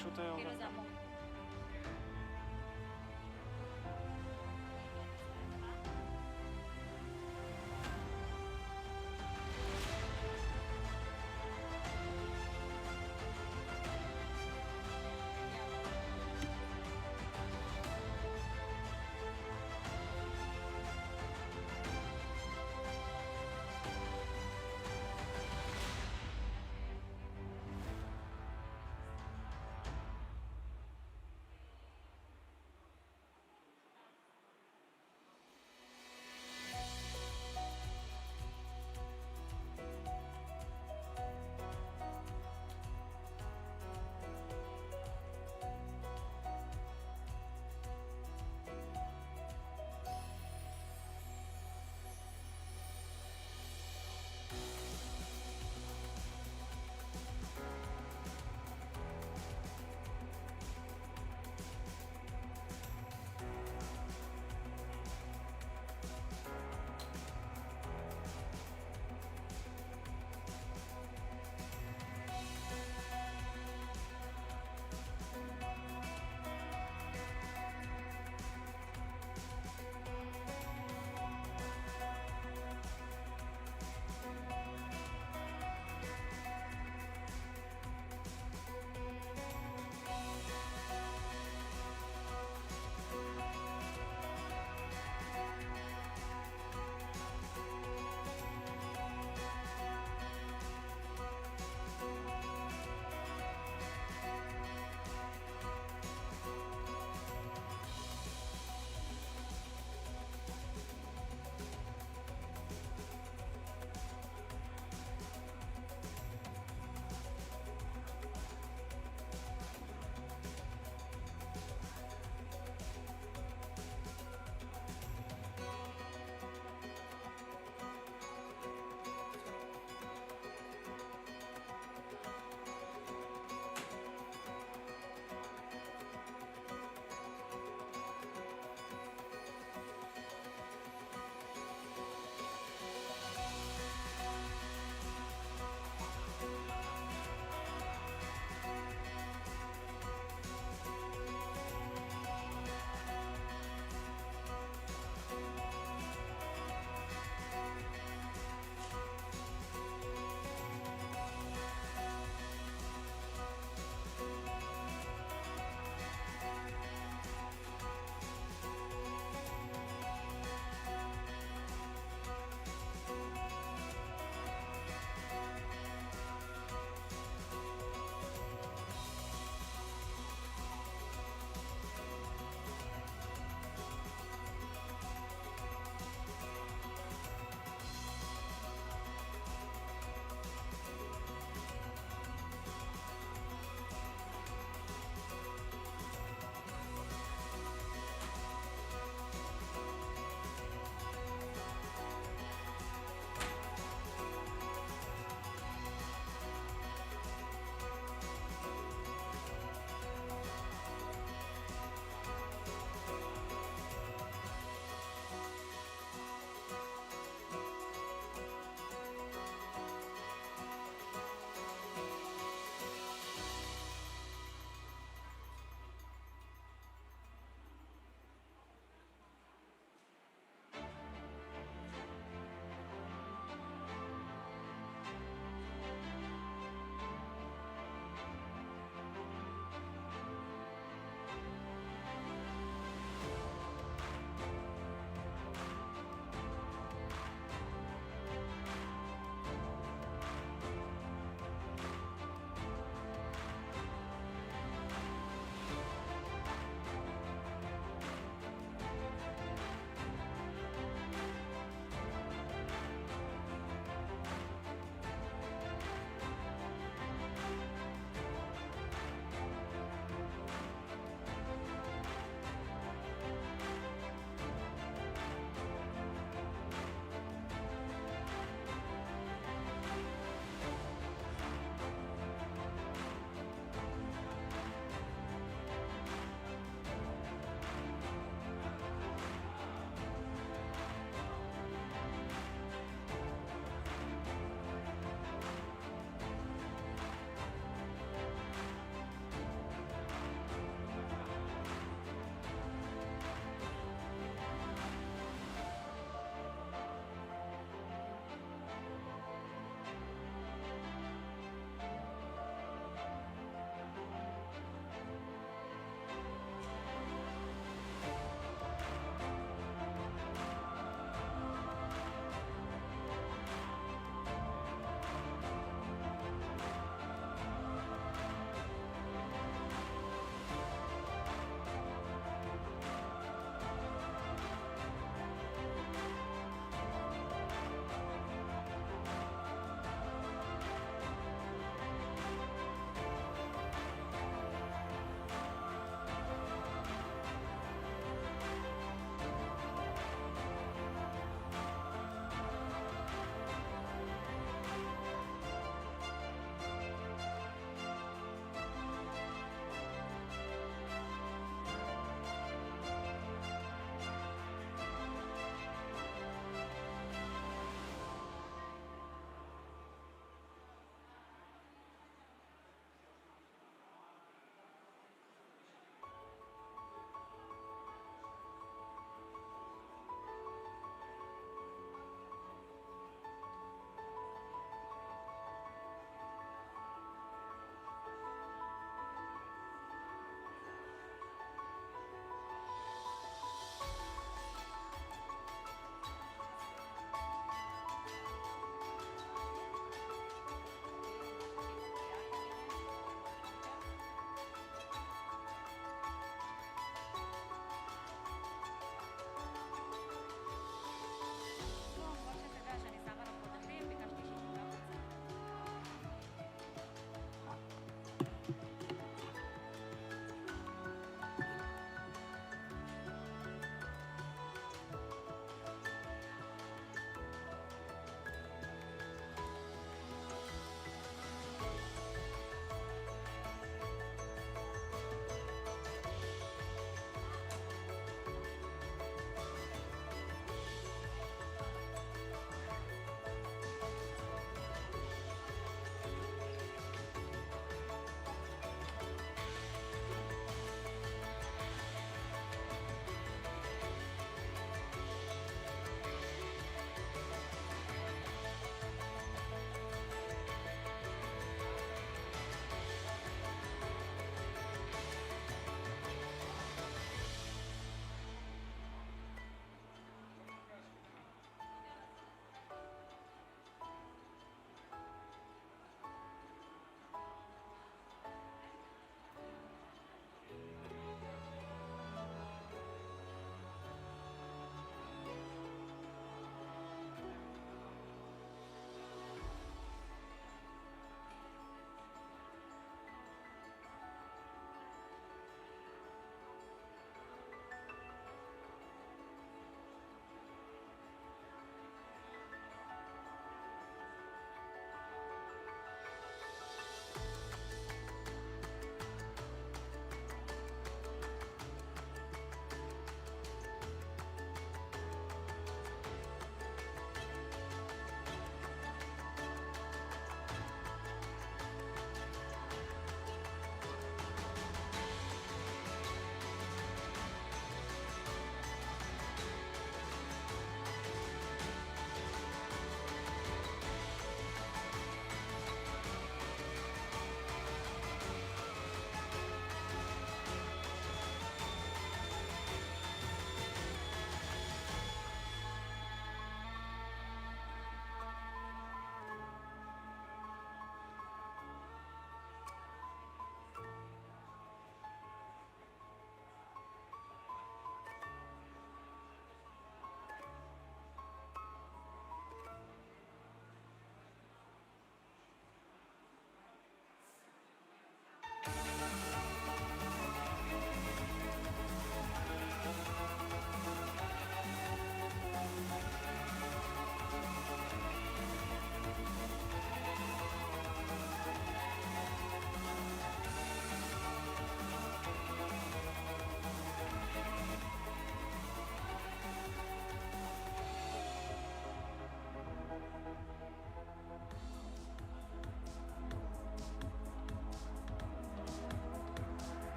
Shooter Que over nos there. amons.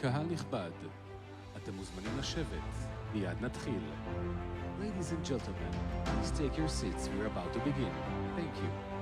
קהל נכבד, אתם מוזמנים לשבת, מיד נתחיל. Ladies and gentlemen, please take your seats, we're about to begin. Thank you.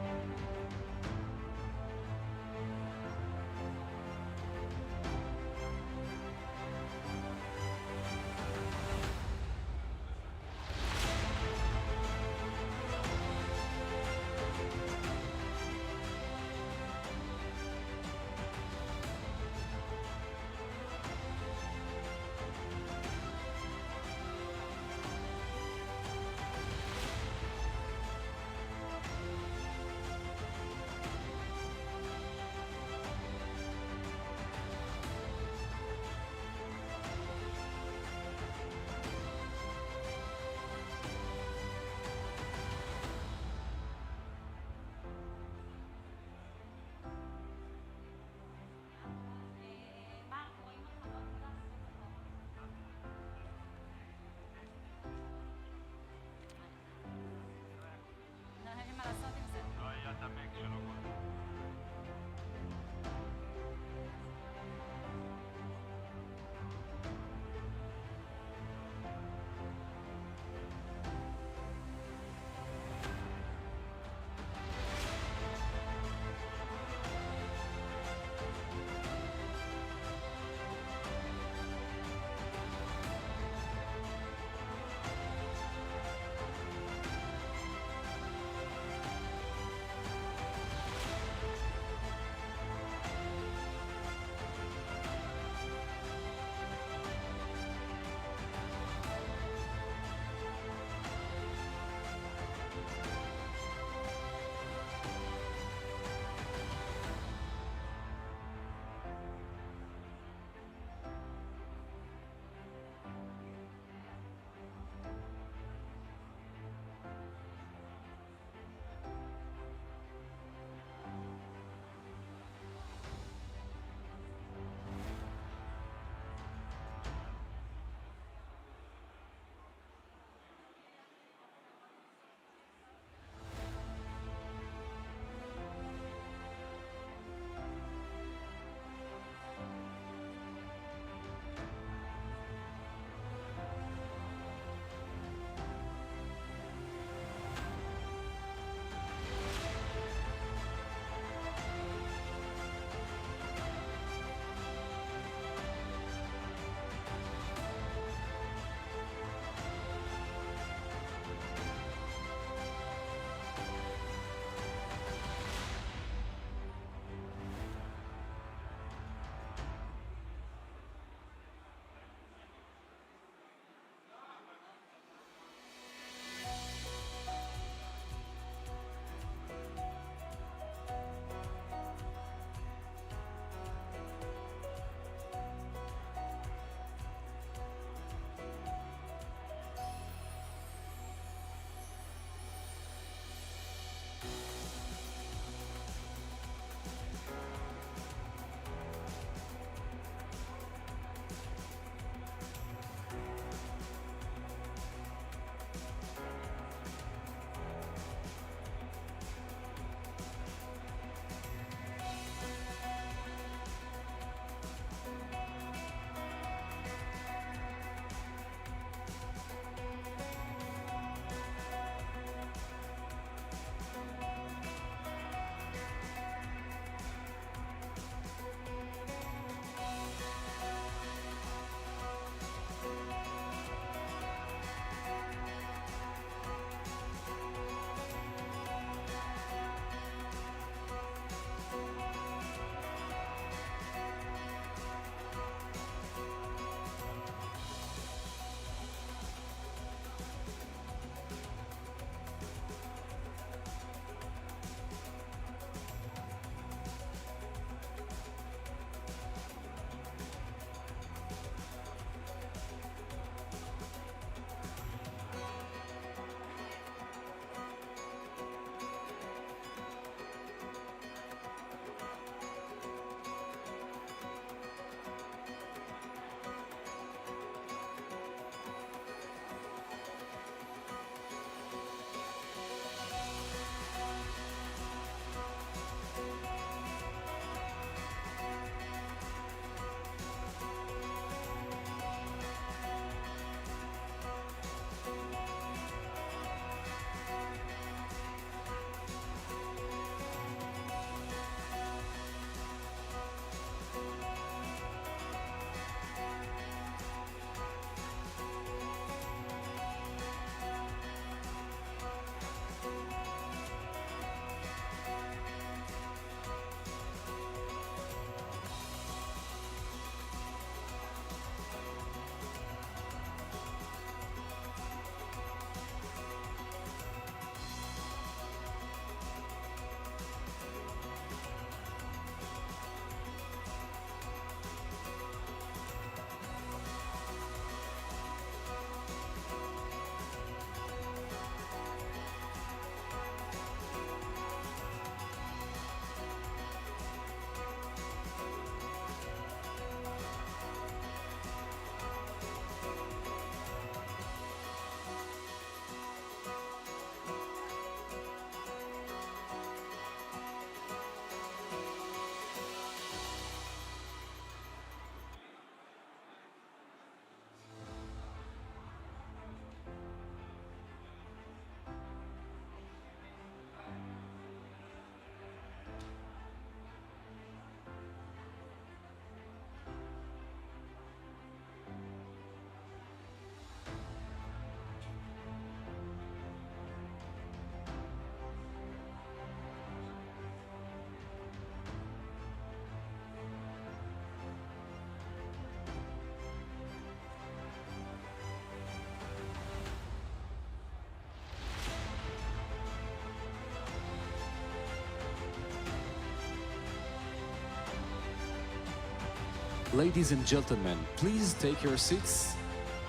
Ladies and gentlemen, please take your seats.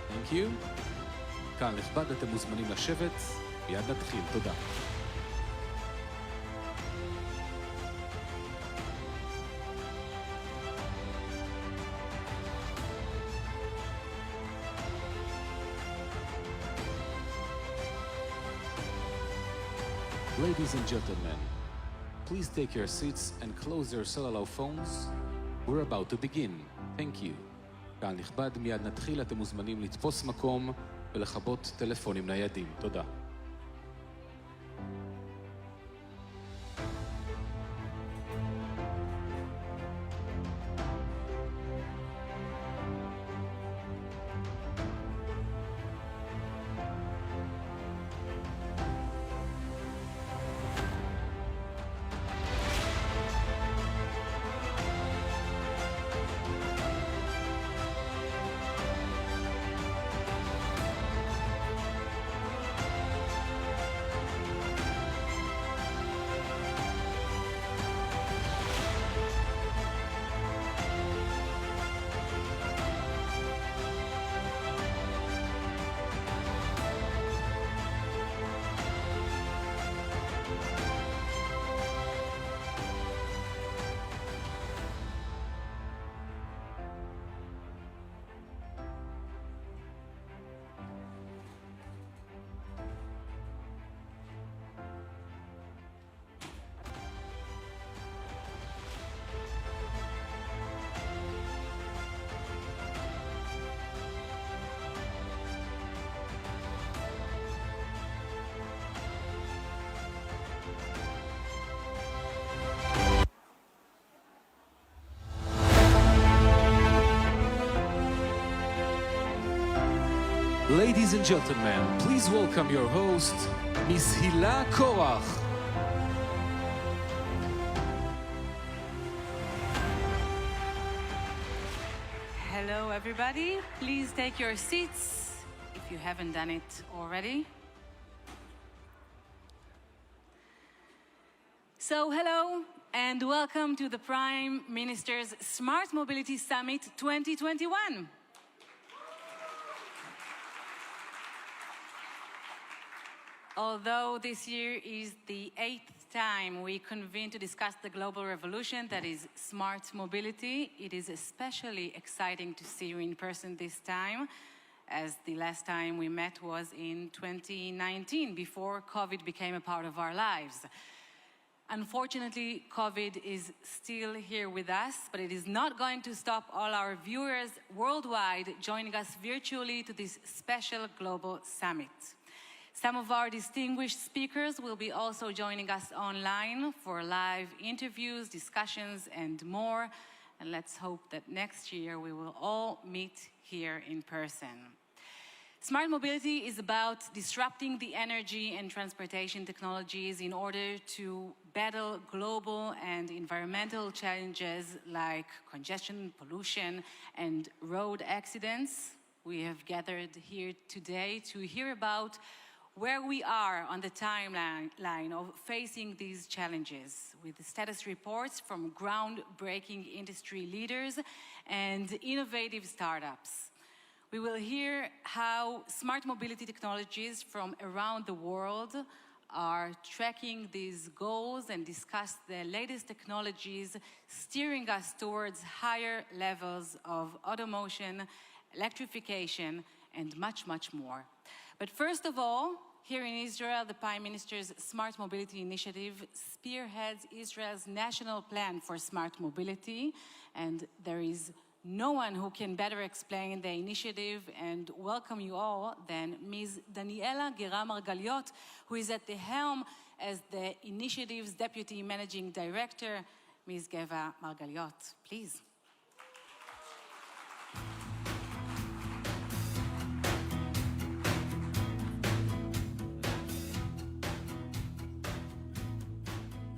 Thank you. קהל נכבד, אתם מוזמנים לשבת. מיד נתחיל. תודה. Ladies and gentlemen, please take your seats and close your cellular phones. We're about to begin. Thank you. קהל נכבד, מיד נתחיל. אתם מוזמנים לתפוס מקום ולכבות טלפונים ניידים. תודה. Ladies and gentlemen, please welcome your host, Ms. Hila Korach. Hello, everybody. Please take your seats if you haven't done it already. So, hello and welcome to the Prime Minister's Smart Mobility Summit 2021. Although this year is the 8th time we convene to discuss the global revolution that is smart mobility, it is especially exciting to see you in person this time, as the last time we met was in 2019, before COVID became a part of our lives. Unfortunately, COVID is still here with us, but it is not going to stop all our viewers worldwide joining us virtually to this special global summit. Some of our distinguished speakers will be also joining us online for live interviews, discussions, and more. And let's hope that next year we will all meet here in person. Smart mobility is about disrupting the energy and transportation technologies in order to battle global and environmental challenges like congestion, pollution, and road accidents. We have gathered here today to hear about where we are on the timeline of facing these challenges, with the status reports from groundbreaking industry leaders and innovative startups. We will hear how smart mobility technologies from around the world are tracking these goals and discuss the latest technologies steering us towards higher levels of automotion, electrification, and much, much more. But first of all, here in Israel, the Prime Minister's Smart Mobility Initiative spearheads Israel's national plan for smart mobility, and there is no one who can better explain the initiative and welcome you all than Ms. Daniela Gera Margaliot, who is at the helm as the initiative's Deputy Managing Director. Ms. Gera Margaliot, please.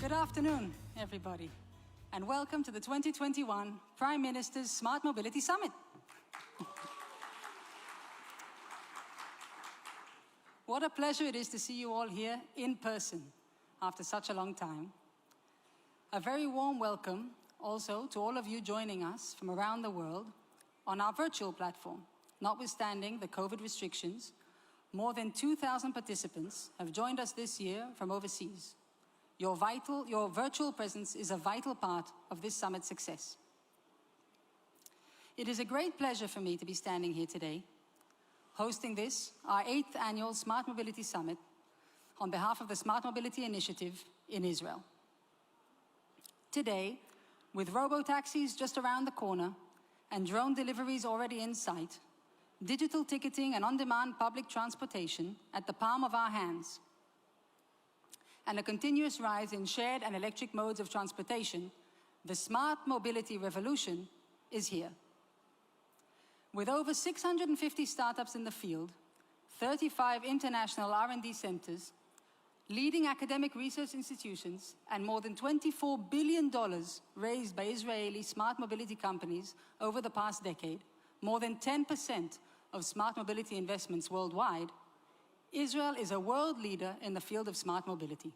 Good afternoon, everybody, and welcome to the 2021 Prime Minister's Smart Mobility Summit. What a pleasure it is to see you all here in person after such a long time. A very warm welcome also to all of you joining us from around the world on our virtual platform. Notwithstanding the COVID restrictions, more than 2,000 participants have joined us this year from overseas. Your virtual presence is a vital part of this summit's success. It is a great pleasure for me to be standing here today, hosting this, our 8th annual Smart Mobility Summit, on behalf of the Smart Mobility Initiative in Israel. Today, with robo-taxis just around the corner and drone deliveries already in sight, digital ticketing and on-demand public transportation at the palm of our hands, and a continuous rise in shared and electric modes of transportation, the smart mobility revolution is here. With over 650 startups in the field, 35 international R&D centers, leading academic research institutions, and more than $24 billion raised by Israeli smart mobility companies over the past decade, more than 10% of smart mobility investments worldwide, Israel is a world leader in the field of smart mobility.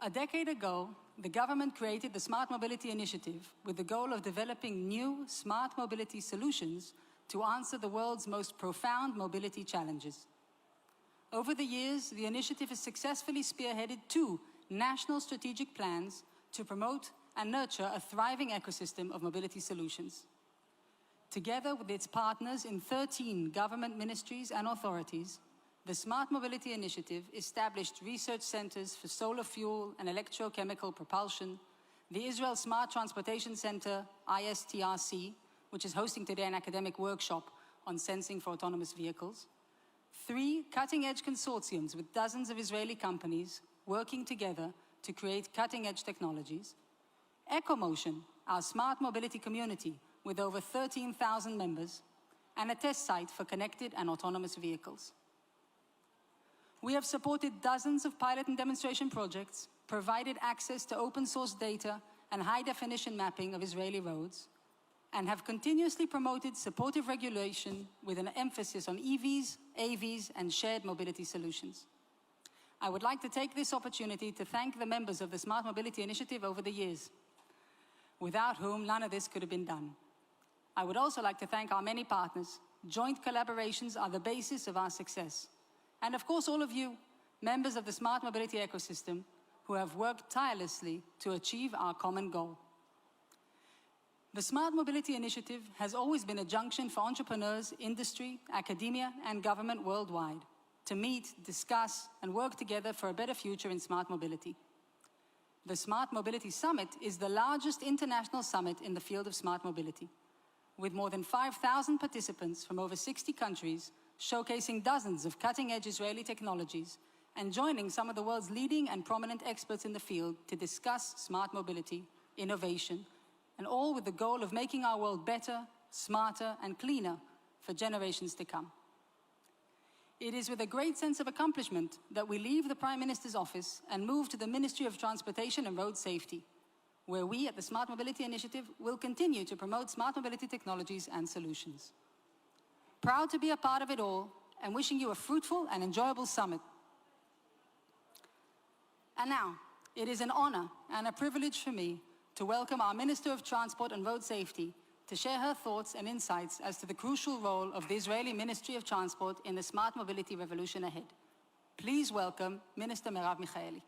A decade ago, the government created the Smart Mobility Initiative with the goal of developing new smart mobility solutions to answer the world's most profound mobility challenges. Over the years, the initiative has successfully spearheaded 2 national strategic plans to promote and nurture a thriving ecosystem of mobility solutions. Together with its partners in 13 government ministries and authorities, the Smart Mobility Initiative established research centers for solar fuel and electrochemical propulsion, the Israel Smart Transportation Center, ISTRC, which is hosting today an academic workshop on sensing for autonomous vehicles, 3 cutting-edge consortiums with dozens of Israeli companies working together to create cutting-edge technologies, EcoMotion, our smart mobility community with over 13,000 members, and a test site for connected and autonomous vehicles. We have supported dozens of pilot and demonstration projects, provided access to open-source data and high-definition mapping of Israeli roads, and have continuously promoted supportive regulation with an emphasis on EVs, AVs, and shared mobility solutions. I would like to take this opportunity to thank the members of the Smart Mobility Initiative over the years, without whom none of this could have been done. I would also like to thank our many partners. Joint collaborations are the basis of our success. And of course, all of you, members of the smart mobility ecosystem, who have worked tirelessly to achieve our common goal. The Smart Mobility Initiative has always been a junction for entrepreneurs, industry, academia, and government worldwide to meet, discuss, and work together for a better future in smart mobility. The Smart Mobility Summit is the largest international summit in the field of smart mobility, with more than 5,000 participants from over 60 countries, showcasing dozens of cutting-edge Israeli technologies and joining some of the world's leading and prominent experts in the field to discuss smart mobility, innovation, and all with the goal of making our world better, smarter, and cleaner for generations to come. It is with a great sense of accomplishment that we leave the Prime Minister's office and move to the Ministry of Transportation and Road Safety, where we at the Smart Mobility Initiative will continue to promote smart mobility technologies and solutions. Proud to be a part of it all, and wishing you a fruitful and enjoyable summit. And now, it is an honor and a privilege for me to welcome our Minister of Transport and Road Safety to share her thoughts and insights as to the crucial role of the Israeli Ministry of Transport in the smart mobility revolution ahead. Please welcome Minister Merav Michaeli.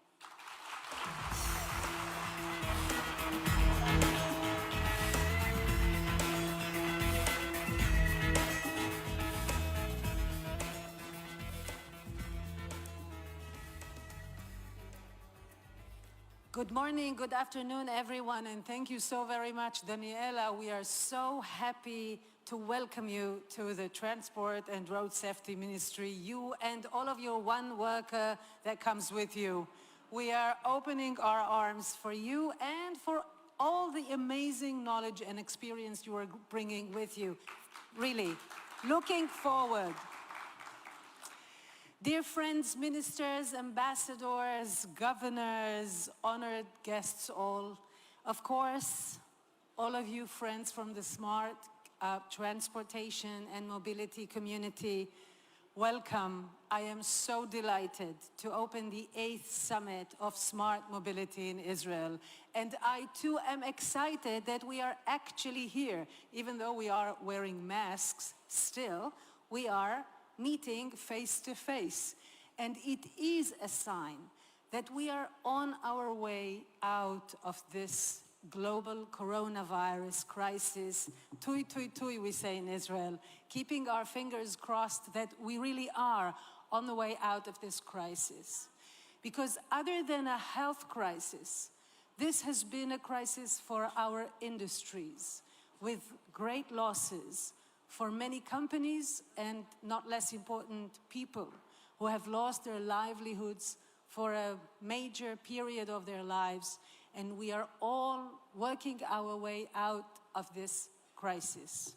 Good morning, good afternoon, everyone, and thank you so very much, Daniela. We are so happy to welcome you to the Transport and Road Safety Ministry, you and all of your one worker that comes with you. We are opening our arms for you and for all the amazing knowledge and experience you are bringing with you. Really, looking forward. Dear friends, ministers, ambassadors, governors, honored guests all, of course, all of you friends from the smart transportation and mobility community, welcome. I am so delighted to open the 8th Summit of Smart Mobility in Israel. And I too am excited that we are actually here. Even though we are wearing masks, still, we are meeting face to face. And it is a sign that we are on our way out of this global coronavirus crisis. Tui, tui, tui, we say in Israel, keeping our fingers crossed that we really are on the way out of this crisis. Because other than a health crisis, this has been a crisis for our industries, with great losses for many companies and, not less important, people who have lost their livelihoods for a major period of their lives. And we are all working our way out of this crisis.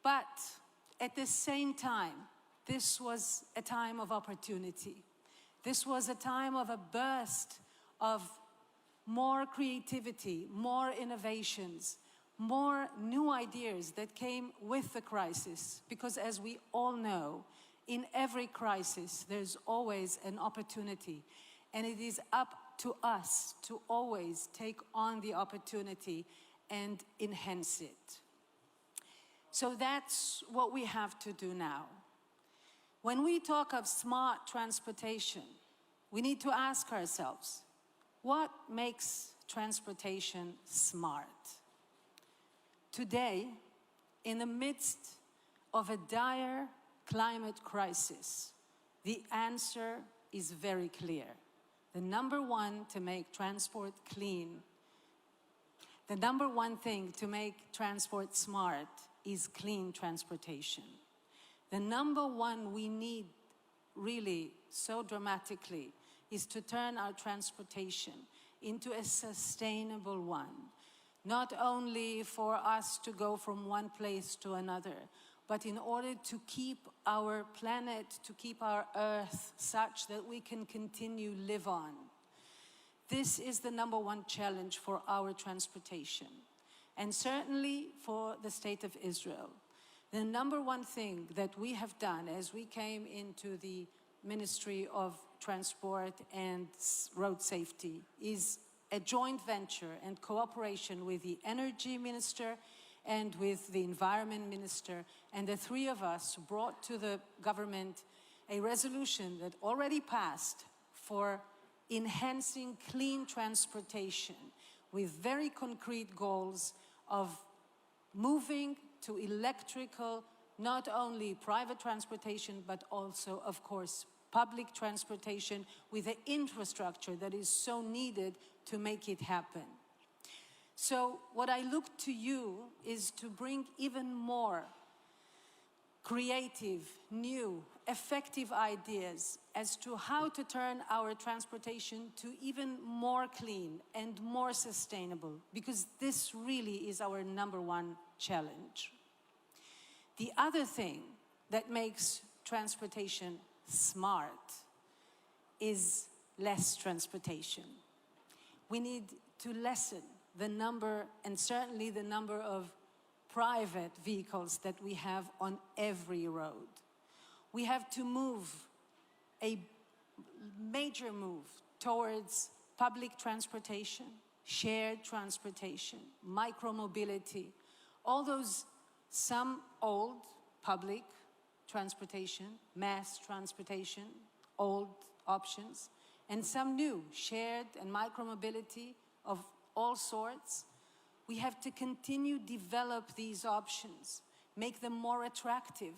But at the same time, this was a time of opportunity. This was a time of a burst of more creativity, more innovations, more new ideas that came with the crisis. Because as we all know, in every crisis, there's always an opportunity. And it is up to us to always take on the opportunity and enhance it. So that's what we have to do now. When we talk of smart transportation, we need to ask ourselves, what makes transportation smart? Today, in the midst of a dire climate crisis, the answer is very clear. The number one to make transport clean, the number one thing to make transport smart is clean transportation. The number one we need really so dramatically is to turn our transportation into a sustainable one. Not only for us to go from one place to another, but in order to keep our planet, to keep our earth such that we can continue live on. This is the number one challenge for our transportation, and certainly for the State of Israel. The number one thing that we have done as we came into the Ministry of Transport and Road Safety is a joint venture and cooperation with the Energy Minister and with the Environment Minister, and the three of us brought to the government a resolution that already passed for enhancing clean transportation with very concrete goals of moving to electrical, not only private transportation, but also, of course, public transportation with the infrastructure that is so needed to make it happen. So what I look to you is to bring even more creative, new, effective ideas as to how to turn our transportation to even more clean and more sustainable, because this really is our number one challenge. The other thing that makes transportation smart is less transportation. We need to lessen the number, and certainly the number of private vehicles that we have on every road. We have to move, a major move towards public transportation, shared transportation, micromobility, all those, some old public transportation, mass transportation, old options, and some new shared and micromobility of all sorts. We have to continue to develop these options, make them more attractive,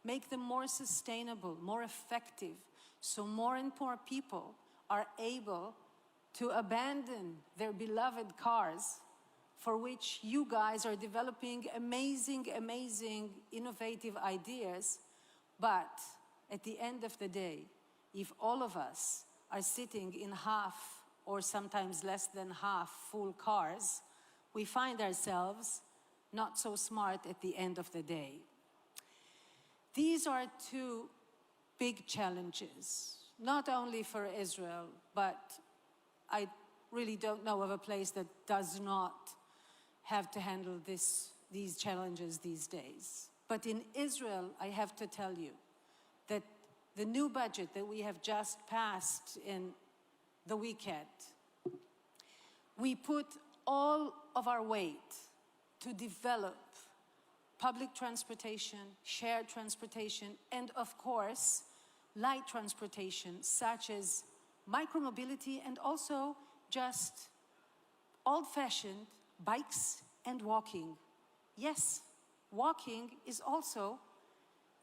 make them more sustainable, more effective, so more and more people are able to abandon their beloved cars, for which you guys are developing amazing, amazing, innovative ideas. But at the end of the day, if all of us are sitting in half or sometimes less than half full cars, we find ourselves not so smart at the end of the day. These are two big challenges, not only for Israel, but I really don't know of a place that does not have to handle these challenges these days. But in Israel, I have to tell you, that the new budget that we have just passed in the weekend, we put all of our weight to develop public transportation, shared transportation, and of course, light transportation, such as micromobility and also just old-fashioned bikes and walking. Yes, walking is also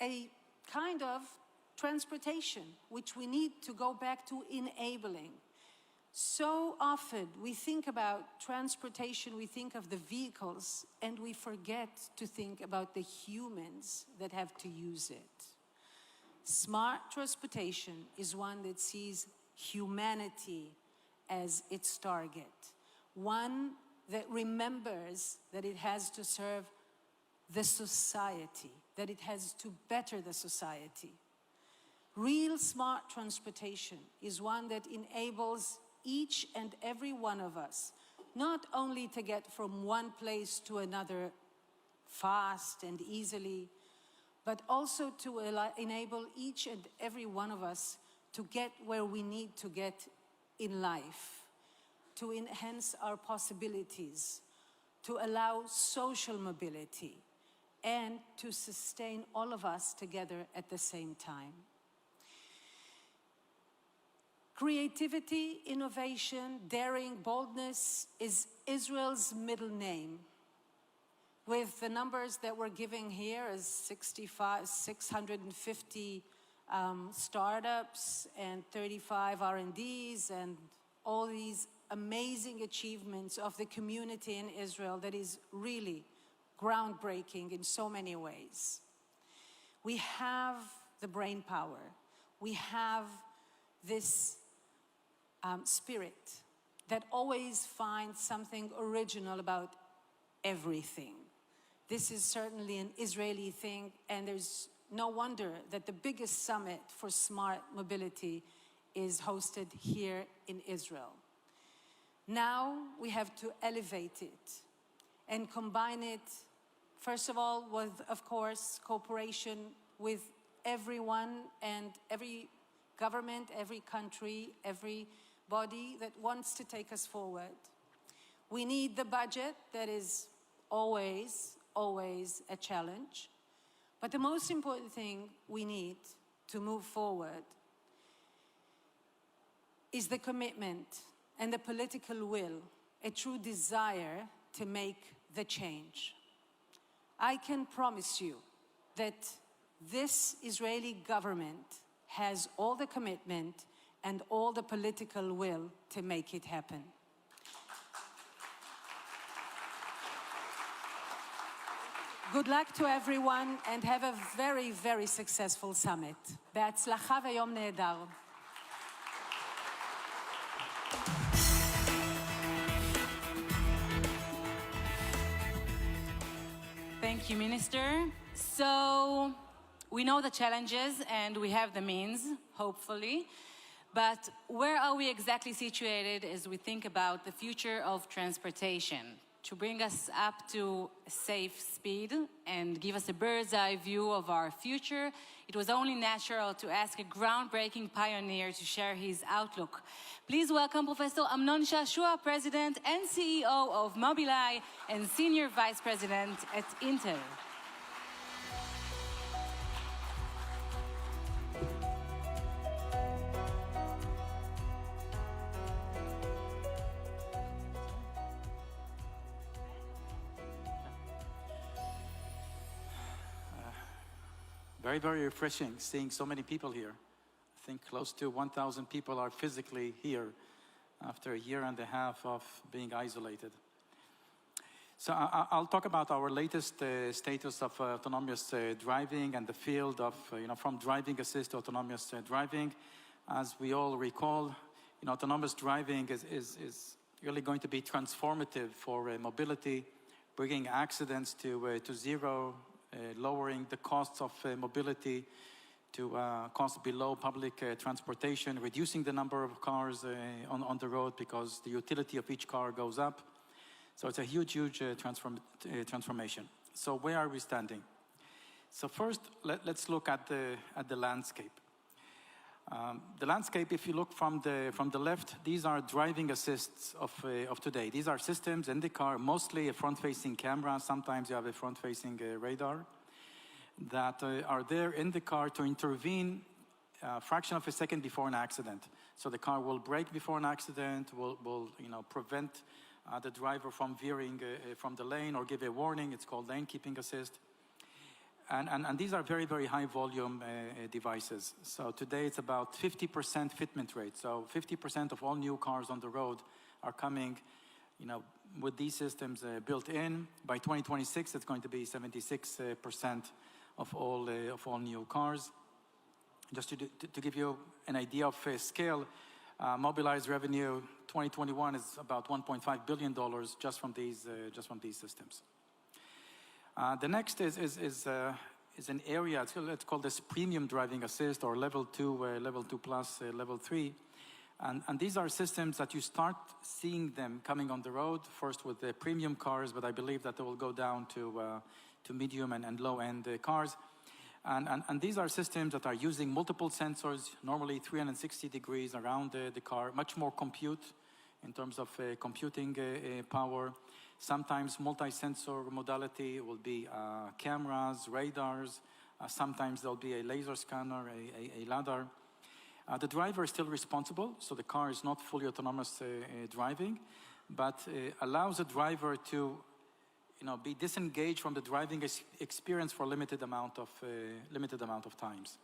a kind of transportation, which we need to go back to enabling. So often we think about transportation, we think of the vehicles, and we forget to think about the humans that have to use it. Smart transportation is one that sees humanity as its target, one that remembers that it has to serve the society, that it has to better the society. Real smart transportation is one that enables each and every one of us not only to get from one place to another fast and easily, but also to enable each and every one of us to get where we need to get in life, to enhance our possibilities, to allow social mobility, and to sustain all of us together at the same time. Creativity, innovation, daring, boldness is Israel's middle name. With the numbers that we're giving here as 650 startups and 35 R&Ds and all these amazing achievements of the community in Israel that is really groundbreaking in so many ways. We have the brain power. We have this spirit that always finds something original about everything. This is certainly an Israeli thing, and there's no wonder that the biggest summit for smart mobility is hosted here in Israel. Now we have to elevate it and combine it, first of all, with, of course, cooperation with everyone and every government, every country, every body that wants to take us forward. We need the budget that is always a challenge. But the most important thing we need to move forward is the commitment and the political will, a true desire to make the change. I can promise you that this Israeli government has all the commitment and all the political will to make it happen. Good luck to everyone and have a very, very successful summit. בהצלחה ויום נהדר. Thank you, Minister. So we know the challenges and we have the means, hopefully. But where are we exactly situated as we think about the future of transportation? To bring us up to safe speed and give us a bird's eye view of our future, it was only natural to ask a groundbreaking pioneer to share his outlook. Please welcome Professor Amnon Shashua, President and CEO of Mobileye and Senior Vice President at Intel. Very, very refreshing seeing so many people here. I think close to 1,000 people are physically here after a year and a half of being isolated. So I'll talk about our latest status of autonomous driving and the field of, from driving assist to autonomous driving. As we all recall, autonomous driving is really going to be transformative for mobility, bringing accidents to zero, lowering the costs of mobility to costs below public transportation, reducing the number of cars on the road because the utility of each car goes up. So it's a huge transformation. So where are we standing? So first, let's look at the landscape. The landscape, if you look from the left, these are driving assists of today. These are systems in the car, mostly a front-facing camera. Sometimes you have a front-facing radar that are there in the car to intervene a fraction of a second before an accident. So the car will brake before an accident, will prevent the driver from veering from the lane or give a warning. It's called lane keeping assist. And these are very, very high volume devices. So today it's about 50% fitment rate. So 50% of all new cars on the road are coming, with these systems built in. By 2026, it's going to be 76% of all new cars. Just to give you an idea of scale, Mobileye's revenue 2021 is about $1.5 billion just from these systems. The next is an area, let's call this premium driving assist, or level 2 plus, level 3. And these are systems that you start seeing them coming on the road, first with the premium cars, but I believe that they will go down to medium and low-end cars. And these are systems that are using multiple sensors, normally 360 degrees around the car, much more compute in terms of computing power. Sometimes multi-sensor modality will be cameras, radars. Sometimes there'll be a laser scanner, a LiDAR. The driver is still responsible, so the car is not fully autonomous driving, but allows the driver to be disengaged from the driving experience for a limited amount of times.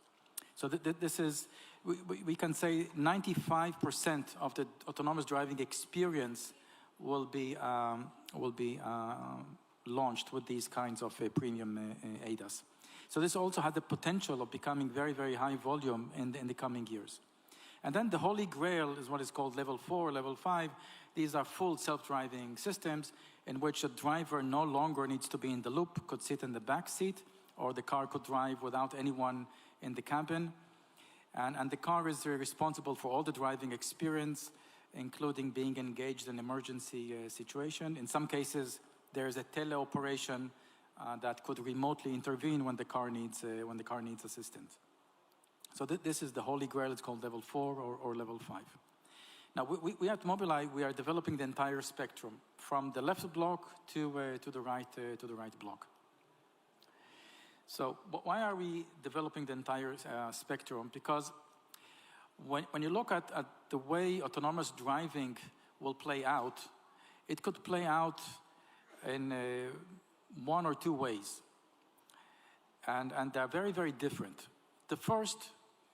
So this is, we can say 95% of the autonomous driving experience will be launched with these kinds of premium ADAS. So this also had the potential of becoming very, very high volume in the coming years. And then the holy grail is what is called level 4, level 5. These are full self-driving systems in which a driver no longer needs to be in the loop, could sit in the back seat, or the car could drive without anyone in the cabin. And the car is responsible for all the driving experience, including being engaged in emergency situation. In some cases, there is a teleoperation that could remotely intervene when the car needs assistance. So this is the holy grail. It's called level 4 or level 5. Now we at Mobileye, we are developing the entire spectrum from the left block to the right block. So why are we developing the entire spectrum? Because when you look at the way autonomous driving will play out, it could play out in one or two ways. And they're very, very different. The first,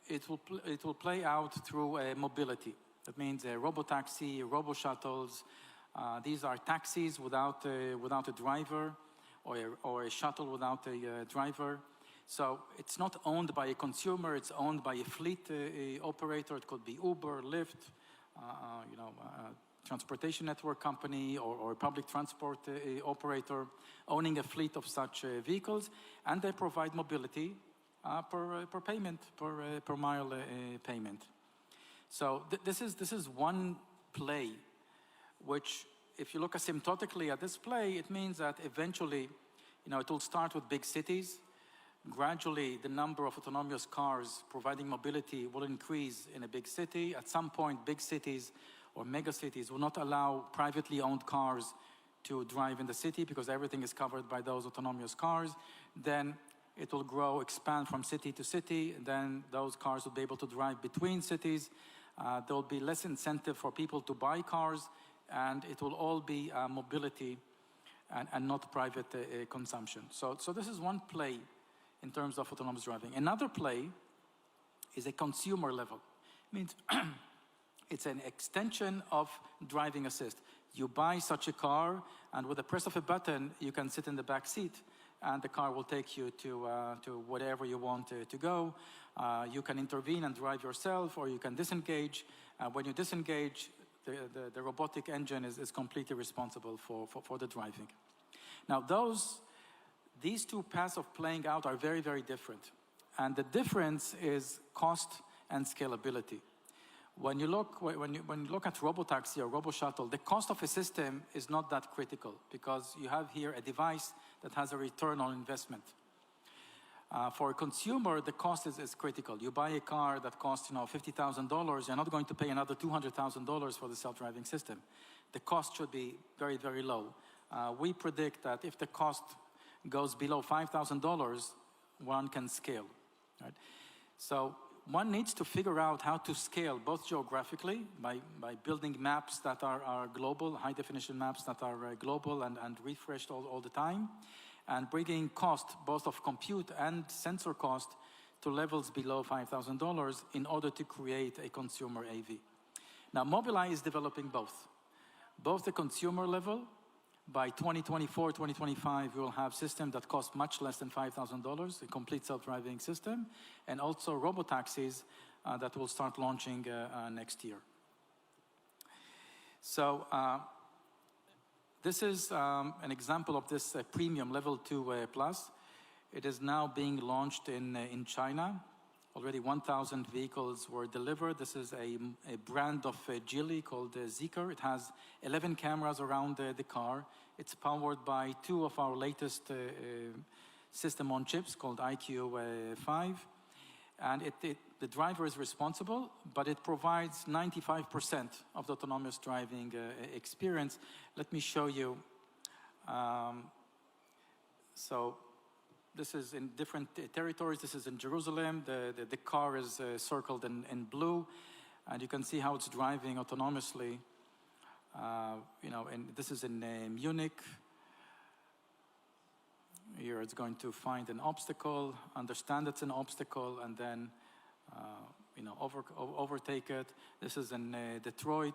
it will play out through mobility. That means robotaxi, robo-shuttles. These are taxis without a driver, or a shuttle without a driver. So it's not owned by a consumer, it's owned by a fleet operator. It could be Uber, Lyft, transportation network company, or a public transport operator owning a fleet of such vehicles, and they provide mobility per payment, per mile payment. So this is one play, which, if you look asymptotically at this play, it means that eventually, it will start with big cities. Gradually, the number of autonomous cars providing mobility will increase in a big city. At some point, big cities or mega cities will not allow privately owned cars to drive in the city because everything is covered by those autonomous cars. Then it will grow, expand from city to city. Then those cars will be able to drive between cities. There will be less incentive for people to buy cars, and it will all be mobility and not private consumption. So this is one play in terms of autonomous driving. Another play is a consumer level. It means it's an extension of driving assist. You buy such a car, and with the press of a button, you can sit in the back seat, and the car will take you to wherever you want to go. You can intervene and drive yourself, or you can disengage. When you disengage, the robotic engine is completely responsible for the driving. Now, these two paths of playing out are very, very different. And the difference is cost and scalability. When you look at robotaxi or robo-shuttle, the cost of a system is not that critical because you have here a device that has a return on investment. For a consumer, the cost is critical. You buy a car that costs, $50,000, you're not going to pay another $200,000 for the self-driving system. The cost should be very, very low. We predict that if the cost goes below $5,000, one can scale, right? So one needs to figure out how to scale both geographically by building maps that are global, high-definition maps that are global and refreshed all the time, and bringing cost, both of compute and sensor cost, to levels below $5,000 in order to create a consumer AV. Now, Mobileye is developing both the consumer level. By 2024, 2025, we will have systems that cost much less than $5,000, a complete self-driving system, and also robotaxis that will start launching next year. So this is an example of this premium level 2 plus. It is now being launched in China. Already 1,000 vehicles were delivered. This is a brand of Geely called Zeekr. It has 11 cameras around the car. It's powered by 2 of our latest system on chips called IQ5. And the driver is responsible, but it provides 95% of the autonomous driving experience. Let me show you. So this is in different territories. This is in Jerusalem. The car is circled in blue, and you can see how it's driving autonomously. And this is in Munich. Here it's going to find an obstacle, understand it's an obstacle, and then overtake it. This is in Detroit.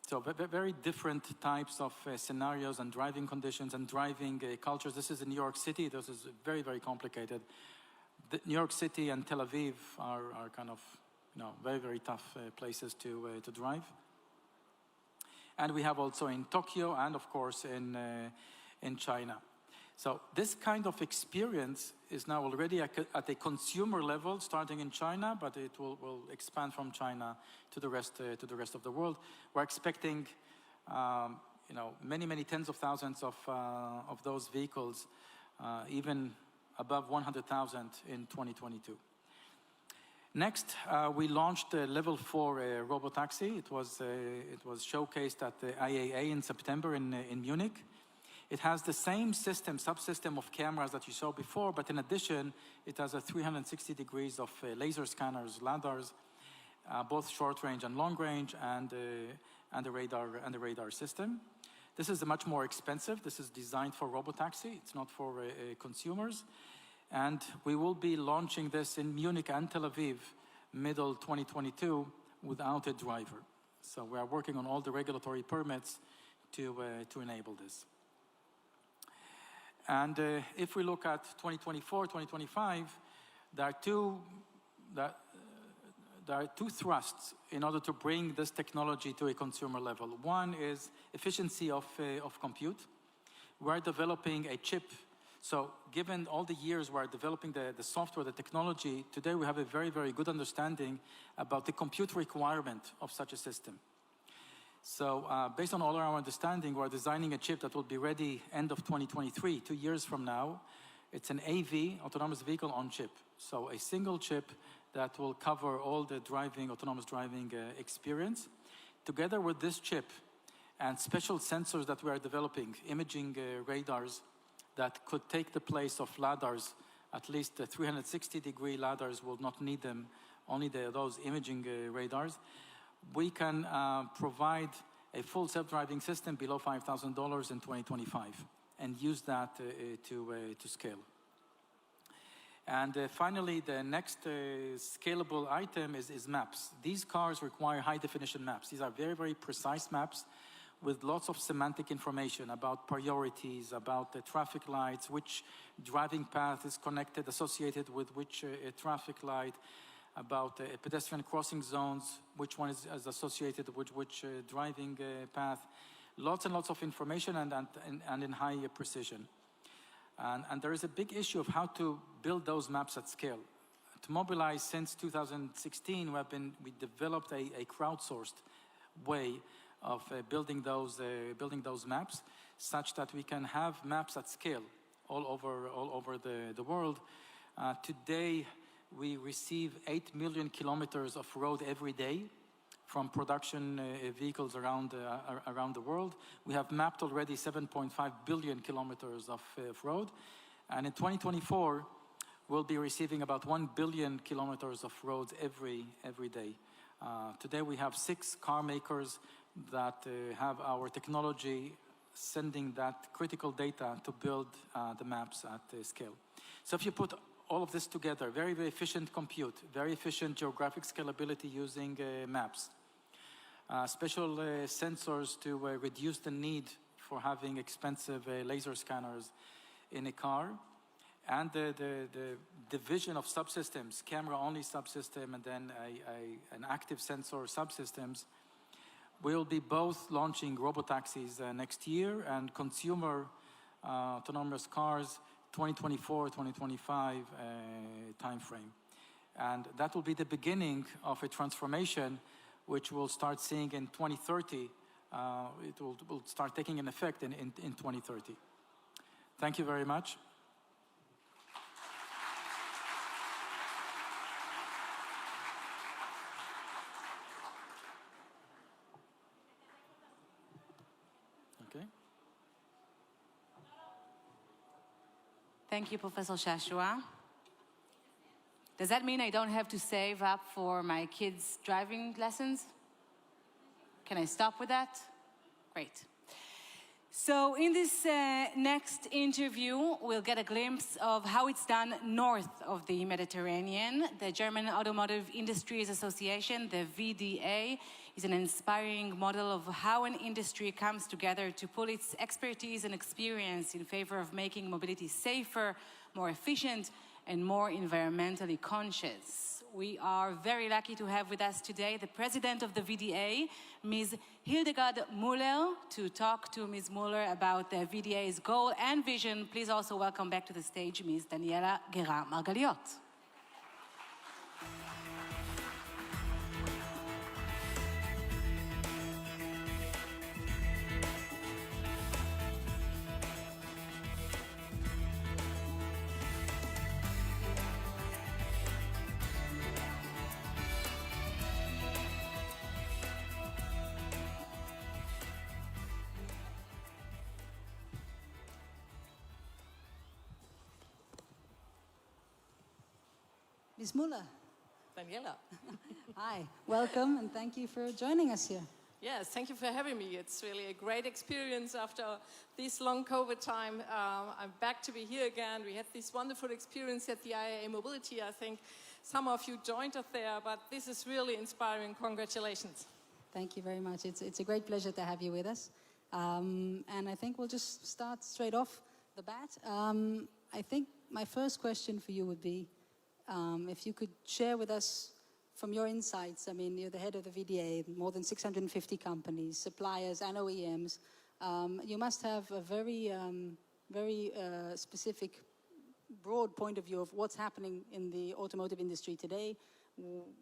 So very different types of scenarios and driving conditions and driving cultures. This is in New York City. This is very, very complicated. New York City and Tel Aviv are kind of very, very tough places to drive. And we have also in Tokyo and of course in China. So this kind of experience is now already at a consumer level, starting in China, but it will expand from China to the rest of the world. We're expecting, many tens of thousands of those vehicles, even above 100,000 in 2022. Next, we launched the Level 4 robotaxi. It was showcased at the IAA in September in Munich. It has the same subsystem of cameras that you saw before, but in addition, it has a 360 degrees of laser scanners, LiDARs, both short range and long range, and the radar system. This is much more expensive. This is designed for robotaxi. It's not for consumers. And we will be launching this in Munich and Tel Aviv, middle 2022, without a driver. So we are working on all the regulatory permits to enable this. And if we look at 2024, 2025, there are two thrusts in order to bring this technology to a consumer level. One is efficiency of compute. We're developing a chip. So given all the years we're developing the software, the technology, today we have a very, very good understanding about the compute requirement of such a system. So based on all our understanding, we're designing a chip that will be ready end of 2023, 2 years from now. It's an AV, autonomous vehicle on chip. So a single chip that will cover all the autonomous driving experience. Together with this chip and special sensors that we are developing, imaging radars that could take the place of LiDARs, at least the 360-degree LiDARs will not need them, only those imaging radars. We can provide a full self-driving system below $5,000 in 2025 and use that to scale. And finally, the next scalable item is maps. These cars require high-definition maps. These are very, very precise maps with lots of semantic information about priorities, about the traffic lights, which driving path is connected, associated with which traffic light, about pedestrian crossing zones, which one is associated with which driving path. Lots and lots of information and in high precision. And there is a big issue of how to build those maps at scale. At Mobileye, since 2016, we developed a crowdsourced way of building those maps, such that we can have maps at scale all over the world. Today, we receive 8 million kilometers of road every day from production vehicles around the world. We have mapped already 7.5 billion kilometers of road. And in 2024, we'll be receiving about 1 billion kilometers of roads every day. Today we have 6 car makers that have our technology sending that critical data to build the maps at scale. So if you put all of this together, very, very efficient compute, very efficient geographic scalability using maps, special sensors to reduce the need for having expensive laser scanners in a car, and the division of subsystems, camera-only subsystem and then an active sensor subsystems. We'll be both launching robotaxis next year and consumer autonomous cars 2024, 2025 timeframe. And that will be the beginning of a transformation which we'll start seeing in 2030. It will start taking an effect in 2030. Thank you very much. Okay. Thank you, Professor Shashua. Does that mean I don't have to save up for my kids' driving lessons? Can I stop with that? Great. So in this next interview, we'll get a glimpse of how it's done north of the Mediterranean. The German Automotive Industries Association, the VDA, is an inspiring model of how an industry comes together to pull its expertise and experience in favor of making mobility safer, more efficient, and more environmentally conscious. We are very lucky to have with us today the president of the VDA, Ms. Hildegard Müller, to talk to Ms. Müller about the VDA's goal and vision. Please also welcome back to the stage Ms. Daniela Guerra-Margaliot. Ms. Müller. Daniela. Hi, welcome, and thank you for joining us here. Yes, thank you for having me. It's really a great experience after this long COVID time. I'm back to be here again. We had this wonderful experience at the IAA Mobility. I think some of you joined us there, but this is really inspiring. Congratulations. Thank you very much. It's a great pleasure to have you with us. And I think we'll just start straight off the bat. I think my first question for you would be, if you could share with us from your insights. I mean, you're the head of the VDA, more than 650 companies, suppliers and OEMs. You must have a very specific, broad point of view of what's happening in the automotive industry today,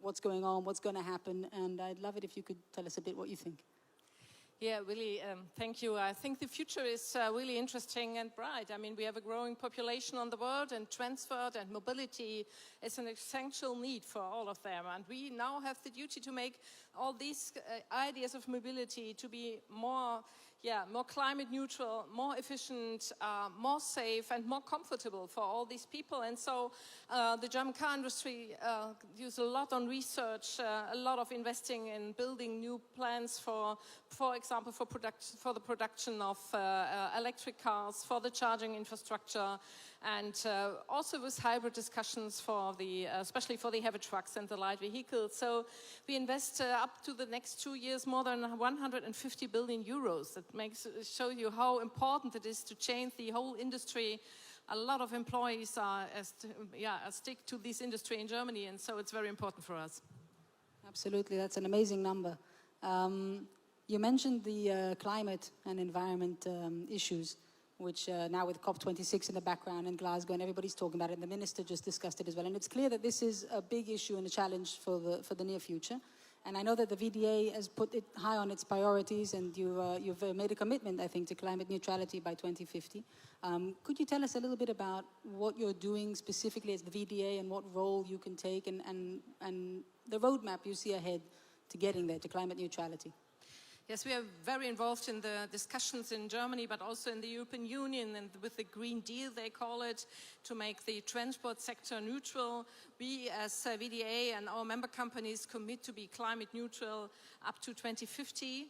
what's going on, what's going to happen, and I'd love it if you could tell us a bit what you think. Yeah, really, thank you. I think the future is really interesting and bright. I mean, we have a growing population on the world, and transport and mobility is an essential need for all of them. And we now have the duty to make all these ideas of mobility to be more climate neutral, more efficient, more safe, and more comfortable for all these people. And so the German car industry uses a lot on research, a lot of investing in building new plants for example, for the production of electric cars, for the charging infrastructure, and also with hybrid discussions for the, especially for the heavy trucks and the light vehicles. So we invest up to the next 2 years more than 150 billion euros. That show you how important it is to change the whole industry. A lot of employees are stick to this industry in Germany, and so it's very important for us. Absolutely, that's an amazing number. You mentioned the climate and environment issues, which now with COP26 in the background in Glasgow, and everybody's talking about it, and the minister just discussed it as well. And it's clear that this is a big issue and a challenge for the near future. And I know that the VDA has put it high on its priorities, and you've made a commitment, I think, to climate neutrality by 2050. Could you tell us a little bit about what you're doing specifically as the VDA and what role you can take and the roadmap you see ahead to getting there, to climate neutrality? Yes, we are very involved in the discussions in Germany, but also in the European Union and with the Green Deal, they call it, to make the transport sector neutral. We, as VDA and our member companies, commit to be climate neutral up to 2050.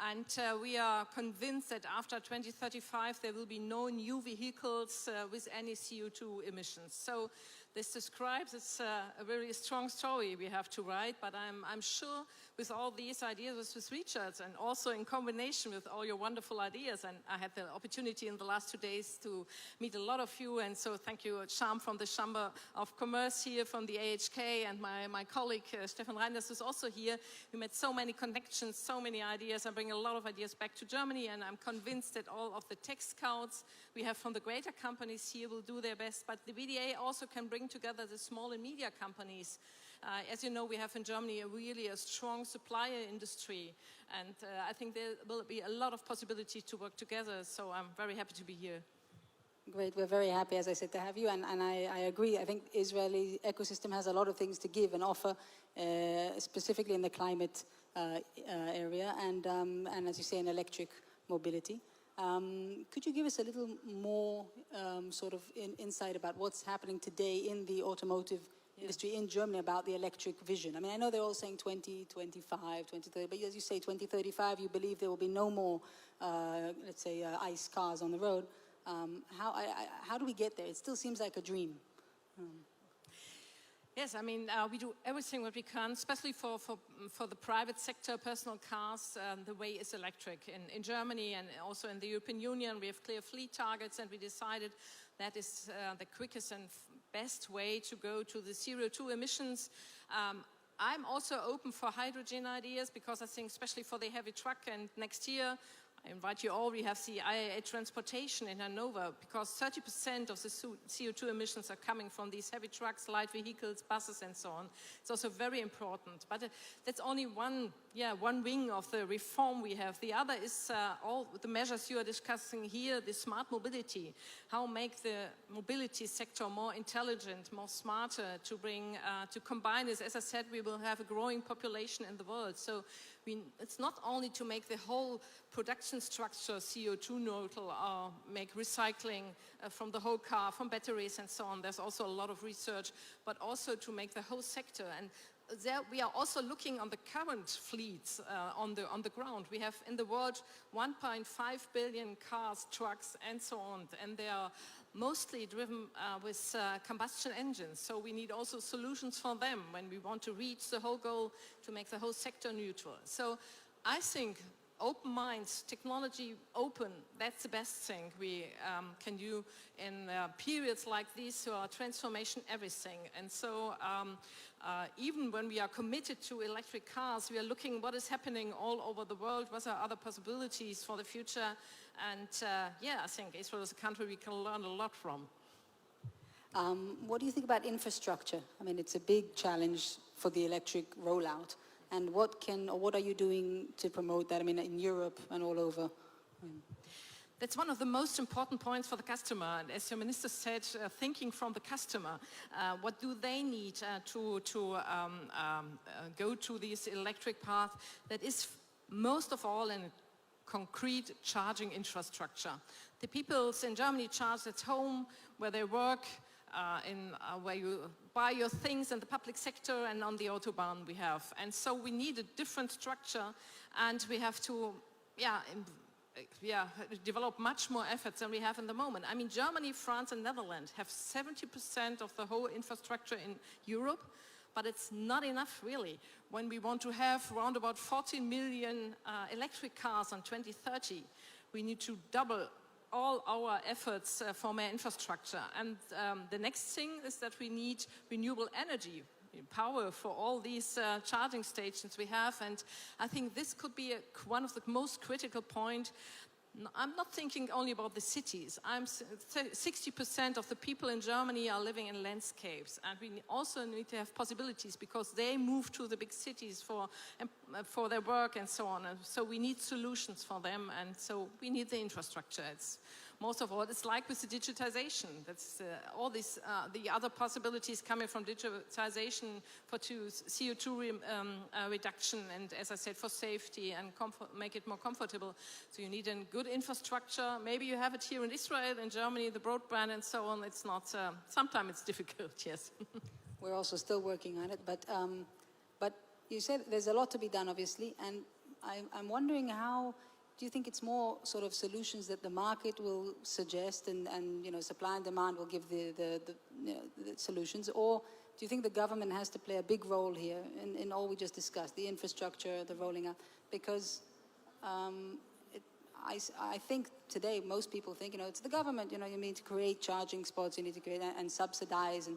And we are convinced that after 2035, there will be no new vehicles with any CO2 emissions. So this describes, it's a very strong story we have to write, but I'm sure with all these ideas with Richard and also in combination with all your wonderful ideas, and I had the opportunity in the last 2 days to meet a lot of you, and so thank you, Sham from the Chamber of Commerce here, from the AHK, and my colleague Stefan Reinders is also here. We met so many connections, so many ideas. I bring a lot of ideas back to Germany, and I'm convinced that all of the tech scouts we have from the greater companies here will do their best, but the VDA also can bring together the small and media companies. As you know, we have in Germany really a strong supplier industry, and I think there will be a lot of possibility to work together, so I'm very happy to be here. Great, we're very happy, as I said, to have you, and I agree. I think Israeli ecosystem has a lot of things to give and offer, specifically in the climate area, and as you say, in electric mobility. Could you give us a little more sort of insight about what's happening today in the automotive industry in Germany about the electric vision? I mean, I know they're all saying 2025, 2030, but as you say, 2035, you believe there will be no more, let's say, ICE cars on the road. How do we get there? It still seems like a dream. Yes, I mean, we do everything what we can, especially for the private sector, personal cars, the way is electric. In Germany and also in the European Union, we have clear fleet targets, and we decided that is the quickest and best way to go to the CO2 emissions. I'm also open for hydrogen ideas, because I think especially for the heavy truck, and next year, I invite you all, we have the IAA transportation in Hanover, because 30% of the CO2 emissions are coming from these heavy trucks, light vehicles, buses, and so on. It's also very important. But that's only one wing of the reform we have. The other is all the measures you are discussing here, the smart mobility. How make the mobility sector more intelligent, more smarter, to bring, to combine this. As I said, we will have a growing population in the world. So it's not only to make the whole production structure CO2 neutral or make recycling from the whole car, from batteries and so on. There's also a lot of research, but also to make the whole sector. And there we are also looking on the current fleets on the ground. We have in the world 1.5 billion cars, trucks, and so on, and they are mostly driven with combustion engines. So we need also solutions for them when we want to reach the whole goal to make the whole sector neutral. So I think open minds, technology open, that's the best thing we can do in periods like these to our transformation everything. And so even when we are committed to electric cars, we are looking what is happening all over the world, what are other possibilities for the future. And I think Israel is a country we can learn a lot from. What do you think about infrastructure? I mean, it's a big challenge for the electric rollout. And what are you doing to promote that? I mean, in Europe and all over. That's one of the most important points for the customer. And as your minister said, thinking from the customer, what do they need to go to this electric path that is most of all in concrete charging infrastructure. The people in Germany charge at home, where they work, where you buy your things in the public sector, and on the Autobahn we have. And so we need a different structure, and we have to develop much more efforts than we have in the moment. I mean, Germany, France, and Netherlands have 70% of the whole infrastructure in Europe, but it's not enough, really. When we want to have around about 14 million electric cars on 2030, we need to double all our efforts for more infrastructure. And the next thing is that we need renewable energy, power for all these charging stations we have. And I think this could be one of the most critical points. I'm not thinking only about the cities. 60% of the people in Germany are living in landscapes, and we also need to have possibilities because they move to the big cities for their work and so on. And so we need solutions for them, and so we need the infrastructure. It's most of all, it's like with the digitization. That's all these the other possibilities coming from digitization for CO2 reduction, and as I said, for safety and make it more comfortable. So you need a good infrastructure. Maybe you have it here in Israel, in Germany, the broadband and so on. It's not. Sometimes it's difficult. Yes. We're also still working on it, but you said there's a lot to be done, obviously, and I'm wondering how. Do you think it's more sort of solutions that the market will suggest and supply and demand will give the solutions, or do you think the government has to play a big role here in all we just discussed, the infrastructure, the rolling out? Because I think today most people think, it's the government, you need to create charging spots, you need to create and subsidize,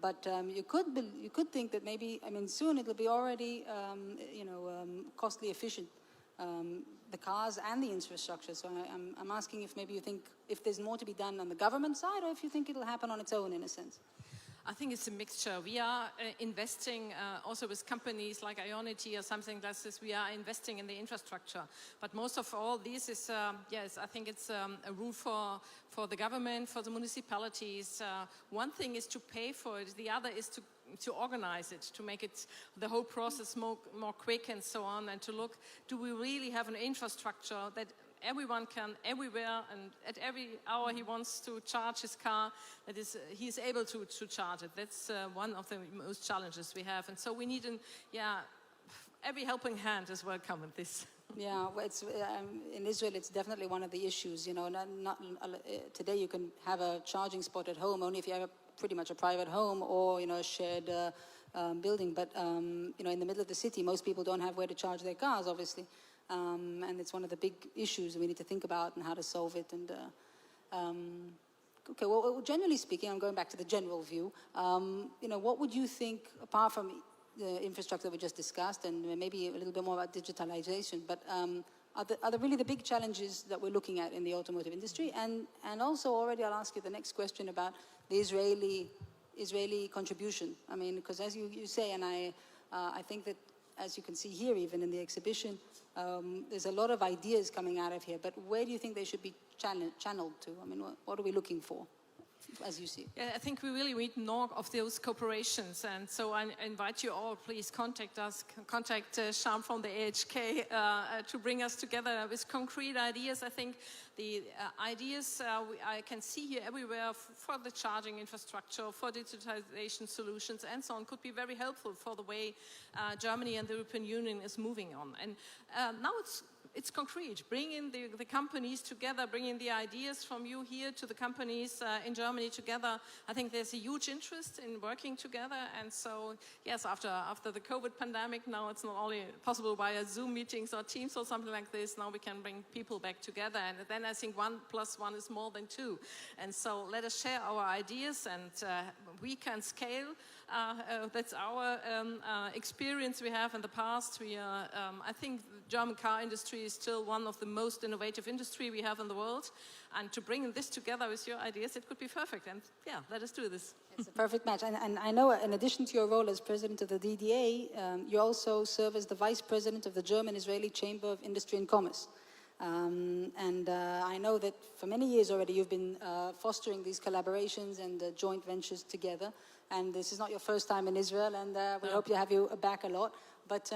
but you could think that maybe, soon it'll be already, costly efficient. The cars and the infrastructure. So I'm asking if maybe you think if there's more to be done on the government side, or if you think it'll happen on its own in a sense. I think it's a mixture. We are investing also with companies like Ionity or something like this. We are investing in the infrastructure. But most of all, this is, yes, I think it's a rule for the government, for the municipalities. One thing is to pay for it. The other is to organize it, to make it the whole process more quick and so on, and to look, do we really have an infrastructure that everyone can everywhere and at every hour he wants to charge his car, that is he is able to charge it. That's one of the most challenges we have, and so we need every helping hand is welcome in this. Yeah, well, it's in Israel. It's definitely one of the issues. Today you can have a charging spot at home only if you have pretty much a private home or a shared building. But in the middle of the city, most people don't have where to charge their cars, obviously, and it's one of the big issues we need to think about and how to solve it. And okay, well, generally speaking, I'm going back to the general view. What would you think, apart from the infrastructure that we just discussed, and maybe a little bit more about digitalization, but are really the big challenges that we're looking at in the automotive industry? And also already I'll ask you the next question about the Israeli contribution. Because as you say, and I think that as you can see here, even in the exhibition, there's a lot of ideas coming out of here, but where do you think they should be channeled to? What are we looking for, as you see? Yeah, I think we really need more of those cooperations, and so I invite you all, please contact us, contact Sham from the AHK to bring us together with concrete ideas. I think the ideas I can see here everywhere for the charging infrastructure, for digitization solutions and so on could be very helpful for the way Germany and the European Union is moving on. And now it's concrete, bringing the companies together, bringing the ideas from you here to the companies in Germany together. I think there's a huge interest in working together, and so yes, after the COVID pandemic, now it's not only possible via Zoom meetings or Teams or something like this. Now we can bring people back together, and then I think 1 + 1 is more than 2. And so let us share our ideas, and we can scale. That's our experience we have in the past. I think the German car industry is still one of the most innovative industry we have in the world. And to bring this together with your ideas, it could be perfect. And yeah, let us do this. It's a perfect match. And I know in addition to your role as president of the DDA, you also serve as the vice president of the German-Israeli Chamber of Industry and Commerce. I know that for many years already you've been fostering these collaborations and joint ventures together. And this is not your first time in Israel, and we hope to have you back a lot. But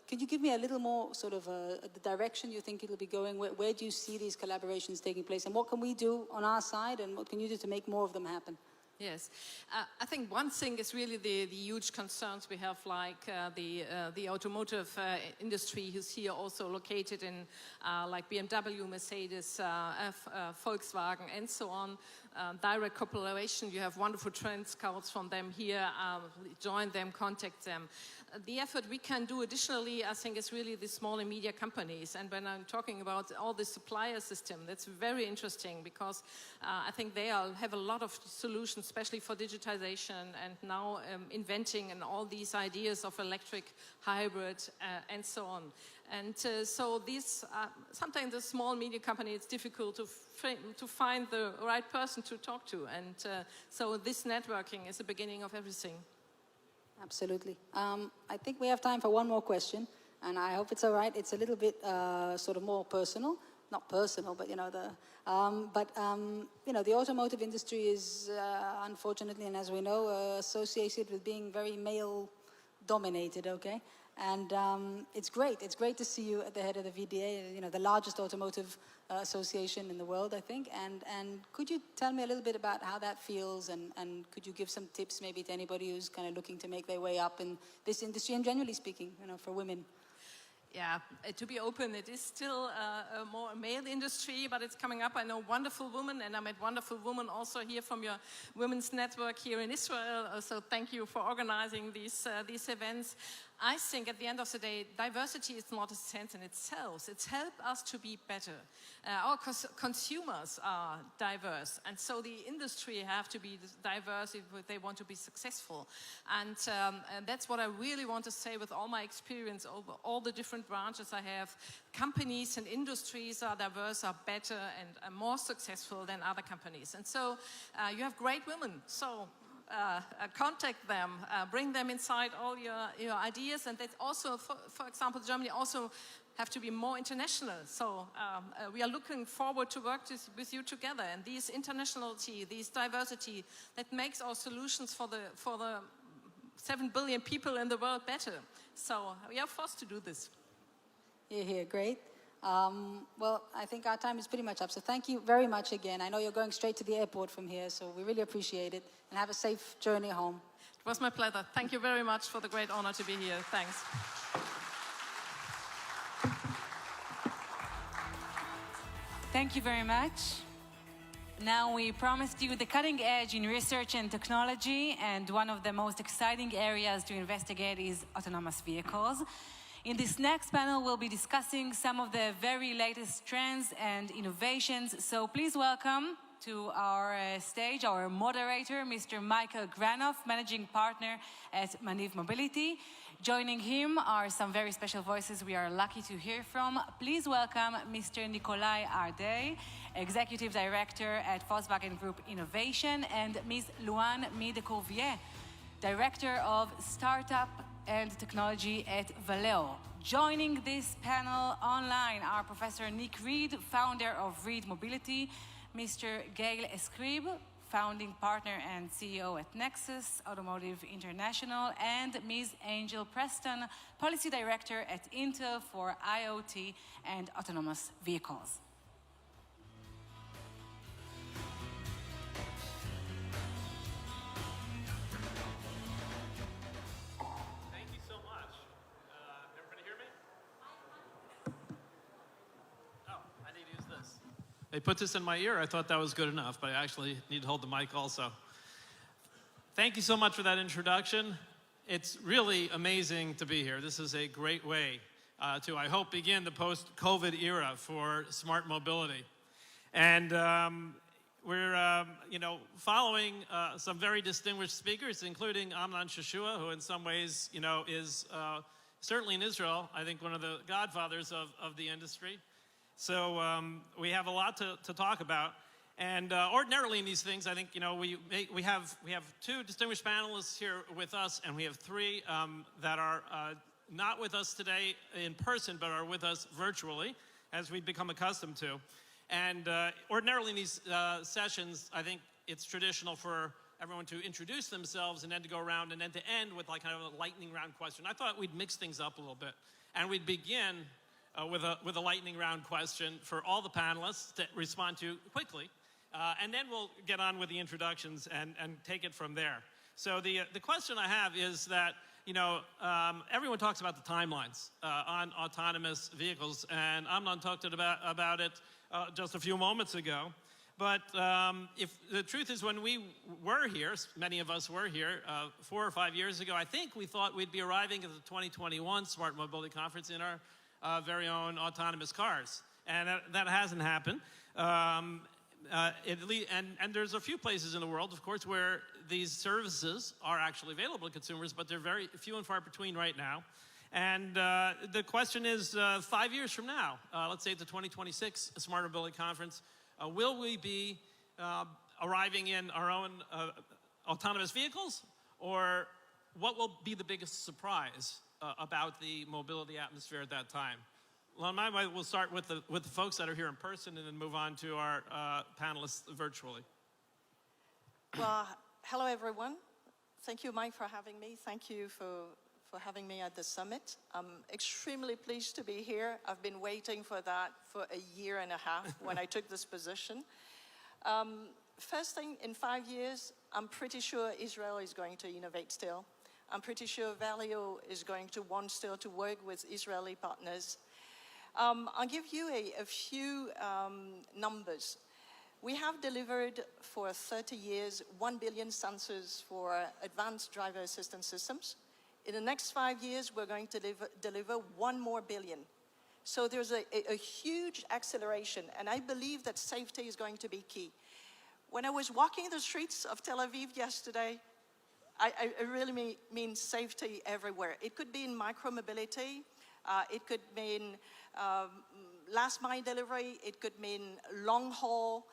could you give me a little more sort of the direction you think it'll be going? Where do you see these collaborations taking place? And what can we do on our side, and what can you do to make more of them happen? Yes, I think one thing is really the huge concerns we have, like the automotive industry, who's here also located in like BMW, Mercedes, Volkswagen, and so on. Direct cooperation. You have wonderful trend scouts from them here. Join them, contact them. The effort we can do additionally, I think, is really the small and medium companies. And when I'm talking about all the supplier system, that's very interesting, because I think they have a lot of solutions, especially for digitization, and now inventing and all these ideas of electric, hybrid, and so on. And so these, sometimes a small media company, it's difficult to find the right person to talk to. And so this networking is the beginning of everything. Absolutely. I think we have time for one more question, and I hope it's all right. It's a little bit sort of more personal. Not personal, but you know, the automotive industry is unfortunately, and as we know, associated with being very male-dominated, okay? And it's great. It's great to see you at the head of the VDA, you know, the largest automotive association in the world, I think. And could you tell me a little bit about how that feels, and could you give some tips maybe to anybody who's kind of looking to make their way up in this industry, and generally speaking, you know, for women? Yeah, to be open, it is still a more male industry, but it's coming up. I know wonderful women, and I met wonderful women also here from your women's network here in Israel. So thank you for organizing these events. I think at the end of the day, diversity is not a sense in itself. It's helped us to be better. Our consumers are diverse, and so the industry have to be diverse if they want to be successful. And that's what I really want to say with all my experience over all the different branches I have. Companies and industries are diverse, are better, and are more successful than other companies. And so you have great women. So contact them, bring them inside all your ideas, and that also, for example, Germany also have to be more international. So we are looking forward to work with you together, and this internationality, this diversity, that makes our solutions for the 7 billion people in the world better. So we are forced to do this. You're here, great. Well, I think our time is pretty much up, so thank you very much again. I know you're going straight to the airport from here, so we really appreciate it, and have a safe journey home. It was my pleasure. Thank you very much for the great honor to be here. Thanks. Thank you very much. Now, we promised you the cutting edge in research and technology, and one of the most exciting areas to investigate is autonomous vehicles. In this next panel, we'll be discussing some of the very latest trends and innovations. So please welcome to our stage our moderator, Mr. Michael Granoff, Managing Partner at Maniv Mobility. Joining him are some very special voices we are lucky to hear from. Please welcome Mr. Nikolai Ardei, Executive Director at Volkswagen Group Innovation, and Ms. Luan Midecourvier, Director of Startup and Technology at Valeo. Joining this panel online are Professor Nick Reed, founder of Reed Mobility, Mr. Gail Escribe, founding partner and CEO at Nexus Automotive International, and Ms. Angel Preston, Policy Director at Intel for IoT and autonomous vehicles. They put this in my ear. I thought that was good enough, but I actually need to hold the mic also. Thank you so much for that introduction. It's really amazing to be here. This is a great way to, I hope, begin the post-COVID era for smart mobility. And we're, following some very distinguished speakers, including Amnon Shashua, who in some ways, is certainly in Israel, I think one of the godfathers of the industry. So we have a lot to talk about, and ordinarily in these things, I think we have two distinguished panelists here with us, and we have three that are not with us today in person, but are with us virtually, as we've become accustomed to. And ordinarily in these sessions, I think it's traditional for everyone to introduce themselves and then to go around and then to end with like kind of a lightning round question. I thought we'd mix things up a little bit, and we'd begin with a lightning round question for all the panelists to respond to quickly, and then we'll get on with the introductions and take it from there. So the question I have is that everyone talks about the timelines on autonomous vehicles, and Amnon talked about it just a few moments ago. But if the truth is, when we were here, many of us were here 4 or 5 years ago, I think we thought we'd be arriving at the 2021 Smart Mobility Conference in our very own autonomous cars, and that hasn't happened. And there's a few places in the world, of course, where these services are actually available to consumers, but they're very few and far between right now. And the question is, 5 years from now, let's say at the 2026 Smart Mobility Conference, will we be arriving in our own autonomous vehicles? Or what will be the biggest surprise about the mobility atmosphere at that time? We'll start with the folks that are here in person and then move on to our panelists virtually. Well, hello everyone. Thank you, Mike, for having me. Thank you for having me at the summit. I'm extremely pleased to be here. I've been waiting for that for a year and a half when I took this position. First thing, in 5 years, I'm pretty sure Israel is going to innovate still. I'm pretty sure Valeo is going to want still to work with Israeli partners. I'll give you a few numbers. We have delivered for 30 years 1 billion sensors for advanced driver assistance systems. In the next 5 years, we're going to deliver 1 more billion. So there's a huge acceleration, and I believe that safety is going to be key. When I was walking the streets of Tel Aviv yesterday, I really mean safety everywhere. It could be in micro-mobility, it could mean last mile delivery, it could mean long haul,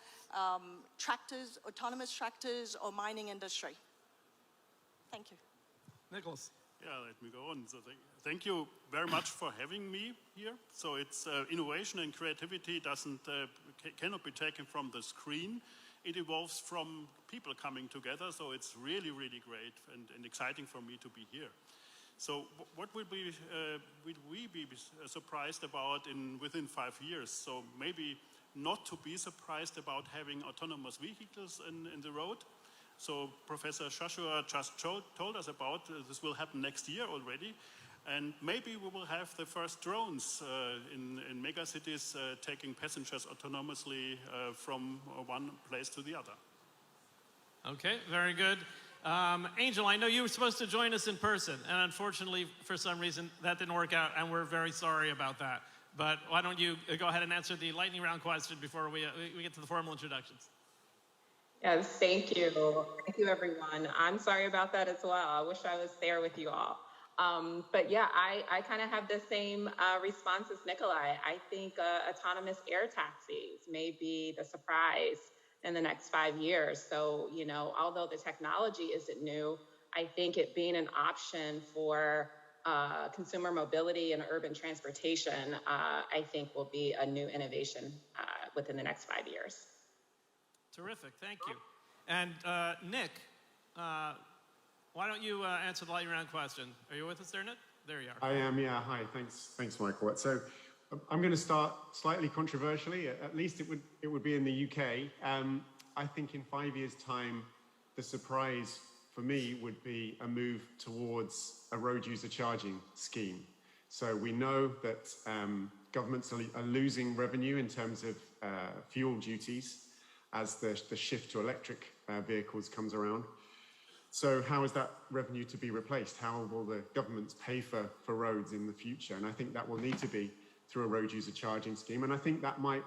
tractors, autonomous tractors, or mining industry. Thank you. Nicholas. Yeah, let me go on. So thank you very much for having me here. So it's innovation and creativity cannot be taken from the screen. It evolves from people coming together. So it's really, really great and exciting for me to be here. So what will we be surprised about within 5 years? So maybe not to be surprised about having autonomous vehicles in the road. So Professor Shashua just told us about this will happen next year already. And maybe we will have the first drones in megacities taking passengers autonomously from one place to the other. Okay, very good. Angel, I know you were supposed to join us in person, and unfortunately, for some reason, that didn't work out, and we're very sorry about that. But why don't you go ahead and answer the lightning round question before we get to the formal introductions? Yes, thank you. Thank you, everyone. I'm sorry about that as well. I wish I was there with you all. But yeah, I kind of have the same response as Nikolai. I think autonomous air taxis may be the surprise in the next 5 years. So, you know, although the technology isn't new, I think it being an option for consumer mobility and urban transportation, I think will be a new innovation within the next 5 years. Terrific, thank you. And Nick, why don't you answer the lightning round question? Are you with us there, Nick? There you are. I am, yeah. Hi, thanks, Michael. So I'm going to start slightly controversially. At least it would be in the UK. I think in 5 years' time, the surprise for me would be a move towards a road user charging scheme. So we know that governments are losing revenue in terms of fuel duties as the shift to electric vehicles comes around. So how is that revenue to be replaced? How will the governments pay for roads in the future? And I think that will need to be through a road user charging scheme. And I think that might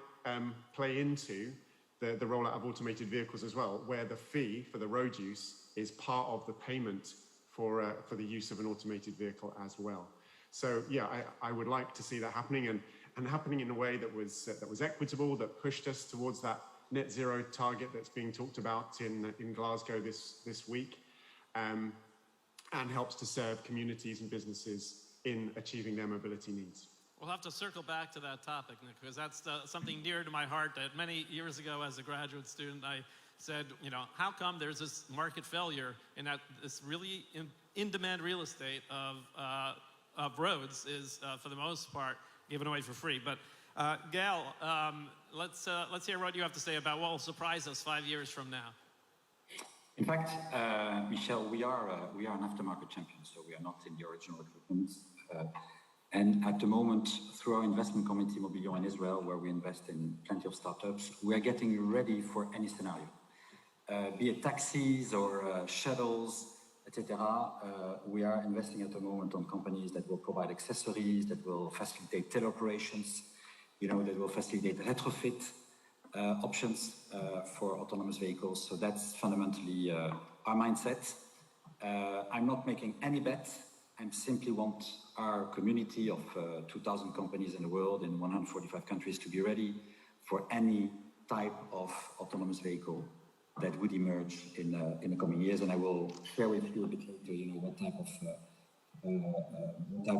play into the rollout of automated vehicles as well, where the fee for the road use is part of the payment for the use of an automated vehicle as well. So yeah, I would like to see that happening and happening in a way that was equitable, that pushed us towards that net zero target that's being talked about in Glasgow this week, and helps to serve communities and businesses in achieving their mobility needs. We'll have to circle back to that topic, Nick, because that's something dear to my heart. That many years ago as a graduate student, I said, you know, how come there's this market failure in that this really in-demand real estate of roads is, for the most part, given away for free. But Gail, let's hear what you have to say about what will surprise us 5 years from now. In fact, Michel, we are an aftermarket champion, so we are not in the original equipment. And at the moment, through our investment committee, Mobilio in Israel, where we invest in plenty of startups, we are getting ready for any scenario. Be it taxis or shuttles, etc. We are investing at the moment on companies that will provide accessories, that will facilitate teleoperations, you know, that will facilitate retrofit options for autonomous vehicles. So that's fundamentally our mindset. I'm not making any bet I simply want our community of 2,000 companies in the world in 145 countries to be ready for any type of autonomous vehicle that would emerge in the coming years. And I will share with you a bit later, what type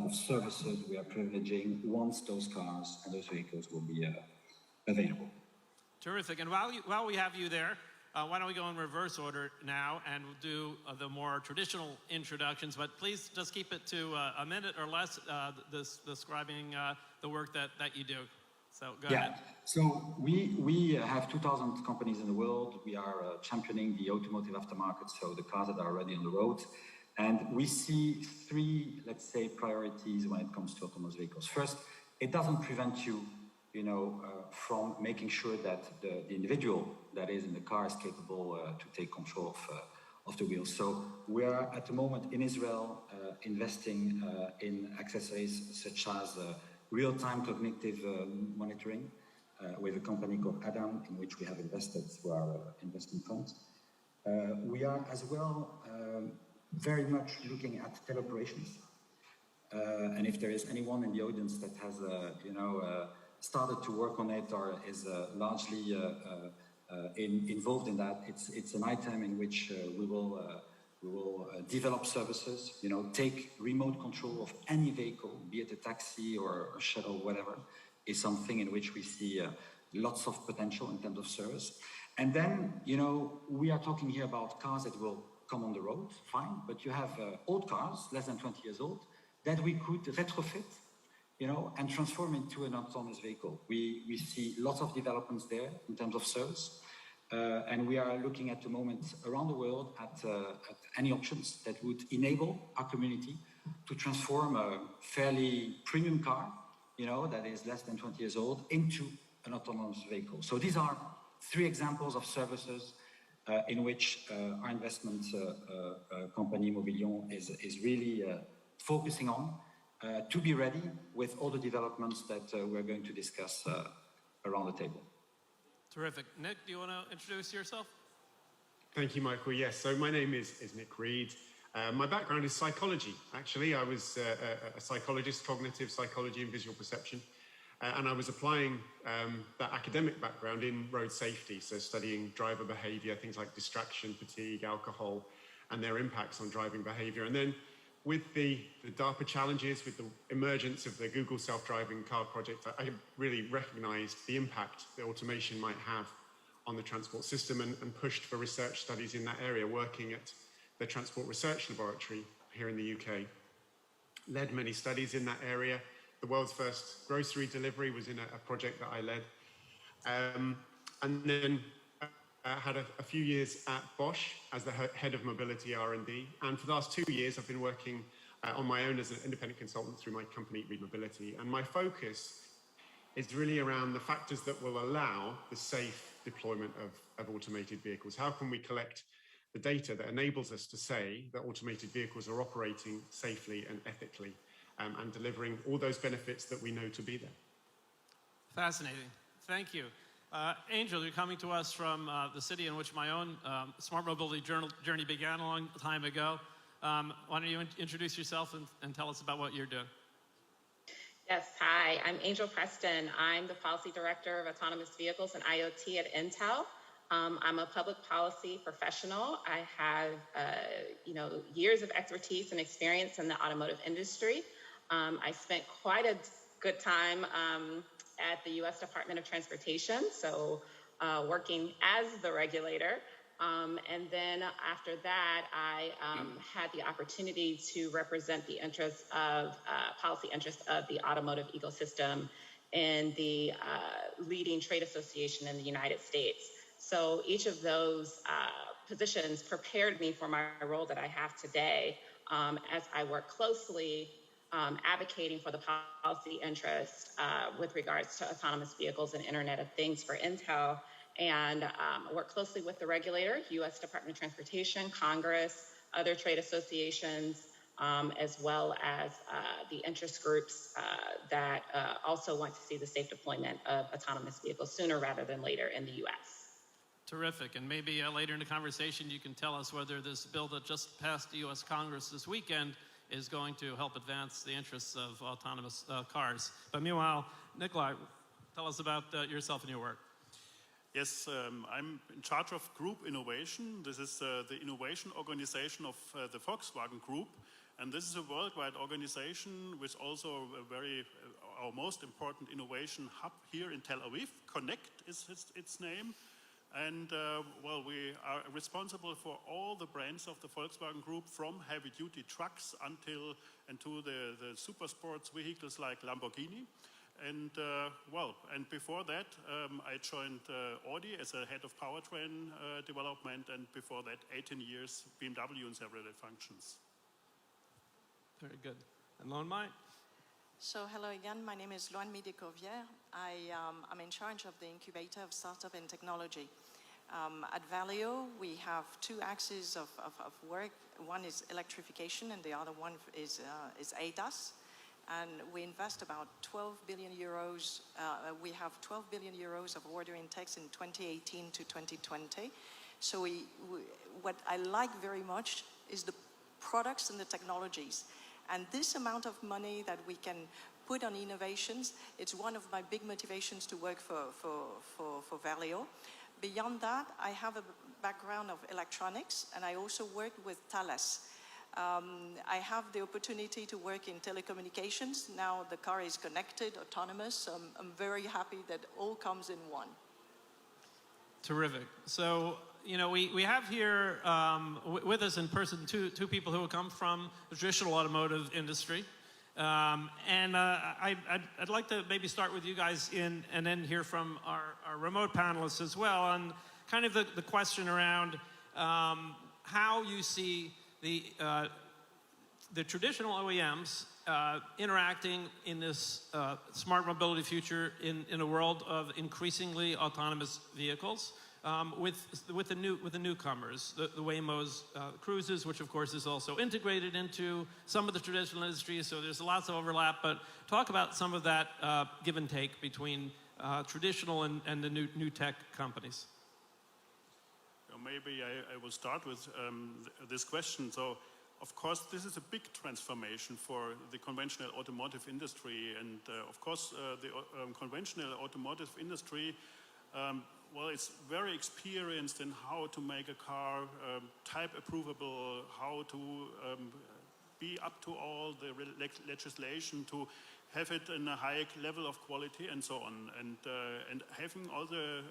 of services we are privileging once those cars and those vehicles will be available. Terrific. And while we have you there, why don't we go in reverse order now and we'll do the more traditional introductions, but please just keep it to a minute or less describing the work that you do. So go ahead. So we have 2,000 companies in the world. We are championing the automotive aftermarket, so the cars that are already on the road. And we see three, let's say, priorities when it comes to autonomous vehicles. First, it doesn't prevent you, from making sure that the individual that is in the car is capable to take control of the wheels. So we are at the moment in Israel investing in accessories such as real-time cognitive monitoring with a company called Adam, in which we have invested through our investment fund. We are as well very much looking at teleoperations. And if there is anyone in the audience that has, started to work on it or is largely involved in that, it's an item in which we will develop services, take remote control of any vehicle, be it a taxi or a shuttle, whatever, is something in which we see lots of potential in terms of service. And then, we are talking here about cars that will come on the road, fine, but you have old cars, less than 20 years old, that we could retrofit, and transform into an autonomous vehicle. We see lots of developments there in terms of service. And we are looking at the moment around the world at any options that would enable our community to transform a fairly premium car, that is less than 20 years old, into an autonomous vehicle. So these are three examples of services in which our investment company Mobilion is really focusing on to be ready with all the developments that we're going to discuss around the table. Terrific. Nick, do you want to introduce yourself? Thank you, Michael. Yes, so my name is Nick Reed. My background is psychology, actually. I was a psychologist, cognitive psychology and visual perception. And I was applying that academic background in road safety, so studying driver behavior, things like distraction, fatigue, alcohol, and their impacts on driving behavior. And then with the DARPA challenges, with the emergence of the Google self-driving car project, I really recognized the impact that automation might have on the transport system and pushed for research studies in that area, working at the Transport Research Laboratory here in the UK. Led many studies in that area. The world's first grocery delivery was in a project that I led. And then had a few years at Bosch as the head of mobility R&D. And for the last 2 years, I've been working on my own as an independent consultant through my company, Reed Mobility. And my focus is really around the factors that will allow the safe deployment of automated vehicles. How can we collect the data that enables us to say that automated vehicles are operating safely and ethically and delivering all those benefits that we know to be there? Fascinating. Thank you. Angel, you're coming to us from the city in which my own smart mobility journey began a long time ago. Why don't you introduce yourself and tell us about what you're doing? Yes, hi, I'm Angel Preston. I'm the Policy Director of Autonomous Vehicles and IoT at Intel. I'm a public policy professional. I have, years of expertise and experience in the automotive industry. I spent quite a good time at the U.S. Department of Transportation, so working as the regulator. And then after that, I had the opportunity to represent the interests of, policy interests of the automotive ecosystem in the leading trade association in the United States. So each of those positions prepared me for my role that I have today as I work closely advocating for the policy interest with regards to autonomous vehicles and Internet of Things for Intel, and work closely with the regulator, U.S. Department of Transportation, Congress, other trade associations, as well as the interest groups that also want to see the safe deployment of autonomous vehicles sooner rather than later in the U.S. Terrific. And maybe later in the conversation, you can tell us whether this bill that just passed the U.S. Congress this weekend is going to help advance the interests of autonomous cars. But meanwhile, Nikolai, tell us about yourself and your work. Yes, I'm in charge of group innovation. This is the innovation organization of the Volkswagen Group. And this is a worldwide organization with also a very, our most important innovation hub here in Tel Aviv. Connect is its name. And well, we are responsible for all the brands of the Volkswagen Group, from heavy-duty trucks until and to the super sports vehicles like Lamborghini. And well, and before that, I joined Audi as a head of powertrain development, and before that, 18 years BMW in several functions. Very good. And Loan Mai? So hello again, my name is Loan-Mi Descorvières. I'm in charge of the incubator of startup and technology. At Valeo, we have two axes of work. One is electrification and the other one is ADAS. And we invest about 12 billion euros. We have 12 billion euros of order intakes in 2018 to 2020. So what I like very much is the products and the technologies. And this amount of money that we can put on innovations, it's one of my big motivations to work for Valeo. Beyond that, I have a background of electronics, and I also worked with Thales. I have the opportunity to work in telecommunications. Now the car is connected, autonomous. So I'm very happy that all comes in one. Terrific. So, you know, we have here with us in person two people who come from the traditional automotive industry. And I'd like to maybe start with you guys and then hear from our remote panelists as well on kind of the question around how you see the traditional OEMs interacting in this smart mobility future in a world of increasingly autonomous vehicles with the newcomers, the Waymo's Cruises, which of course is also integrated into some of the traditional industries, so there's lots of overlap, but talk about some of that give and take between traditional and the new tech companies. Maybe I will start with this question. So, of course, this is a big transformation for the conventional automotive industry. And of course, the conventional automotive industry, well, it's very experienced in how to make a car type approvable, how to be up to all the legislation, to have it in a high level of quality and so on. And having all the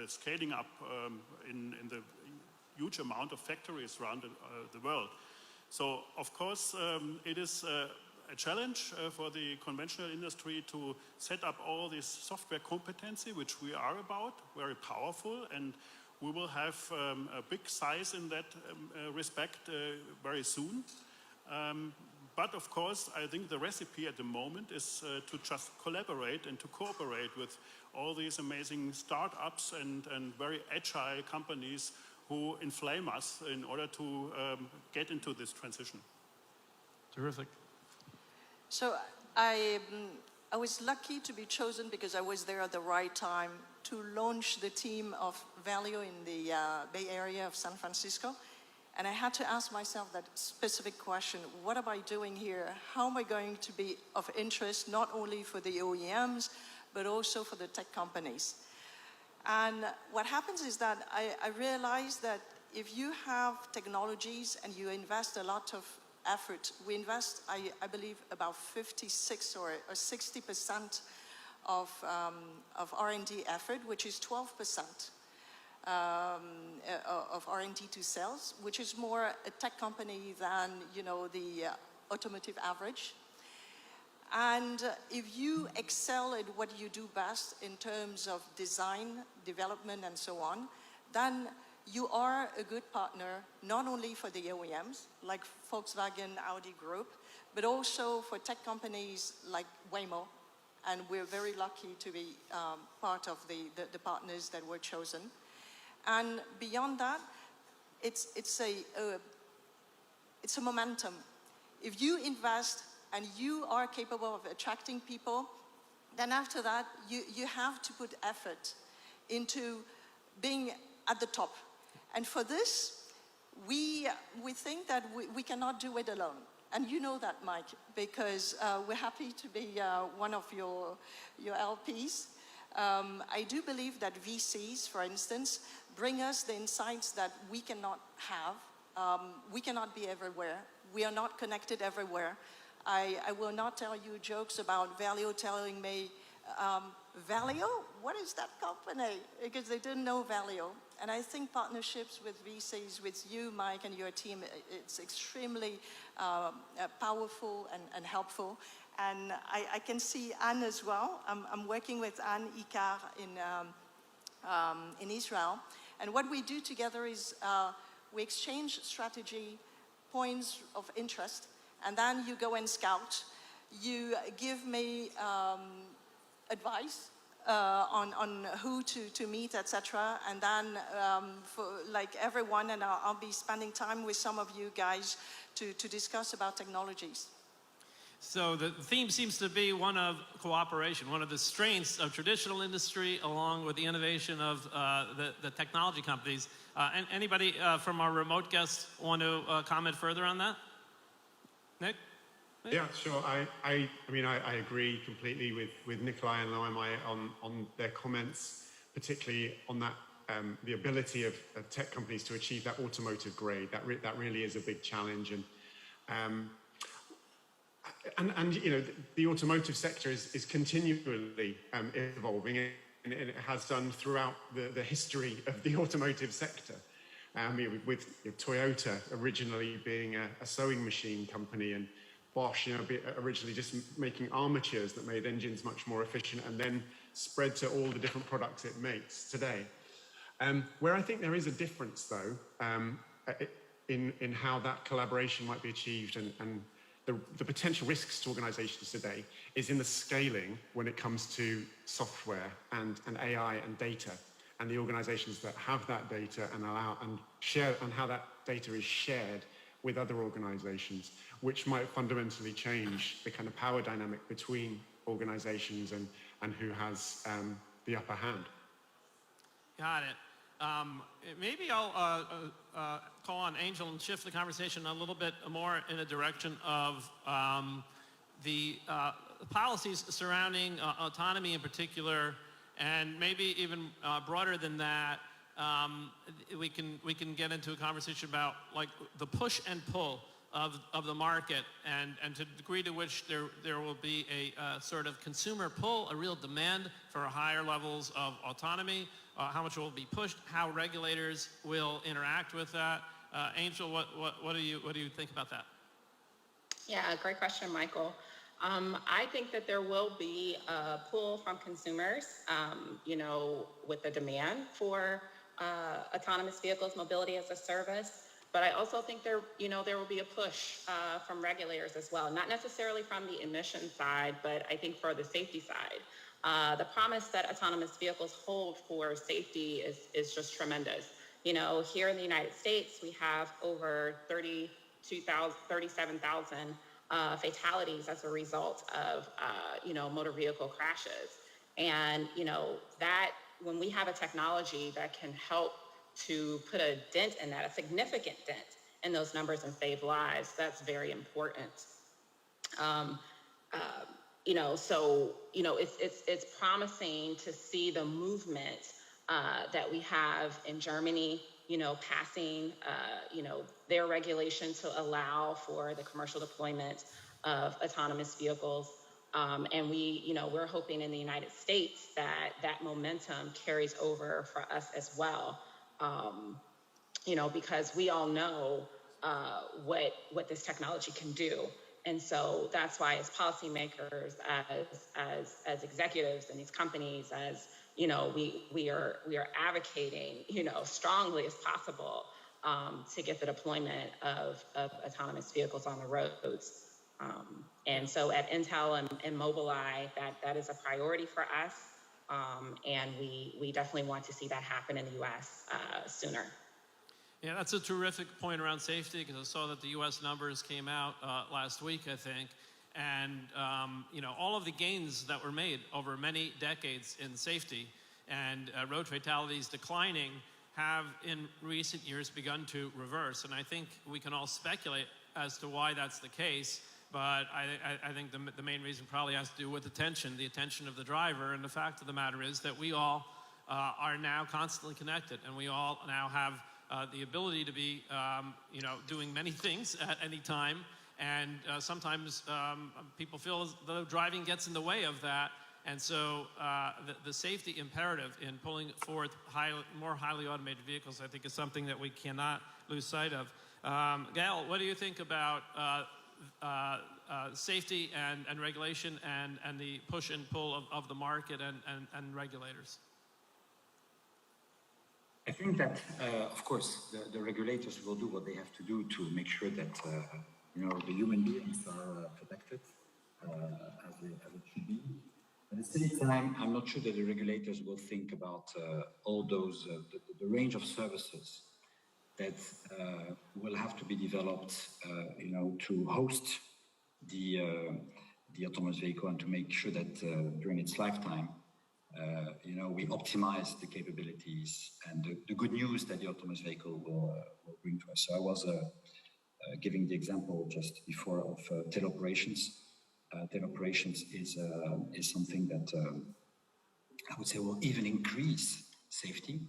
scaling up in the huge amount of factories around the world. So, of course, it is a challenge for the conventional industry to set up all this software competency, which we are about, very powerful, and we will have a big size in that respect very soon. But of course, I think the recipe at the moment is to just collaborate and to cooperate with all these amazing startups and very agile companies who inflame us in order to get into this transition. Terrific. So I was lucky to be chosen because I was there at the right time to launch the team of Valeo in the Bay Area of San Francisco. And I had to ask myself that specific question: what am I doing here? How am I going to be of interest not only for the OEMs, but also for the tech companies? And what happens is that I realized that if you have technologies and you invest a lot of effort, we invest, I believe, about 56 or 60% of R&D effort, which is 12%. Of R&D to sales, which is more a tech company than, you know, the automotive average. And if you excel at what you do best in terms of design, development, and so on, then you are a good partner, not only for the OEMs, like Volkswagen, Audi Group, but also for tech companies like Waymo. And we're very lucky to be part of the partners that were chosen. And beyond that, it's a momentum. If you invest and you are capable of attracting people, then after that, you have to put effort into being at the top. And for this, we think that we cannot do it alone. And you know that, Mike, because we're happy to be one of your LPs. I do believe that VCs, for instance, bring us the insights that we cannot have. We cannot be everywhere. We are not connected everywhere. I will not tell you jokes about Valeo telling me, Valeo? What is that company? Because they didn't know Valeo. And I think partnerships with VCs, with you, Mike, and your team, it's extremely powerful and helpful. And I can see Anne as well. I'm working with Anne Ikar in Israel. And what we do together is we exchange strategy, points of interest, and then you go and scout. You give me advice on who to meet, etc. And then for like everyone, and I'll be spending time with some of you guys to discuss about technologies. So the theme seems to be one of cooperation, one of the strengths of traditional industry along with the innovation of the technology companies. And anybody from our remote guests want to comment further on that? Nick? Yeah, sure. I mean, I agree completely with Nikolai and Loimai on their comments, particularly on that the ability of tech companies to achieve that automotive grade. That really is a big challenge, and you know, the automotive sector is continually evolving, and it has done throughout the history of the automotive sector. With Toyota originally being a sewing machine company, and Bosch, you know, originally just making armatures that made engines much more efficient, and then spread to all the different products it makes today. Where I think there is a difference, though, in how that collaboration might be achieved, and the potential risks to organizations today, is in the scaling when it comes to software and AI and data, and the organizations that have that data and allow and share, and how that data is shared with other organizations, which might fundamentally change the kind of power dynamic between organizations and who has the upper hand. Got it. Maybe I'll call on Angel and shift the conversation a little bit more in a direction of the policies surrounding autonomy in particular, and maybe even broader than that. We can get into a conversation about like the push and pull of the market, and to the degree to which there will be a sort of consumer pull, a real demand for higher levels of autonomy, how much will be pushed, how regulators will interact with that. Angel, what do you think about that? Yeah, great question, Michael. I think that there will be a pull from consumers, you know, with the demand for autonomous vehicles, mobility as a service. But I also think there will be a push from regulators as well, not necessarily from the emission side, but I think for the safety side. The promise that autonomous vehicles hold for safety is just tremendous. You know, here in the United States, we have over 37,000 fatalities as a result of, motor vehicle crashes. And, you know, that when we have a technology that can help to put a dent in that, a significant dent in those numbers and save lives, that's very important. It's promising to see the movement that we have in Germany, you know, passing, their regulation to allow for the commercial deployment of autonomous vehicles. And we're hoping in the United States that momentum carries over for us as well. Because we all know what this technology can do. And so that's why as policymakers, as executives in these companies, as we are advocating, strongly as possible to get the deployment of autonomous vehicles on the roads. And so at Intel and Mobileye, that is a priority for us. And we definitely want to see that happen in the U.S. sooner. Yeah, that's a terrific point around safety, because I saw that the U.S. numbers came out last week, I think. And, all of the gains that were made over many decades in safety and road fatalities declining have in recent years begun to reverse. And I think we can all speculate as to why that's the case. But I think the main reason probably has to do with the attention of the driver. And the fact of the matter is that we all are now constantly connected, and we all now have the ability to be, doing many things at any time. And sometimes people feel as though driving gets in the way of that. And so the safety imperative in pulling forth more highly automated vehicles, I think, is something that we cannot lose sight of. Gail, what do you think about safety and regulation and the push and pull of the market and regulators? I think that, of course, the regulators will do what they have to do to make sure that the human beings are protected as it should be. At the same time, I'm not sure that the regulators will think about all those, the range of services that will have to be developed, to host the autonomous vehicle and to make sure that during its lifetime, we optimize the capabilities and the good news that the autonomous vehicle will bring to us. So I was giving the example just before of teleoperations. Teleoperations is something that I would say will even increase safety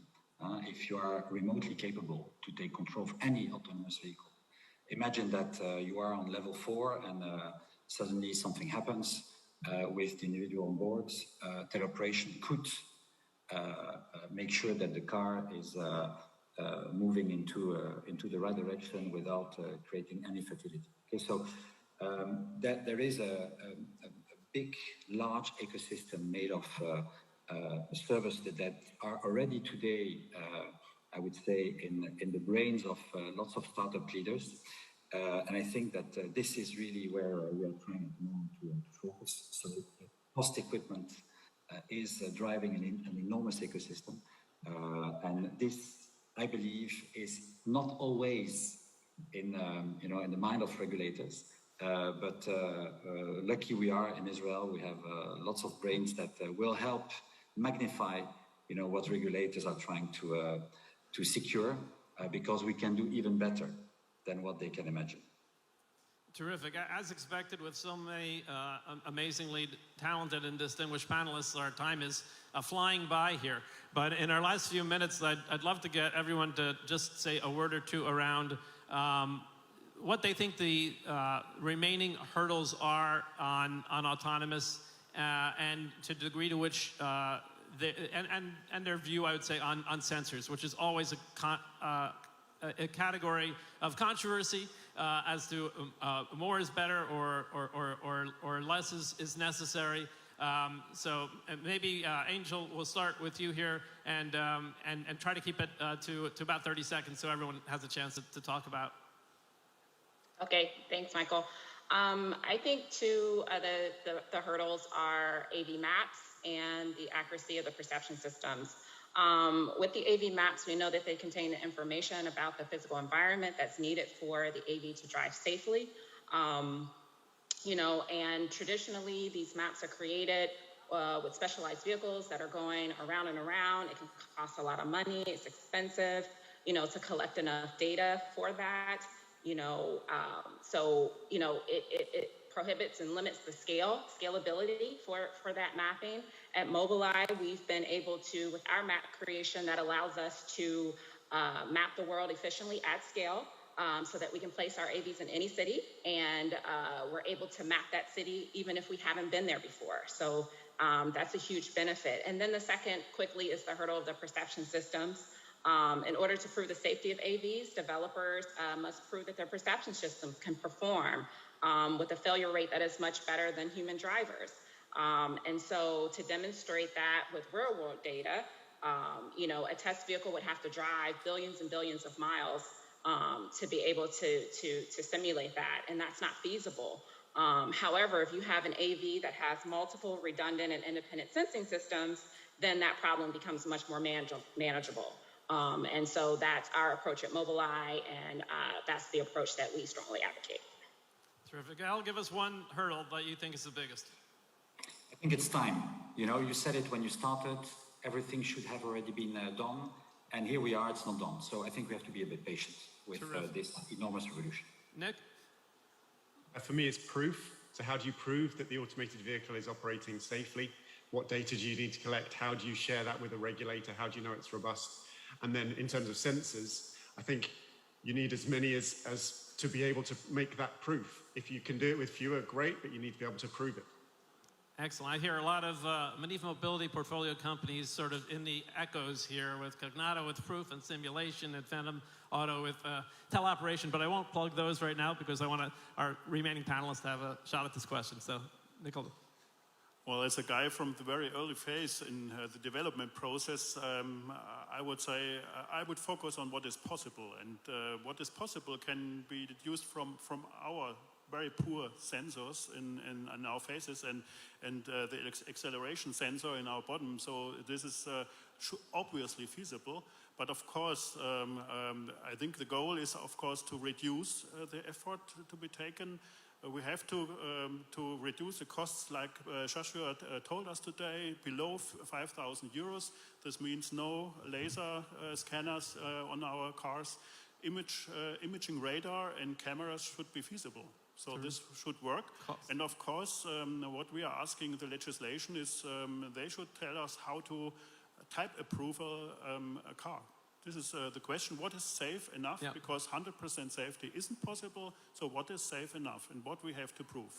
if you are remotely capable to take control of any autonomous vehicle. Imagine that you are on level 4 and suddenly something happens with the individual on board. Teleoperation could make sure that the car is moving into the right direction without creating any fatality. Okay, so that there is a big, large ecosystem made of services that are already today, I would say, in the brains of lots of startup leaders. And I think that this is really where we are trying at the moment to focus. So post equipment is driving an enormous ecosystem. And this, I believe, is not always in the mind of regulators. But lucky we are in Israel, we have lots of brains that will help magnify, what regulators are trying to secure, because we can do even better than what they can imagine. Terrific. As expected, with so many amazingly talented and distinguished panelists, our time is flying by here. But in our last few minutes, I'd love to get everyone to just say a word or two around what they think the remaining hurdles are on autonomous and to the degree to which and their view, I would say, on sensors, which is always a category of controversy as to more is better or less is necessary. So maybe Angel, we'll start with you here and try to keep it to about 30 seconds so everyone has a chance to talk about. Okay, thanks, Michael. I think two of the hurdles are AV maps and the accuracy of the perception systems. With the AV maps, we know that they contain the information about the physical environment that's needed for the AV to drive safely. And traditionally, these maps are created with specialized vehicles that are going around and around. It can cost a lot of money. It's expensive, to collect enough data for that. It prohibits and limits the scalability for that mapping. At Mobileye, we've been able to, with our map creation, that allows us to map the world efficiently at scale so that we can place our AVs in any city, and we're able to map that city even if we haven't been there before. So that's a huge benefit. And then the second, quickly, is the hurdle of the perception systems. In order to prove the safety of AVs, developers must prove that their perception systems can perform with a failure rate that is much better than human drivers. And so to demonstrate that with real-world data, a test vehicle would have to drive billions and billions of miles to be able to simulate that, and that's not feasible. However, if you have an AV that has multiple redundant and independent sensing systems, then that problem becomes much more manageable. And so that's our approach at Mobileye, and that's the approach that we strongly advocate. Terrific. Al, give us one hurdle that you think is the biggest. I think it's time. You said it when you started. Everything should have already been done. And here we are, it's not done. So I think we have to be a bit patient with this enormous revolution. Nick? For me, it's proof. So how do you prove that the automated vehicle is operating safely? What data do you need to collect? How do you share that with a regulator? How do you know it's robust? And then in terms of sensors, I think you need as many as to be able to make that proof. If you can do it with fewer, great, but you need to be able to prove it. Excellent. I hear a lot of Manif Mobility portfolio companies sort of in the echoes here with Cognito with proof and simulation and Phantom Auto with teleoperation, but I won't plug those right now because I want our remaining panelists to have a shot at this question. So, Nicola. Well, as a guy from the very early phase in the development process, I would say I would focus on what is possible. And what is possible can be deduced from our very poor sensors in our faces and the acceleration sensor in our bottom. So this is obviously feasible. But of course, I think the goal is, of course, to reduce the effort to be taken. We have to reduce the costs, like Joshua told us today, below 5,000 euros. This means no laser scanners on our cars. Imaging radar and cameras should be feasible. So this should work. And of course, what we are asking the legislation is they should tell us how to type approval a car. This is the question, what is safe enough? Yeah. Because 100% safety isn't possible, so what is safe enough and what we have to prove?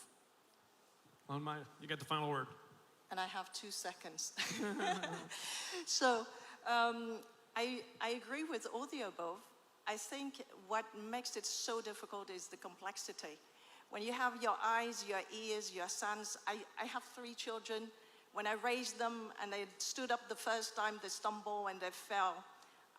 On Maya, you get the final word. And I have 2 seconds. So I agree with all the above. I think what makes it so difficult is the complexity. When you have your eyes, your ears, your sons, I have 3 children. When I raised them and they stood up the first time, they stumbled and they fell.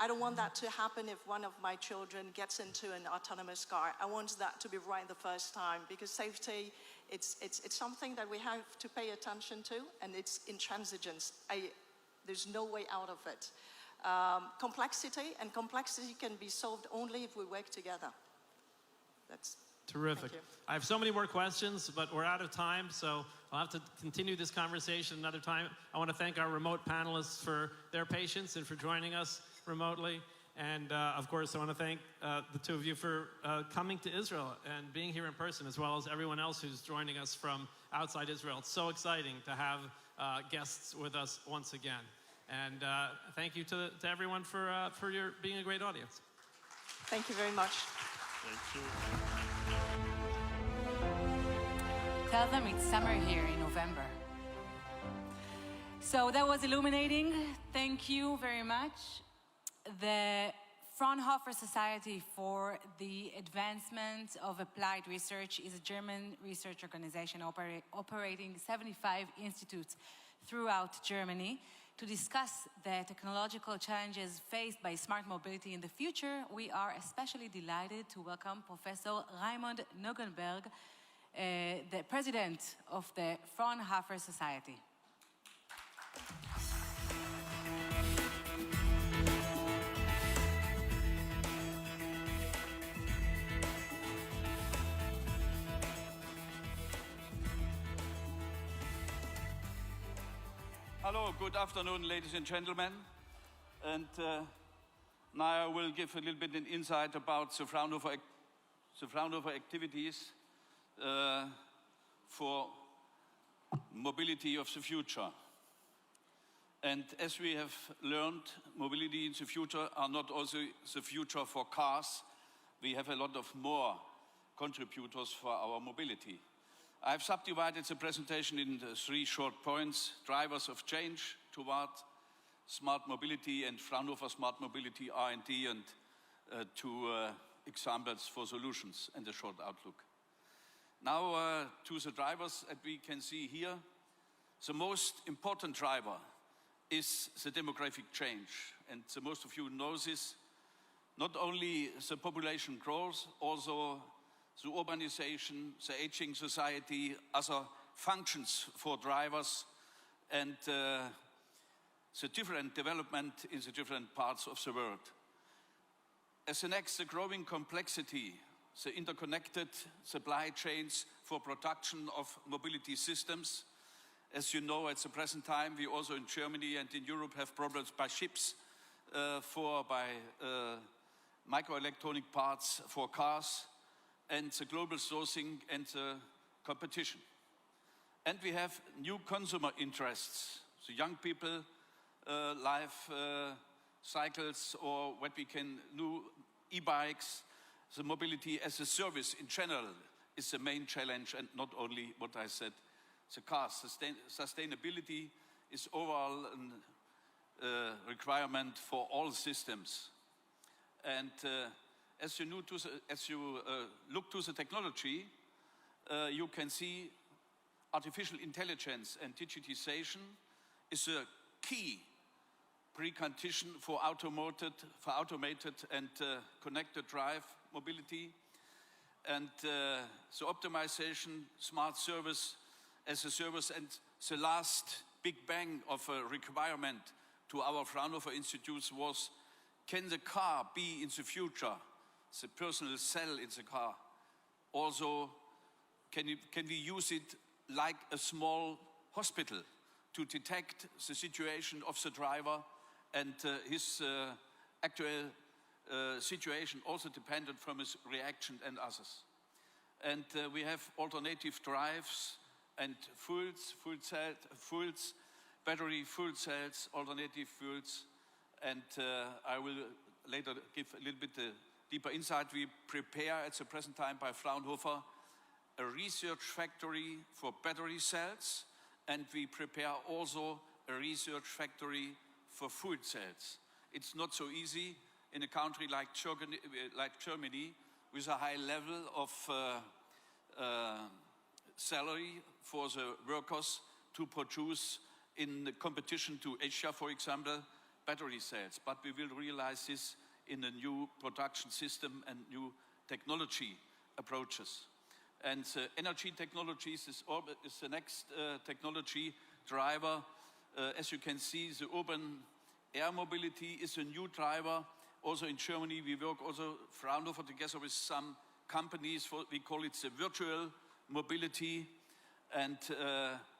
I don't want that to happen if one of my children gets into an autonomous car. I want that to be right the first time, because safety, it's something that we have to pay attention to, and it's intransigence. There's no way out of it. Complexity can be solved only if we work together. That's terrific. I have so many more questions, but we're out of time, so I'll have to continue this conversation another time. I want to thank our remote panelists for their patience and for joining us remotely. And of course, I want to thank the 2 of you for coming to Israel and being here in person, as well as everyone else who's joining us from outside Israel. It's so exciting to have guests with us once again. And thank you to everyone for your being a great audience. Thank you very much. Thank you. Tell them it's summer here in November. So that was illuminating. Thank you very much. The Fraunhofer Society for the Advancement of Applied Research is a German research organization operating 75 institutes throughout Germany. To discuss the technological challenges faced by smart mobility in the future, we are especially delighted to welcome Professor Raimund Noggenberg, the president of the Fraunhofer Society. Hello, good afternoon, ladies and gentlemen. And now I will give a little bit an insight about the Fraunhofer activities for mobility of the future. And as we have learned, mobility in the future are not also the future for cars. We have a lot of more contributors for our mobility. I've subdivided the presentation in 3 short points: drivers of change toward smart mobility and Fraunhofer Smart Mobility R&D, and 2 examples for solutions and a short outlook. Now to the drivers that we can see here. The most important driver is the demographic change, and most of you know this. Not only the population growth, also the urbanization, the aging society, other functions for drivers, and the different development in the different parts of the world. As the next, the growing complexity, the interconnected supply chains for production of mobility systems. As you know, at the present time, we also in Germany and in Europe have problems by ships by microelectronic parts for cars, and the global sourcing and the competition. And we have new consumer interests. So young people, life cycles, or what we can do, e-bikes, the mobility as a service in general is the main challenge, and not only what I said, the cars. Sustainability is overall a requirement for all systems. And as you look to the technology, you can see artificial intelligence and digitization is a key precondition for automated and connected drive mobility. And the optimization, smart service as a service, and the last big bang of a requirement to our Fraunhofer Institutes was, can the car be in the future, the personal cell in the car? Also, can we use it like a small hospital to detect the situation of the driver and his actual situation, also dependent from his reaction and others. And we have alternative drives and fuels, battery fuel cells, alternative fuels, and I will later give a little bit deeper insight. We prepare at the present time by Fraunhofer a research factory for battery cells, and we prepare also a research factory for fuel cells. It's not so easy in a country like Germany with a high level of salary for the workers to produce in the competition to Asia, for example, battery cells. But we will realize this in a new production system and new technology approaches. And energy technologies is the next technology driver. As you can see, the urban air mobility is a new driver. Also in Germany, we work also Fraunhofer together with some companies. We call it the virtual mobility. And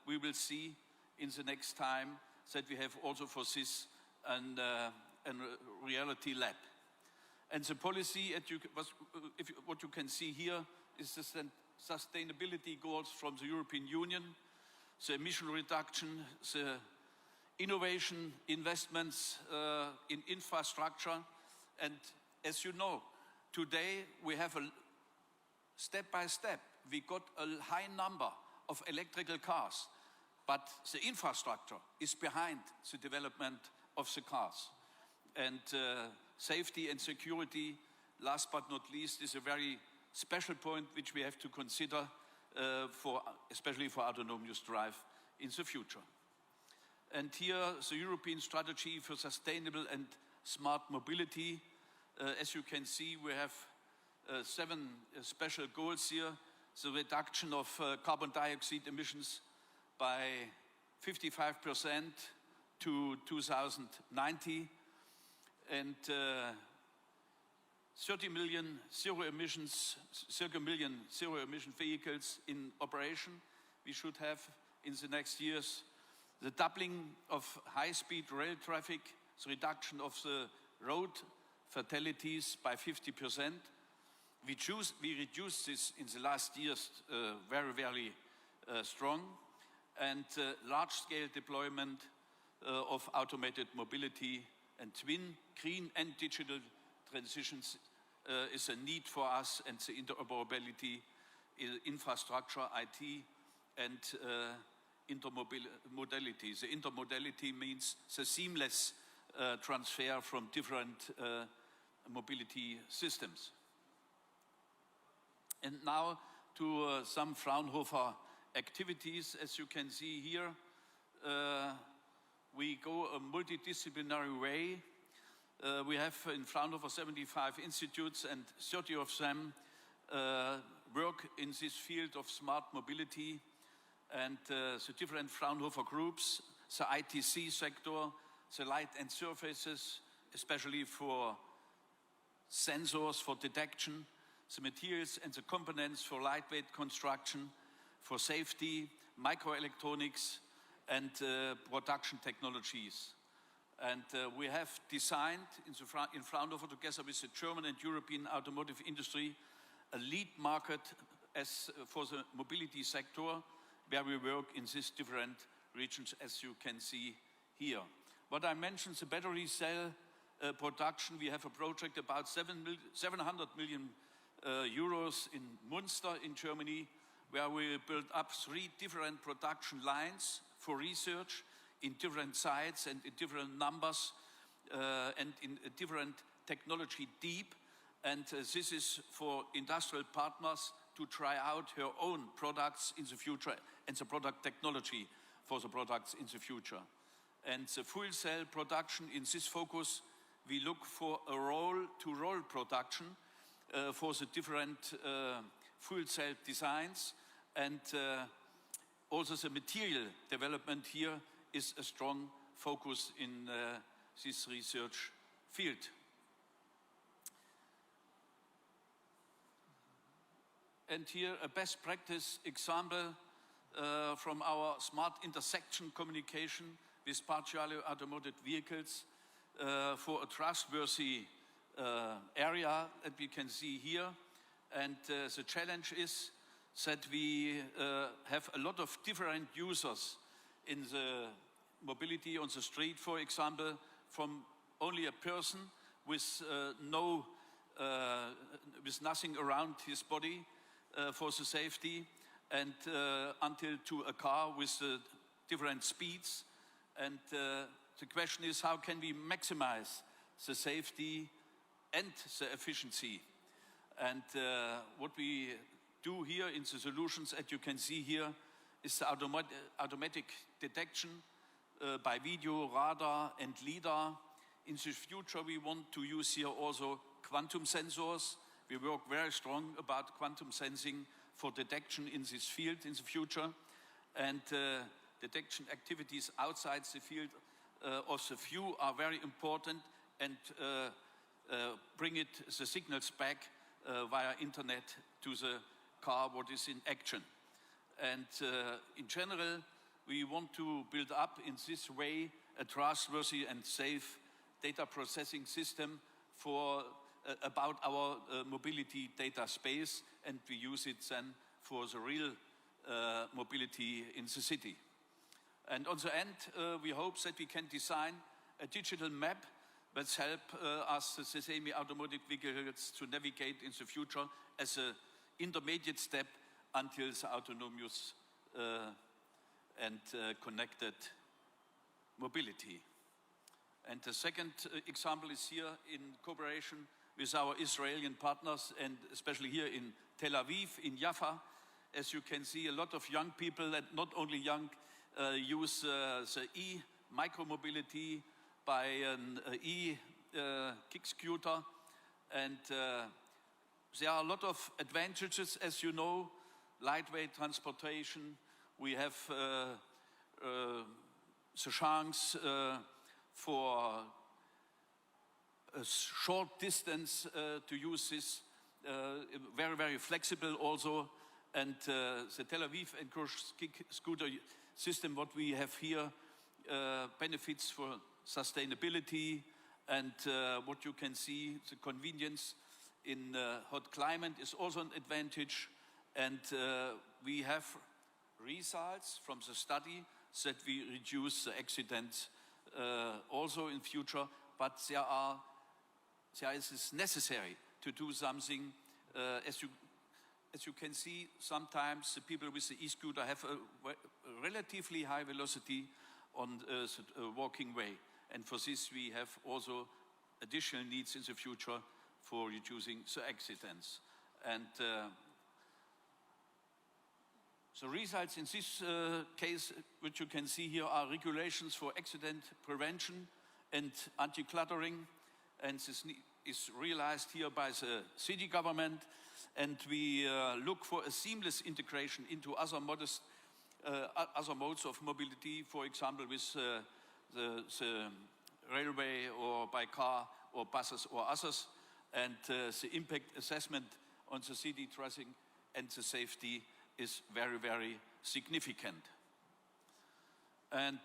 we will see in the next time that we have also for this a reality lab. And the policy, what you can see here, is the sustainability goals from the European Union, the emission reduction, the innovation investments in infrastructure. And as you know, today we have a step by step, we got a high number of electrical cars, but the infrastructure is behind the development of the cars. And safety and security, last but not least, is a very special point which we have to consider especially for autonomous drive in the future. And here, the European strategy for sustainable and smart mobility. As you can see, we have 7 special goals here. The reduction of carbon dioxide emissions by 55% to 2090, and 30 million zero-emission vehicles in operation we should have in the next years. The doubling of high-speed rail traffic, the reduction of the road fatalities by 50%. We reduced this in the last years very, very strong. And large-scale deployment of automated mobility and twin, green and digital transitions is a need for us, and the interoperability, infrastructure, IT, and intermodality. The intermodality means the seamless transfer from different mobility systems. And now to some Fraunhofer activities. As you can see here, we go a multidisciplinary way. We have in Fraunhofer 75 institutes, and 30 of them work in this field of smart mobility. And the different Fraunhofer groups, the ITC sector, the light and surfaces, especially for sensors for detection, the materials and the components for lightweight construction, for safety, microelectronics, and production technologies. And we have designed in Fraunhofer, together with the German and European automotive industry, a lead market for the mobility sector, where we work in these different regions, as you can see here. What I mentioned, the battery cell production, we have a project about 700 million euros in Münster in Germany, where we build up 3 different production lines for research in different sites and in different numbers and in a different technology deep. And this is for industrial partners to try out her own products in the future and the product technology for the products in the future. And the fuel cell production, in this focus, we look for a roll-to-roll production for the different fuel cell designs. And also the material development here is a strong focus in this research field. And here a best practice example from our smart intersection communication with partially automated vehicles for a trustworthy area that we can see here. And the challenge is that we have a lot of different users in the mobility on the street, for example, from only a person with with nothing around his body for the safety, and until to a car with different speeds. And the question is, how can we maximize the safety and the efficiency? And what we do here in the solutions, as you can see here, is the automatic detection by video, radar and LiDAR. In the future, we want to use here also quantum sensors. We work very strong about quantum sensing for detection in this field in the future. And detection activities outside the field of the view are very important, and bring the signals back via internet to the car what is in action. And in general, we want to build up in this way a trustworthy and safe data processing system for about our mobility data space, and we use it then for the real mobility in the city. And on the end, we hope that we can design a digital map that help us, the semi-automatic vehicles, to navigate in the future as an intermediate step until the autonomous and connected mobility. And the second example is here in cooperation with our Israeli partners, and especially here in Tel Aviv, in Jaffa. As you can see, a lot of young people, and not only young, use the e-micromobility by an e-kick scooter. And there are a lot of advantages, as you know, lightweight transportation. We have the chance for a short distance to use this, very, very flexible also. And the Tel Aviv and kick scooter system, what we have here, benefits for sustainability, and what you can see, the convenience in hot climate is also an advantage. And we have results from the study that we reduce the accidents also in future, but there is necessary to do something. As you can see, sometimes the people with the e-scooter have a relatively high velocity on the walking way. And for this, we have also additional needs in the future for reducing the accidents. And the results in this case, which you can see here, are regulations for accident prevention and anti-cluttering. And this is realized here by the city government. And we look for a seamless integration into other modes of mobility, for example, with the railway or by car or buses or others. And the impact assessment on the city traffic and the safety is very, very significant. And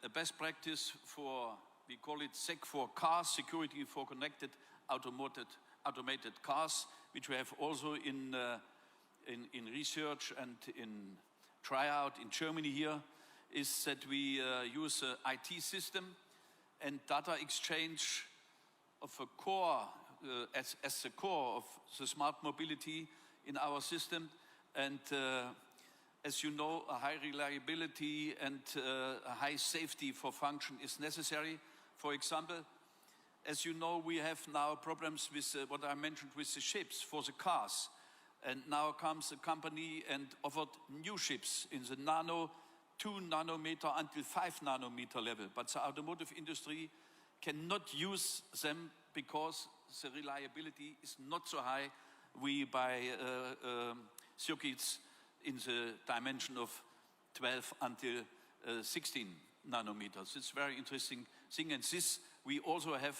a best practice for We call it SEC for cars, security for connected automated cars, which we have also in research and in tryout in Germany here, is that we use an IT system and data exchange of a core, as the core of the smart mobility in our system. And as you know, a high reliability and a high safety for function is necessary. For example, as you know, we have now problems with what I mentioned with the chips for the cars. And now comes a company and offered new chips in the 2 nanometer until 5 nanometer level. But the automotive industry cannot use them because the reliability is not so high. We buy circuits in the dimension of 12 until 16 nanometers. It's a very interesting thing, and this we also have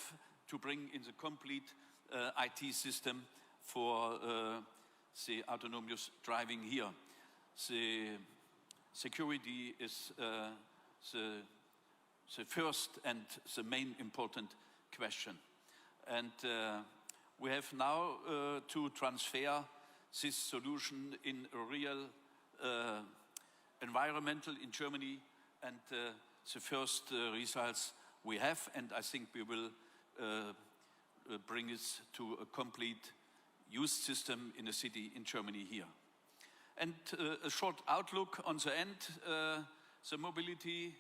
to bring in the complete IT system for the autonomous driving here. The security is the first and the main important question. And we have now to transfer this solution in a real environmental in Germany, and the first results we have, and I think we will bring it to a complete use system in a city in Germany here. And a short outlook on the end, the mobility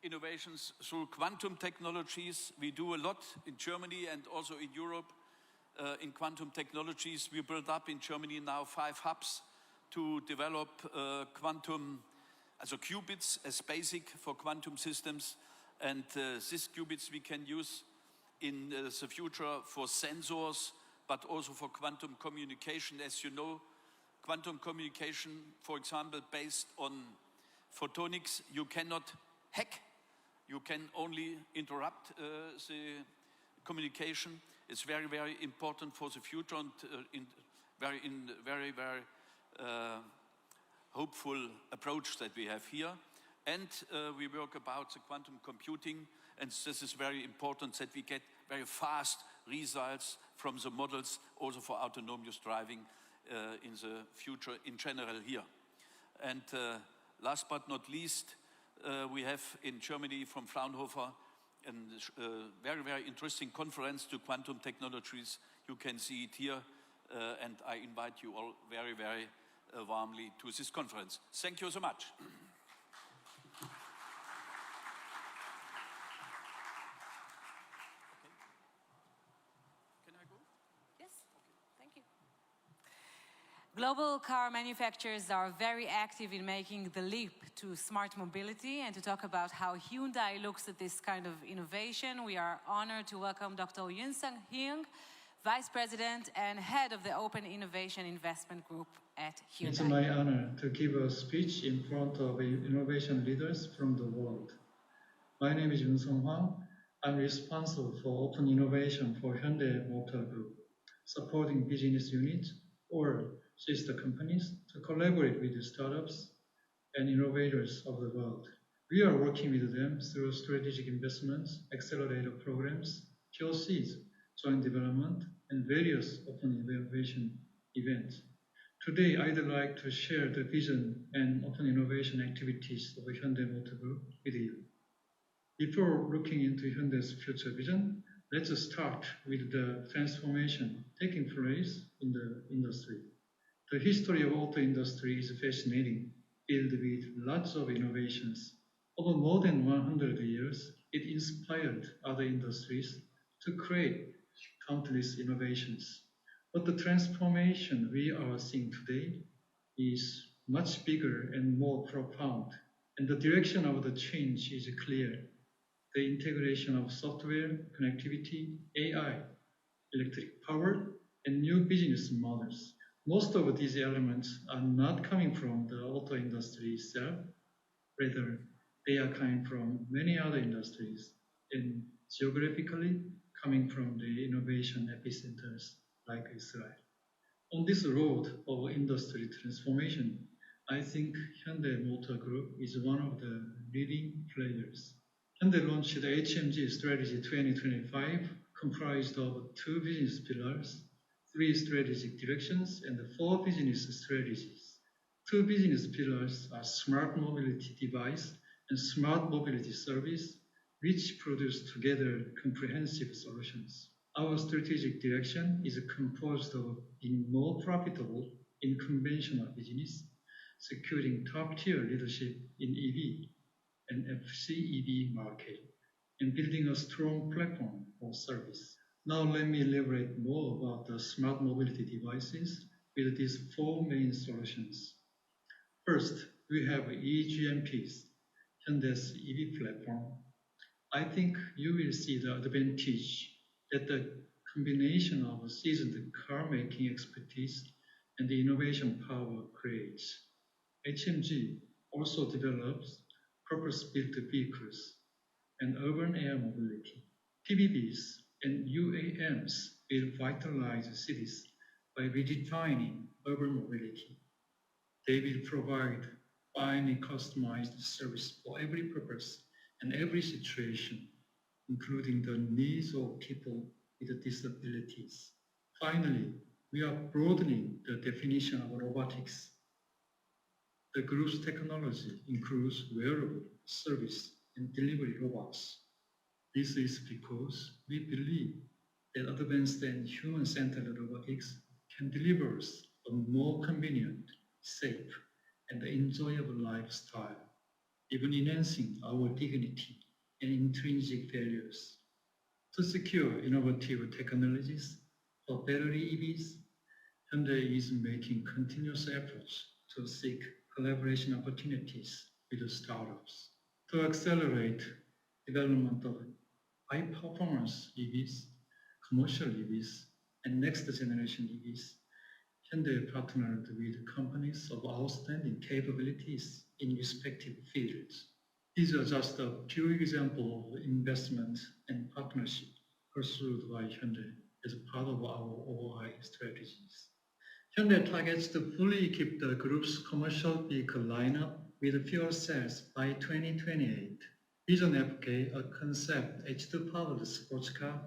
innovations through quantum technologies. We do a lot in Germany and also in Europe in quantum technologies. We build up in Germany now 5 hubs to develop quantum, also qubits as basic for quantum systems. And these qubits we can use in the future for sensors, but also for quantum communication. As you know, quantum communication, for example, based on photonics, you cannot hack. You can only interrupt the communication. It's very, very important for the future, and very hopeful approach that we have here. And we work about the quantum computing, and this is very important that we get very fast results from the models also for autonomous driving in the future in general here. And last but not least, we have in Germany from Fraunhofer a very, very interesting conference to quantum technologies. You can see it here, and I invite you all very, very warmly to this conference. Thank you so much. Global car manufacturers are very active in making the leap to smart mobility, and to talk about how Hyundai looks at this kind of innovation, we are honored to welcome Dr. Yoon-Sung Hyung, Vice President and Head of the Open Innovation Investment Group at Hyundai. It's my honor to give a speech in front of innovation leaders from the world. My name is Yoon-Sung Hwang. I'm responsible for open innovation for Hyundai Motor Group, supporting business units or sister companies to collaborate with the startups and innovators of the world. We are working with them through strategic investments, accelerator programs, POCs, joint development, and various open innovation events. Today, I'd like to share the vision and open innovation activities of Hyundai Motor Group with you. Before looking into Hyundai's future vision, let's start with the transformation taking place in the industry. The history of auto industry is fascinating, filled with lots of innovations. Over more than 100 years, it inspired other industries to create countless innovations. But the transformation we are seeing today is much bigger and more profound, and the direction of the change is clear. The integration of software, connectivity, AI, electric power, and new business models. Most of these elements are not coming from the auto industry itself. Rather, they are coming from many other industries, and geographically coming from the innovation epicenters like Israel. On this road of industry transformation, I think Hyundai Motor Group is one of the leading players. Hyundai launched the HMG Strategy 2025, comprised of 2 business pillars, 3 strategic directions, and 4 business strategies. 2 business pillars are Smart Mobility Device and Smart Mobility Service, which produce together comprehensive solutions. Our strategic direction is composed of being more profitable in conventional business, securing top-tier leadership in EV and FCEV market, and building a strong platform for service. Now let me elaborate more about the smart mobility devices with these 4 main solutions. First, we have eGMPs, Hyundai's EV platform. I think you will see the advantage that the combination of seasoned car-making expertise and the innovation power creates. HMG also develops purpose-built vehicles and urban air mobility. PBBs and UAMs will vitalize cities by redefining urban mobility. They will provide finely customized service for every purpose and every situation, including the needs of people with disabilities. Finally, we are broadening the definition of robotics. The group's technology includes wearable, service, and delivery robots. This is because we believe that advanced and human-centered robotics can deliver us a more convenient, safe, and enjoyable lifestyle, even enhancing our dignity and intrinsic values. To secure innovative technologies for battery EVs, Hyundai is making continuous efforts to seek collaboration opportunities with startups. To accelerate development of high-performance EVs, commercial EVs, and next-generation EVs, Hyundai partnered with companies of outstanding capabilities in respective fields. These are just a few examples of investment and partnership pursued by Hyundai as part of our OI strategies. Hyundai targets to fully equip the group's commercial vehicle lineup with fuel cells by 2028. Vision FK, a concept H2-powered sports car,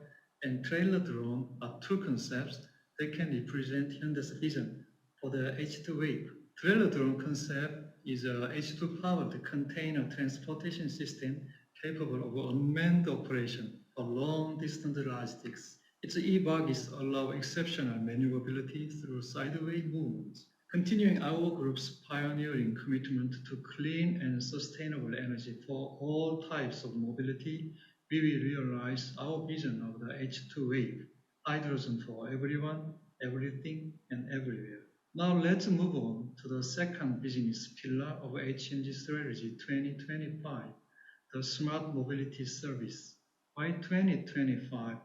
and Trailer Drone are 2 concepts that can represent Hyundai's vision for the H2 wave. Trailer Drone concept is a H2-powered container transportation system capable of unmanned operation for long-distance logistics. Its e-buggies allow exceptional maneuverability through sideway movements. Continuing our group's pioneering commitment to clean and sustainable energy for all types of mobility, we will realize our vision of the H2 wave, hydrogen for everyone, everything, and everywhere. Now let's move on to the second business pillar of HMG Strategy 2025, the Smart Mobility Service. By 2025,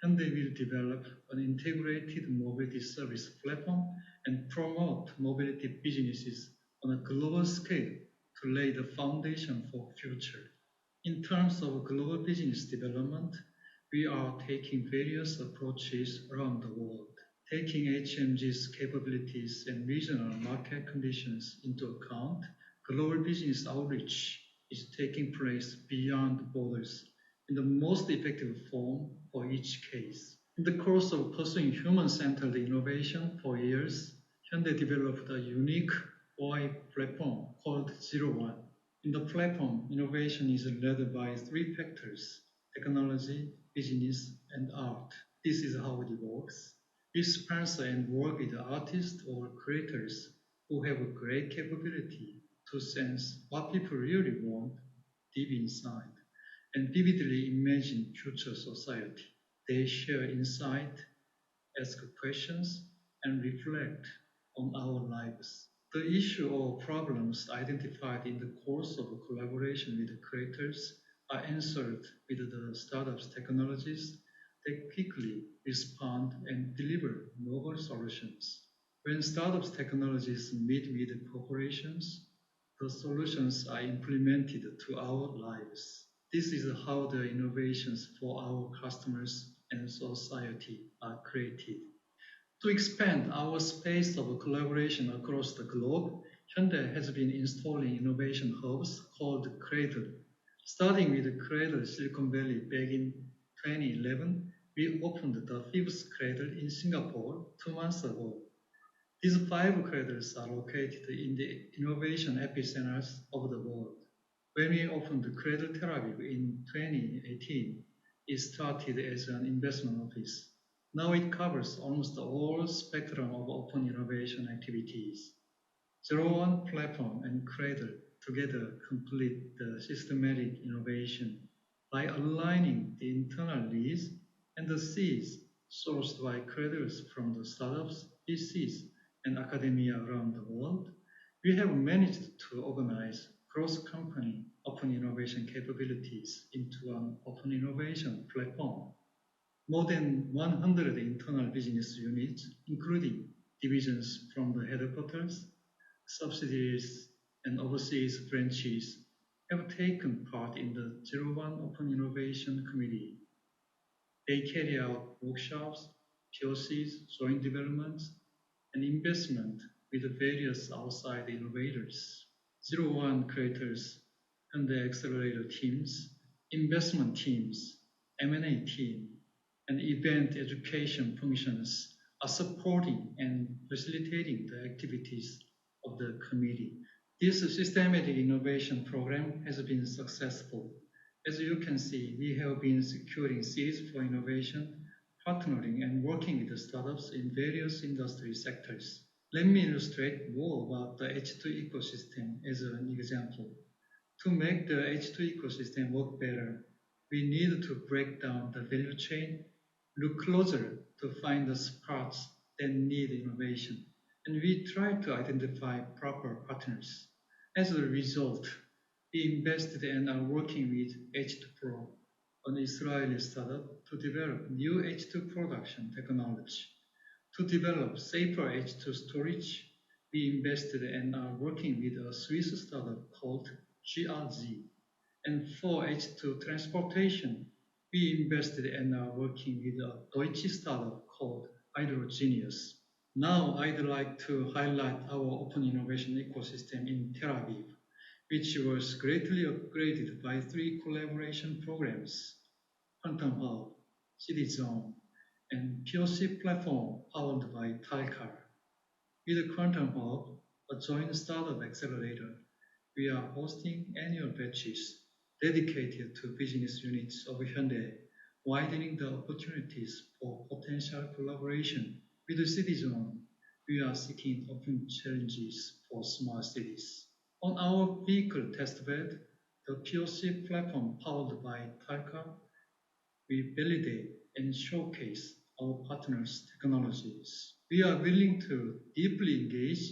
Hyundai will develop an integrated mobility service platform and promote mobility businesses on a global scale to lay the foundation for future. In terms of global business development, we are taking various approaches around the world. Taking HMG's capabilities and regional market conditions into account, global business outreach is taking place beyond borders in the most effective form for each case. In the course of pursuing human-centered innovation for years, Hyundai developed a unique OI platform called Zero One. In the platform, innovation is led by 3 factors: technology, business, and art. This is how it works. We sponsor and work with artists or creators who have a great capability to sense what people really want deep inside and vividly imagine future society. They share insight, ask questions, and reflect on our lives. The issue or problems identified in the course of collaboration with creators are answered with the startup's technologies that quickly respond and deliver novel solutions. When startups' technologies meet with corporations, the solutions are implemented to our lives. This is how the innovations for our customers and society are created. To expand our space of collaboration across the globe, Hyundai has been installing innovation hubs called Cradle. Starting with Cradle Silicon Valley back in 2011, we opened the fifth Cradle in Singapore 2 months ago. These 5 cradles are located in the innovation epicenters of the world. When we opened Cradle Tel Aviv in 2018, it started as an investment office. Now it covers almost all spectrum of open innovation activities. 01 platform and Cradle together complete the systematic innovation by aligning the internal needs and the seeds sourced by Cradles from the startups, VCs, and academia around the world. We have managed to organize cross-company open innovation capabilities into an open innovation platform. More than 100 internal business units, including divisions from the headquarters, subsidiaries, and overseas branches, have taken part in the 01 Open Innovation Committee. They carry out workshops, POCs, joint developments, and investment with various outside innovators. 01 creators and the accelerator teams, investment teams, M&A team, and event education functions are supporting and facilitating the activities of the committee. This systematic innovation program has been successful. As you can see, we have been securing seeds for innovation, partnering and working with the startups in various industry sectors. Let me illustrate more about the H2 ecosystem as an example. To make the H2 ecosystem work better, we need to break down the value chain, look closer to find the parts that need innovation, and we try to identify proper partners. As a result, we invested and are working with H2Pro, an Israeli startup, to develop new H2 production technology. To develop safer H2 storage, we invested and are working with a Swiss startup called GRZ. And for H2 transportation, we invested and are working with a Deutsche startup called Hydrogenius. Now I'd like to highlight our open innovation ecosystem in Tel Aviv, which was greatly upgraded by 3 collaboration programs: Quantum Hub, CityZone, and POC platform powered by Talcar. With Quantum Hub, a joint startup accelerator, we are hosting annual batches dedicated to business units of Hyundai, widening the opportunities for potential collaboration. With CityZone, we are seeking open challenges for smart cities. On our vehicle testbed, the POC platform powered by Talcar, we validate and showcase our partners' technologies. We are willing to deeply engage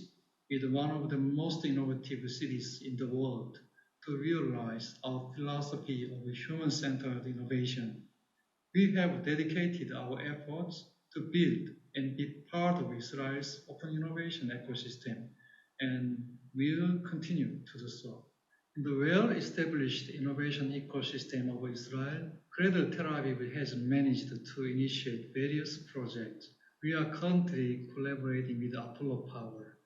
with one of the most innovative cities in the world to realize our philosophy of human-centered innovation. We have dedicated our efforts to build and be part of Israel's open innovation ecosystem, and will continue to do so. In the well-established innovation ecosystem of Israel, Cradle Tel Aviv has managed to initiate various projects. We are currently collaborating with Apollo Power,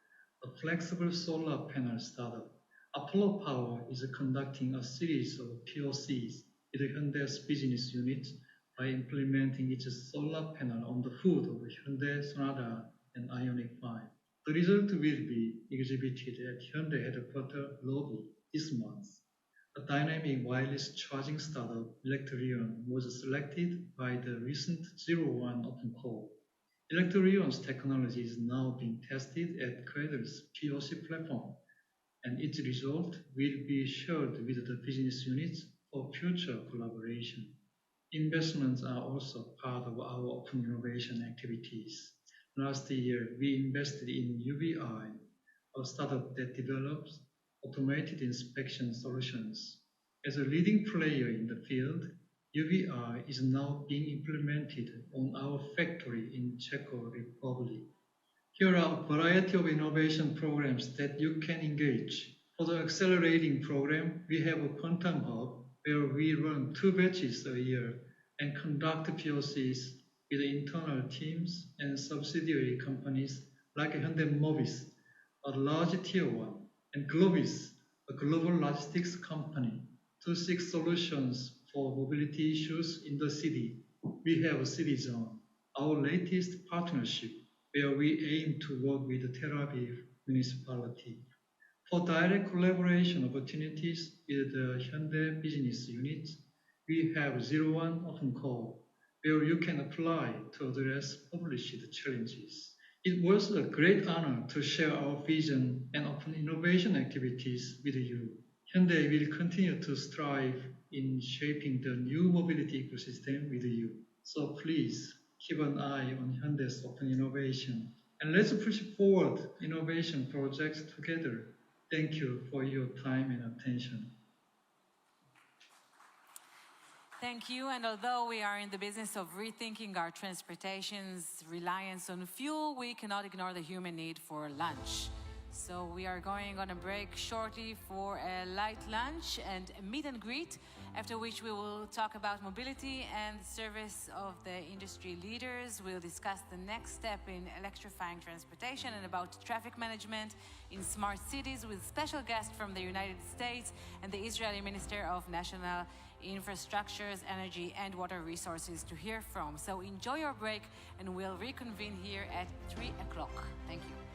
a flexible solar panel startup. Apollo Power is conducting a series of POCs with Hyundai's business units by implementing its solar panel on the hood of Hyundai Sonata and Ioniq 5. The result will be exhibited at Hyundai headquarters lobby this month. A dynamic wireless charging startup, Electrion, was selected by the recent 01 Open Call. Electrion's technology is now being tested at Cradle's POC platform, and its result will be shared with the business units for future collaboration. Investments are also part of our open innovation activities. Last year, we invested in UVI, a startup that develops automated inspection solutions. As a leading player in the field, UVI is now being implemented on our factory in Czech Republic. Here are a variety of innovation programs that you can engage. For the accelerating program, we have a Quantum Hub where we run 2 batches a year and conduct POCs with internal teams and subsidiary companies like Hyundai Mobis, a large tier 1, and Globis, a global logistics company, to seek solutions for mobility issues in the city. We have City Zone, our latest partnership, where we aim to work with the Tel Aviv municipality. For direct collaboration opportunities with the Hyundai business unit, we have 01 Open Call, where you can apply to address published challenges. It was a great honor to share our vision and open innovation activities with you. Hyundai will continue to strive in shaping the new mobility ecosystem with you. So please keep an eye on Hyundai's open innovation. And let's push forward innovation projects together. Thank you for your time and attention. Thank you. And although we are in the business of rethinking our transportation's reliance on fuel, we cannot ignore the human need for lunch. So we are going on a break shortly for a light lunch and a meet and greet, after which we will talk about mobility and service of the industry leaders. We'll discuss the next step in electrifying transportation and about traffic management in smart cities with special guests from the United States and the Israeli Minister of National Infrastructures, Energy and Water Resources to hear from. So enjoy your break and we'll reconvene here at 3 o'clock. Thank you.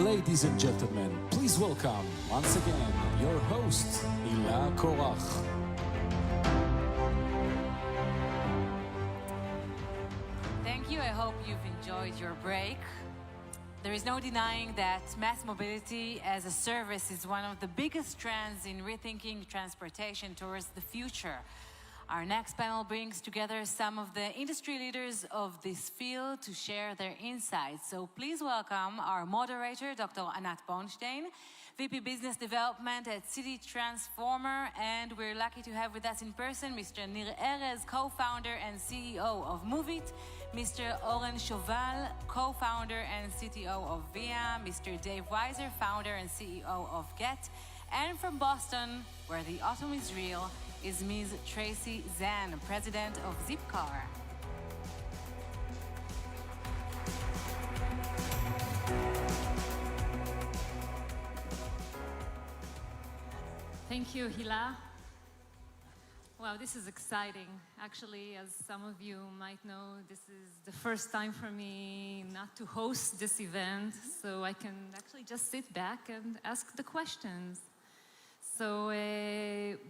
Ladies and gentlemen, please welcome once again your host, Hila Korach. Thank you. I hope you've enjoyed your break. There is no denying that mass mobility as a service is one of the biggest trends in rethinking transportation towards the future. Our next panel brings together some of the industry leaders of this field to share their insights. So please welcome our moderator, Dr. Anat Bornstein, VP Business Development at City Transformer, and we're lucky to have with us in person Mr. Nir Erez, co-founder and CEO of Moovit, Mr. Oren Shoval, co-founder and CTO of Via, Mr. Dave Weiser, founder and CEO of Get, and from Boston, where the autumn is real, is Ms. Tracy Zan, president of Zipcar. Thank you, Hila. Wow, this is exciting. Actually, as some of you might know, this is the first time for me not to host this event, so I can actually just sit back and ask the questions. So,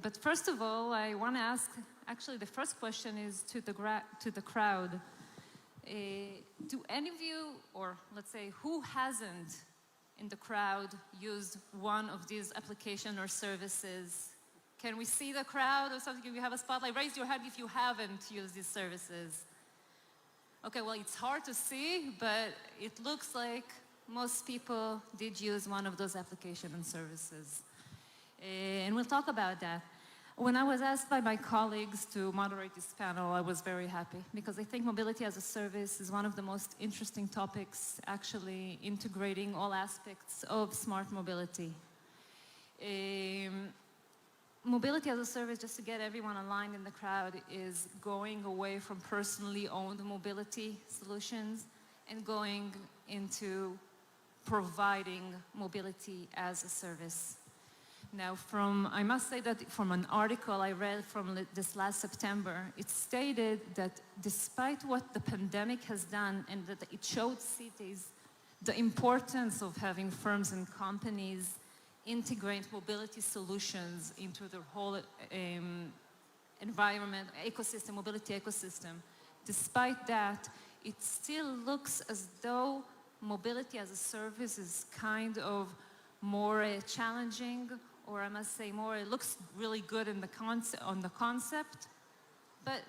but first of all, I want to ask, actually the first question is to the crowd. Do any of you, or let's say, who hasn't in the crowd used one of these applications or services? Can we see the crowd or something? If you have a spotlight, raise your hand if you haven't used these services. Okay, well, it's hard to see, but it looks like most people did use one of those applications and services. And we'll talk about that. When I was asked by my colleagues to moderate this panel, I was very happy because I think mobility as a service is one of the most interesting topics, actually integrating all aspects of smart mobility. Mobility as a service, just to get everyone aligned in the crowd, is going away from personally owned mobility solutions and going into providing mobility as a service. Now, I must say that from an article I read from this last September, it stated that despite what the pandemic has done and that it showed cities the importance of having firms and companies integrate mobility solutions into their whole environment, ecosystem, mobility ecosystem. Despite that, it still looks as though mobility as a service is kind of more challenging, or I must say more, it looks really good in on the concept, but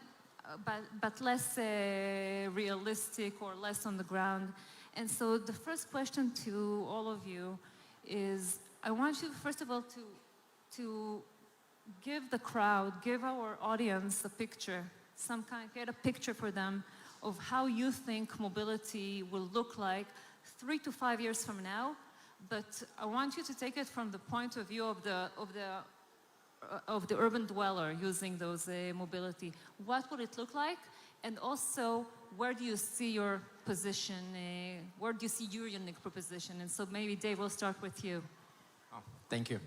less realistic or less on the ground. And so the first question to all of you is, I want you, first of all, to give the crowd, give our audience a picture, create a picture for them of how you think mobility will look like 3 to 5 years from now. But I want you to take it from the point of view of the urban dweller using those mobility. What would it look like? And also, where do you see your position? Where do you see your unique proposition? And so maybe Dave, we'll start with you. Oh, thank you.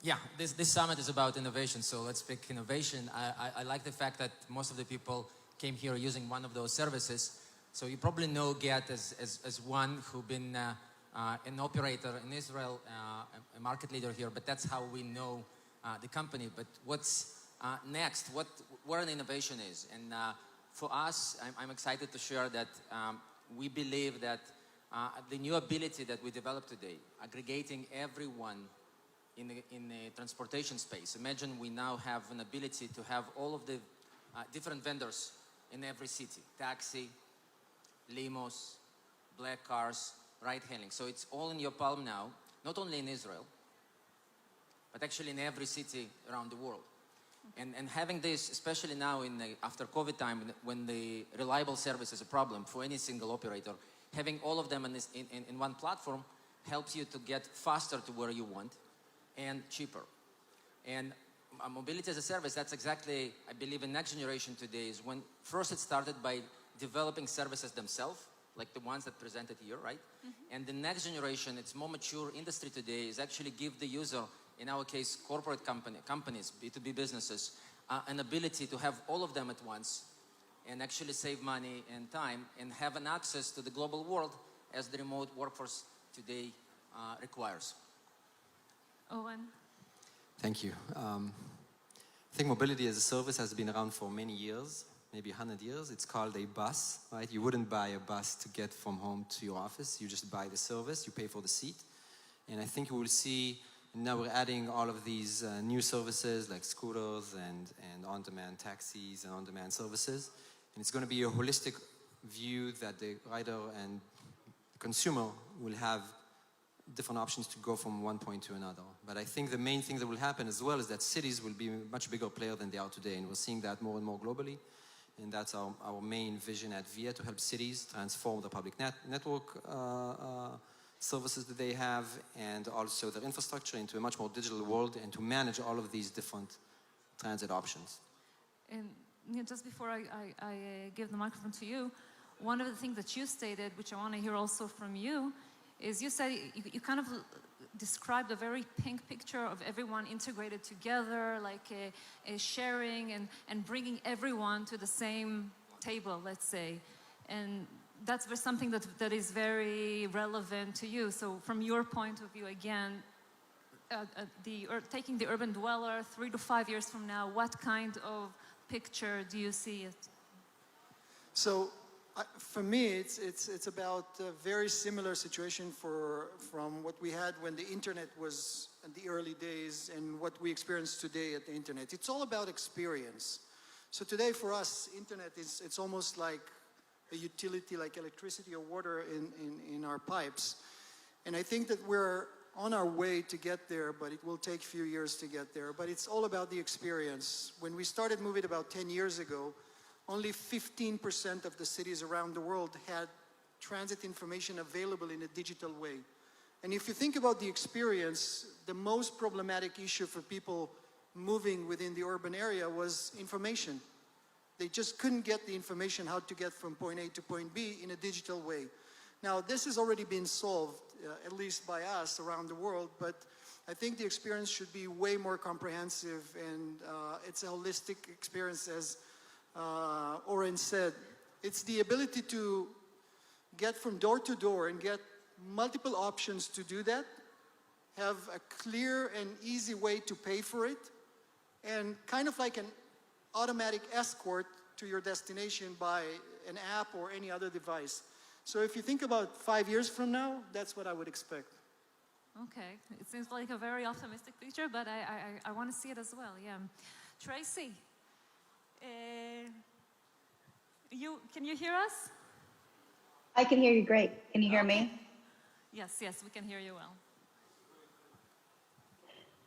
Yeah, this summit is about innovation, so let's pick innovation. I like the fact that most of the people came here using one of those services. So you probably know Get as one who've been an operator in Israel, a market leader here, but that's how we know the company. But what's next, where the innovation is. And for us, I'm excited to share that we believe that the new ability that we developed today, aggregating everyone in the transportation space. Imagine we now have an ability to have all of the different vendors in every city, taxi, limos, black cars, ride-hailing. So it's all in your palm now, not only in Israel, but actually in every city around the world. And having this, especially now after COVID time, when the reliable service is a problem for any single operator, having all of them in one platform helps you to get faster to where you want and cheaper. And mobility as a service, that's exactly, I believe, in next generation today is when first it started by developing services themselves, like the ones that presented here, right? Mm-hmm. And the next generation, it's more mature industry today, is actually give the user, in our case, corporate companies, B2B businesses, an ability to have all of them at once and actually save money and time and have an access to the global world as the remote workforce today requires. Owen? Thank you. I think mobility as a service has been around for many years, maybe 100 years. It's called a bus, right? You wouldn't buy a bus to get from home to your office. You just buy the service, you pay for the seat. And I think we will see, now we're adding all of these new services like scooters and on-demand taxis and on-demand services. And it's going to be a holistic view that the rider and the consumer will have different options to go from one point to another. But I think the main thing that will happen as well is that cities will be a much bigger player than they are today, and we're seeing that more and more globally. And that's our main vision at VIA, to help cities transform the public network services that they have, and also their infrastructure into a much more digital world, and to manage all of these different transit options. And just before I give the microphone to you, one of the things that you stated, which I want to hear also from you, is you said you kind of described a very pink picture of everyone integrated together, like a sharing and bringing everyone to the same table, let's say. And that's something that is very relevant to you. So from your point of view, again, taking the urban dweller 3 to 5 years from now, what kind of picture do you see it? So for me, it's about a very similar situation from what we had when the internet was in the early days and what we experience today at the internet. It's all about experience. So today for us, internet it's almost like a utility, like electricity or water in our pipes. And I think that we're on our way to get there, but it will take a few years to get there. But it's all about the experience. When we started MOVEit about 10 years ago, only 15% of the cities around the world had transit information available in a digital way. And if you think about the experience, the most problematic issue for people moving within the urban area was information. They just couldn't get the information how to get from point A to point B in a digital way. Now, this has already been solved, at least by us around the world, but I think the experience should be way more comprehensive, and it's a holistic experience, as Oren said. It's the ability to get from door to door and get multiple options to do that, have a clear and easy way to pay for it, and kind of like an automatic escort to your destination by an app or any other device. So if you think about 5 years from now, that's what I would expect. Okay, it seems like a very optimistic picture, but I want to see it as well, yeah. Tracy, can you hear us? I can hear you great. Can you hear me? Yes, we can hear you well.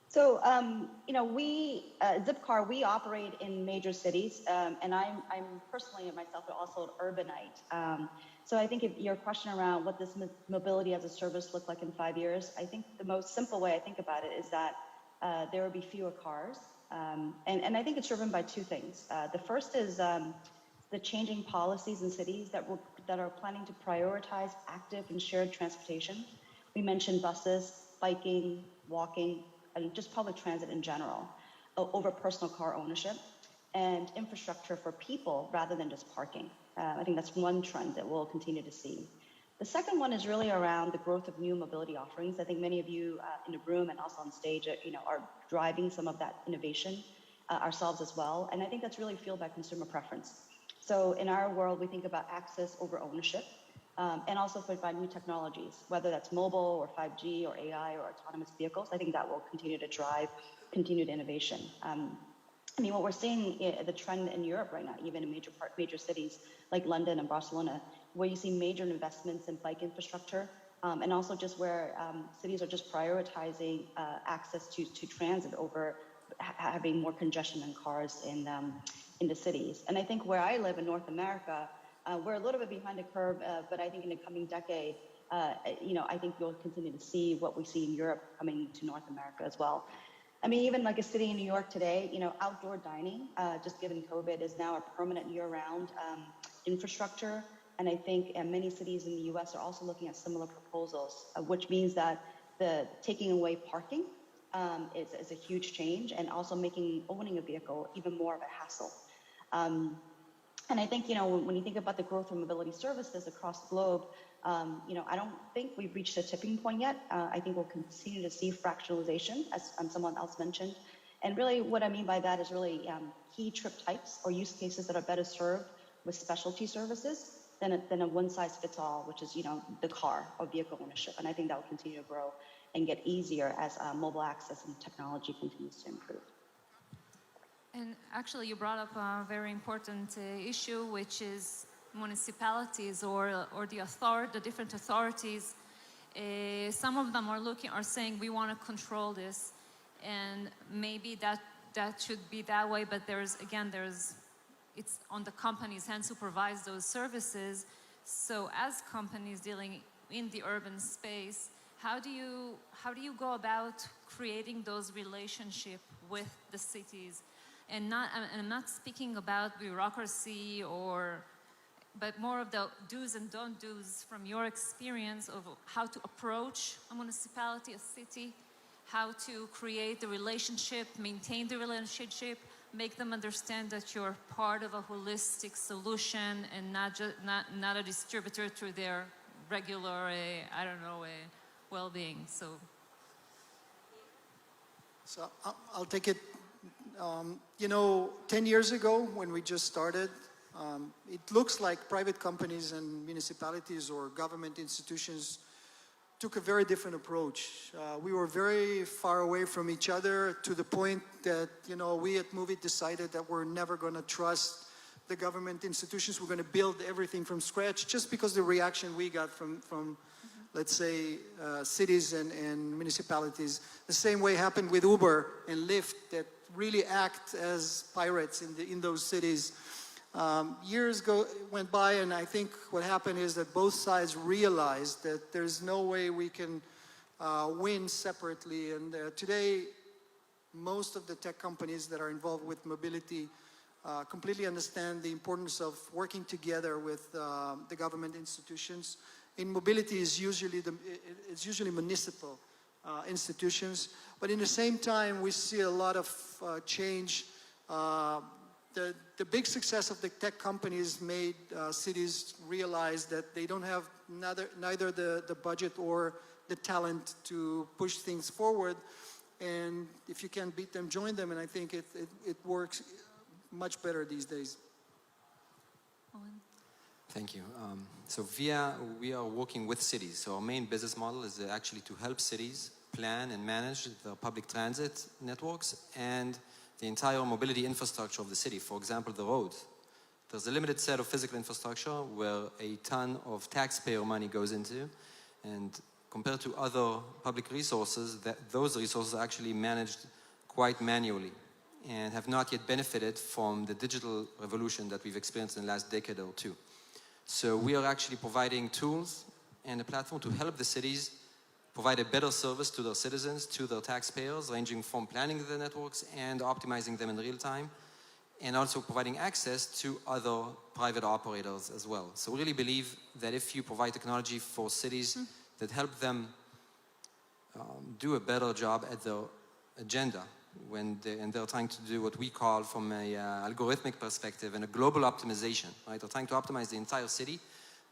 So, we, Zipcar, we operate in major cities, and I'm personally myself also an urbanite. So I think if your question around what this mobility as a service look like in 5 years, I think the most simple way I think about it is that there will be fewer cars. And I think it's driven by two things. The first is the changing policies in cities that are planning to prioritize active and shared transportation. We mentioned buses, biking, walking, and just public transit in general, over personal car ownership, and infrastructure for people rather than just parking. I think that's one trend that we'll continue to see. The second one is really around the growth of new mobility offerings. I think many of you in the room and also on stage, are driving some of that innovation ourselves as well. And I think that's really fueled by consumer preference. So in our world, we think about access over ownership, and also by new technologies, whether that's mobile or 5G or AI or autonomous vehicles. I think that will continue to drive continued innovation. What we're seeing, the trend in Europe right now, even in major cities like London and Barcelona, where you see major investments in bike infrastructure, and also just where cities are just prioritizing access to transit over having more congestion in cars in the cities. And I think where I live in North America, we're a little bit behind the curve, but I think in the coming decade, I think you'll continue to see what we see in Europe coming to North America as well. Even like a city in New York today, outdoor dining, just given COVID, is now a permanent year-round infrastructure. And I think many cities in the US are also looking at similar proposals, which means that the taking away parking is a huge change, and also making owning a vehicle even more of a hassle. And I think, when you think about the growth of mobility services across the globe, I don't think we've reached a tipping point yet. I think we'll continue to see fractionalization, as someone else mentioned. And really what I mean by that is really key trip types or use cases that are better served with specialty services than a one-size-fits-all, which is, the car or vehicle ownership. And I think that will continue to grow and get easier as mobile access and technology continues to improve. And actually, you brought up a very important issue, which is municipalities or the different authorities. Some of them are saying we want to control this, and maybe that should be that way. But it's on the company's hands to provide those services. So, as companies dealing in the urban space, how do you go about creating those relationships with the cities? And I'm not speaking about bureaucracy but more of the do's and don't do's from your experience of how to approach a municipality, a city, how to create the relationship, maintain the relationship, make them understand that you're part of a holistic solution and not a distributor to their regular, well-being. So I'll take it. 10 years ago when we just started, it looks like private companies and municipalities or government institutions took a very different approach. We were very far away from each other to the point that, we at Move It decided that we're never going to trust the government institutions. We're going to build everything from scratch just because the reaction we got from let's say, cities and municipalities. The same way happened with Uber and Lyft that really act as pirates in those cities. Years went by, and I think what happened is that both sides realized that there's no way we can win separately. And today, most of the tech companies that are involved with mobility completely understand the importance of working together with the government institutions. In mobility, it's usually municipal institutions, but in the same time, we see a lot of change. The big success of the tech companies made cities realize that they don't have neither the budget or the talent to push things forward. And if you can't beat them, join them. And I think it works much better these days. Thank you. So we are working with cities. So our main business model is actually to help cities plan and manage the public transit networks and the entire mobility infrastructure of the city. For example, the roads. There's a limited set of physical infrastructure where a ton of taxpayer money goes into, and compared to other public resources, those resources are actually managed quite manually and have not yet benefited from the digital revolution that we've experienced in the last decade or two. So we are actually providing tools and a platform to help the cities provide a better service to their citizens, to their taxpayers, ranging from planning the networks and optimizing them in real time, and also providing access to other private operators as well. So we really believe that if you provide technology for cities that help them do a better job at their agenda, and they're trying to do what we call from a algorithmic perspective and a global optimization, right? They're trying to optimize the entire city,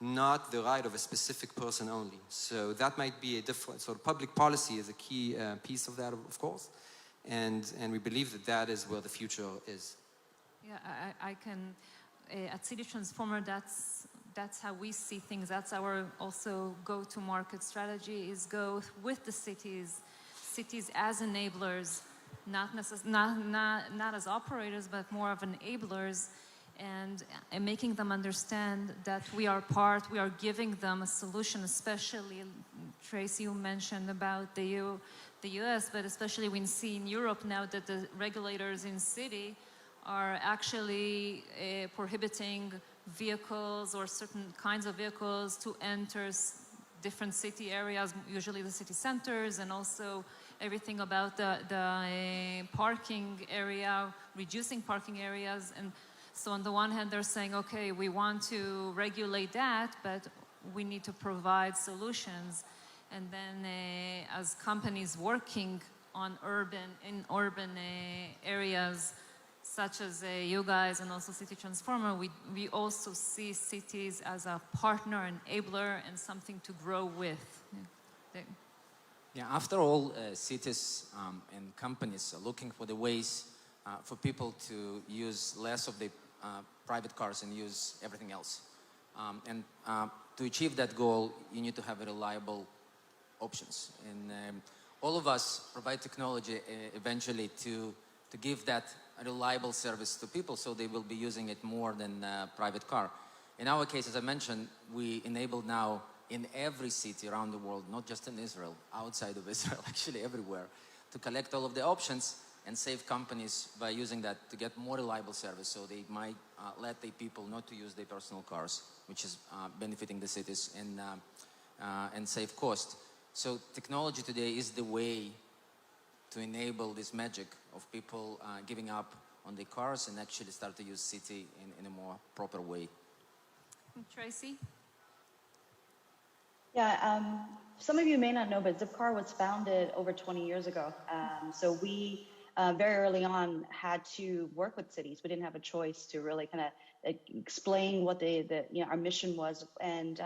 not the right of a specific person only. So that might be a different, sort of public policy is a key piece of that, of course. And we believe that is where the future is. Yeah, I can, at City Transformer, that's how we see things. That's our also go-to-market strategy, is go with the cities as enablers, not as operators, but more of enablers, and making them understand that we are giving them a solution, especially, Tracy, you mentioned about the US, but especially we see in Europe now that the regulators in city are actually prohibiting vehicles or certain kinds of vehicles to enter different city areas, usually the city centers, and also everything about the parking area, reducing parking areas. And so on the one hand, they're saying, okay, we want to regulate that, but we need to provide solutions. And then as companies working on urban areas, such as you guys and also City Transformer, we also see cities as a partner, enabler, and something to grow with. Yeah, after all, cities and companies are looking for the ways for people to use less of the private cars and use everything else. And to achieve that goal, you need to have reliable options. And all of us provide technology eventually to give that reliable service to people, so they will be using it more than a private car. In our case, as I mentioned, we enable now in every city around the world, not just in Israel, outside of Israel, actually everywhere, to collect all of the options and save companies by using that to get more reliable service. So they might let the people not to use their personal cars, which is benefiting the cities and save cost. So technology today is the way to enable this magic of people giving up on their cars and actually start to use city in a more proper way. Tracy? Yeah, some of you may not know, but Zipcar was founded over 20 years ago. So we very early on had to work with cities. We didn't have a choice to really kind of explain what our mission was. And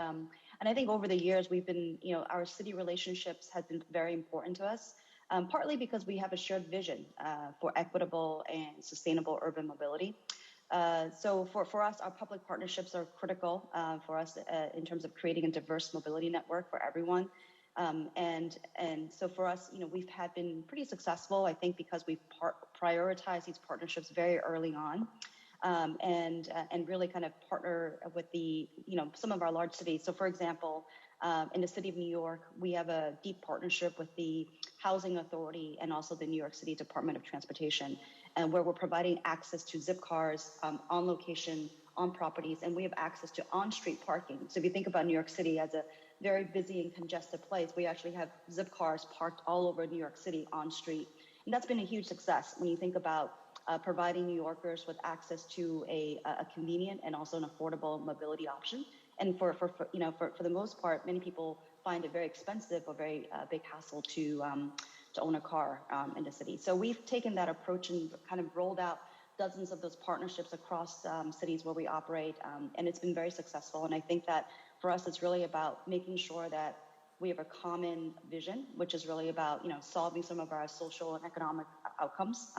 I think over the years we've been, our city relationships have been very important to us. Partly because we have a shared vision for equitable and sustainable urban mobility. So for us, our public partnerships are critical for us in terms of creating a diverse mobility network for everyone. And so for us, we've been pretty successful, I think, because we've prioritized these partnerships very early on. And really kind of partner with some of our large cities. So for example, in the city of New York, we have a deep partnership with the Housing Authority and also the New York City Department of Transportation, and where we're providing access to Zipcars on location, on properties, and we have access to on-street parking. So if you think about New York City as a very busy and congested place, we actually have Zipcars parked all over New York City on street. And that's been a huge success when you think about providing New Yorkers with access to a convenient and also an affordable mobility option. And for the most part, many people find it very expensive or very big hassle to own a car in the city. So we've taken that approach and kind of rolled out dozens of those partnerships across cities where we operate, and it's been very successful. And I think that for us, it's really about making sure that we have a common vision, which is really about solving some of our social and economic outcomes,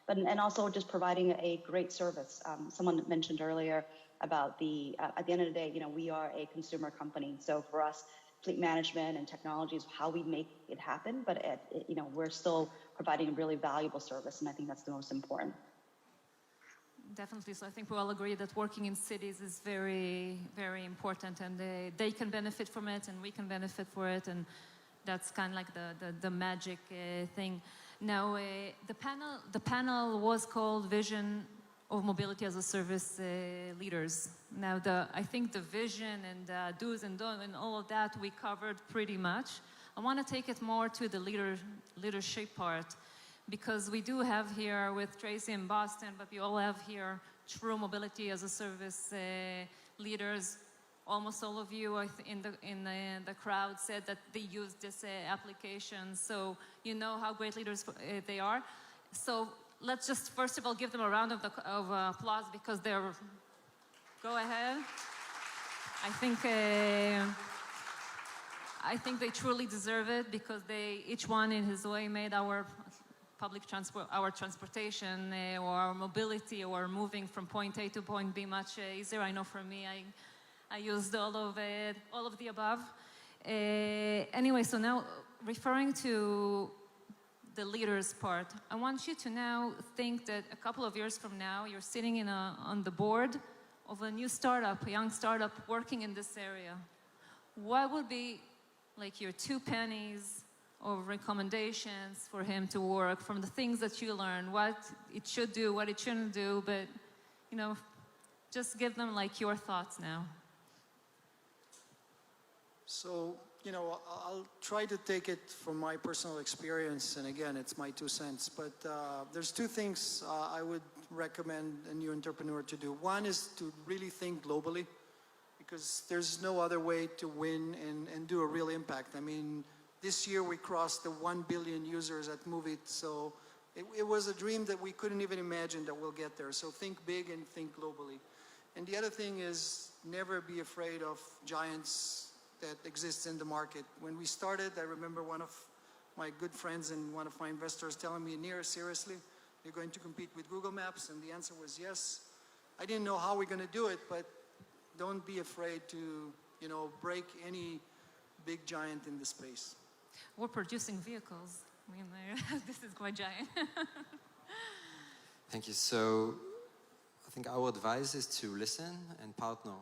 and also just providing a great service. Someone mentioned earlier about at the end of the day, we are a consumer company. So for us, fleet management and technology is how we make it happen, but we're still providing a really valuable service, and I think that's the most important. Definitely. So I think we all agree that working in cities is very, very important, and they can benefit from it, and we can benefit for it, and that's kind of like the magic thing. Now, the panel was called Vision of Mobility as a Service Leaders. Now, I think the vision and do's and don'ts and all of that we covered pretty much. I want to take it more to the leadership part, because we do have here with Tracy in Boston, but we all have here true mobility as a service leaders. Almost all of you in the crowd said that they use this application, so you know how great leaders they are. So let's just first of all give them a round of applause, because they're. Go ahead. I think they truly deserve it, because each one in his way made our public transport, our transportation or our mobility or moving from point A to point B much easier. I know for me, I used all of the above. Anyway, so now referring to the leaders part, I want you to now think that a couple of years from now, you're sitting on the board of a new startup, a young startup working in this area. What would be like your 2 pennies of recommendations for him to work from the things that you learned, what it should do, what it shouldn't do, but, just give them like your thoughts now. So, I'll try to take it from my personal experience, and again, it's my 2 cents, but there's 2 things I would recommend a new entrepreneur to do. One is to really think globally, because there's no other way to win and do a real impact. I mean, this year we crossed the 1 billion users at Move It, so It was a dream that we couldn't even imagine that we'll get there. So think big and think globally. And the other thing is never be afraid of giants that exist in the market. When we started, I remember one of my good friends and one of my investors telling me, Nir, seriously, you're going to compete with Google Maps? And the answer was yes. I didn't know how we're going to do it, but don't be afraid to, break any big giant in the space. We're producing vehicles. I mean, this is quite giant. Thank you. So I think our advice is to listen and partner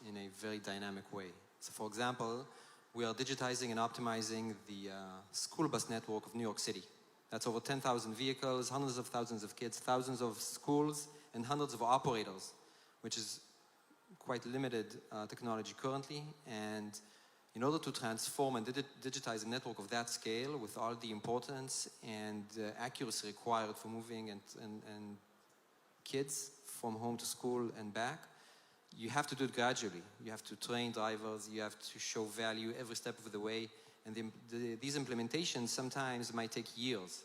in a very dynamic way. So for example, we are digitizing and optimizing the school bus network of New York City. That's over 10,000 vehicles, hundreds of thousands of kids, thousands of schools, and hundreds of operators, which is quite limited technology currently. And in order to transform and digitize a network of that scale with all the importance and accuracy required for moving and kids from home to school and back, you have to do it gradually. You have to train drivers, you have to show value every step of the way, and these implementations sometimes might take years.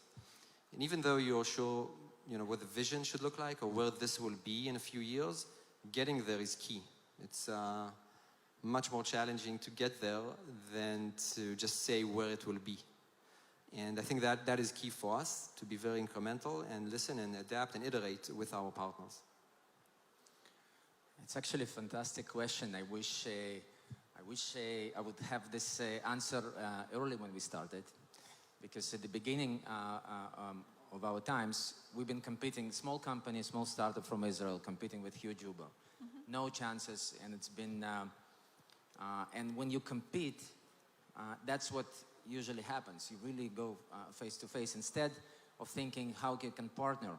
And even though you're sure what the vision should look like or where this will be in a few years, getting there is key. It's much more challenging to get there than to just say where it will be. And I think that is key for us, to be very incremental and listen and adapt and iterate with our partners. It's actually a fantastic question. I wish I would have this answer early when we started, because at the beginning of our times, we've been competing, small company, small startup from Israel, competing with huge Uber. No chances, and it's been, and when you compete, that's what usually happens. You really go face to face instead of thinking how you can partner.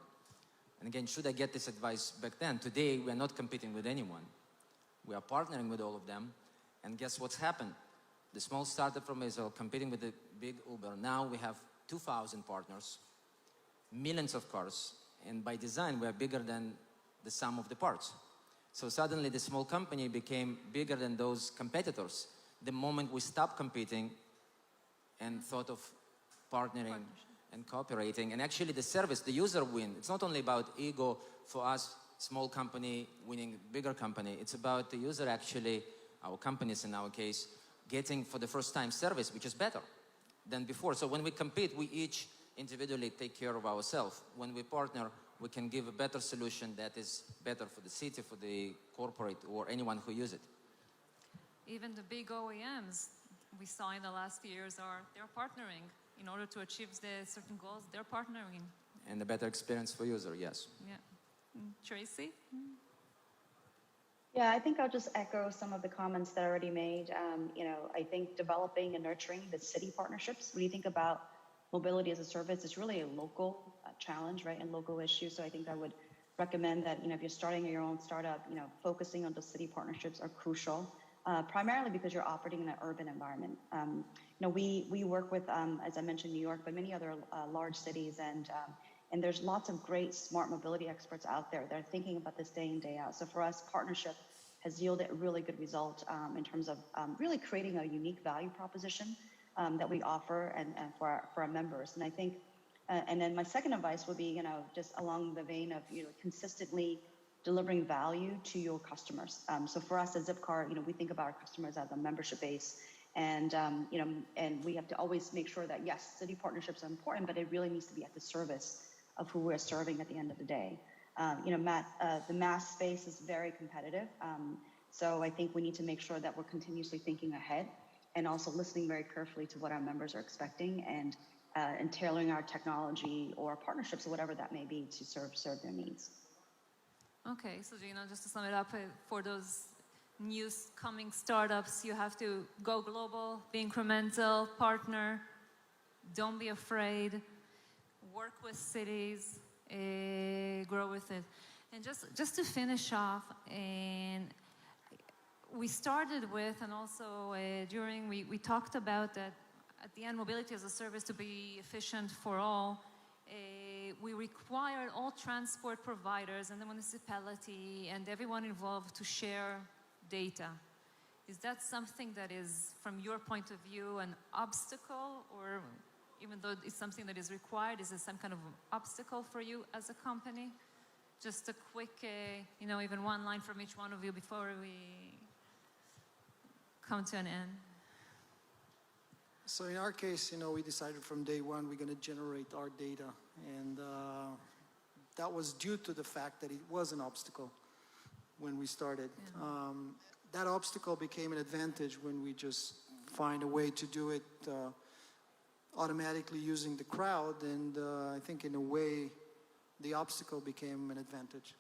And again, should I get this advice back then? Today, we are not competing with anyone. We are partnering with all of them. And guess what's happened? The small startup from Israel competing with the big Uber. Now we have 2,000 partners, millions of cars. And by design, we are bigger than the sum of the parts. So suddenly, the small company became bigger than those competitors. The moment we stopped competing and thought of partnering and cooperating, and actually the service, the user win. It's not only about ego for us, small company winning bigger company. It's about the user actually, our companies in our case, getting for the first time service, which is better than before. So when we compete, we each individually take care of ourselves. When we partner, we can give a better solution that is better for the city, for the corporate, or anyone who uses it. Even the big OEMs we saw in the last years they're partnering. In order to achieve the certain goals, they're partnering. And a better experience for user, yes. Yeah. Tracy? Yeah, I think I'll just echo some of the comments that I already made. I think developing and nurturing the city partnerships, when you think about mobility as a service, it's really a local challenge, right, and local issue. So I think I would recommend that, if you're starting your own startup, focusing on those city partnerships are crucial, primarily because you're operating in an urban environment. We work with, as I mentioned, New York, but many other large cities, and there's lots of great smart mobility experts out there that are thinking about this day in, day out. So for us, partnership has yielded a really good result in terms of really creating a unique value proposition that we offer and for our members. And I think, and then my second advice would be, just along the vein of, consistently delivering value to your customers. So for us at Zipcar, we think about our customers as a membership base. And, and we have to always make sure that, yes, city partnerships are important, but it really needs to be at the service of who we're serving at the end of the day. Matt, the mass space is very competitive. So I think we need to make sure that we're continuously thinking ahead and also listening very carefully to what our members are expecting and tailoring our technology or partnerships or whatever that may be to serve their needs. Okay, so Gina, just to sum it up, for those new coming startups, you have to go global, be incremental, partner, don't be afraid, work with cities, grow with it. And just to finish off, and we started with, and also we talked about that at the end, mobility as a service to be efficient for all. We required all transport providers and the municipality and everyone involved to share data. Is that something that is, from your point of view, an obstacle, or even though it's something that is required? Is it some kind of obstacle for you as a company? Just a quick, even one line from each one of you before we come to an end. So in our case, we decided from day one we're going to generate our data, and that was due to the fact that it was an obstacle when we started. Yeah. That obstacle became an advantage when we just find a way to do it automatically using the crowd, and I think in a way the obstacle became an advantage.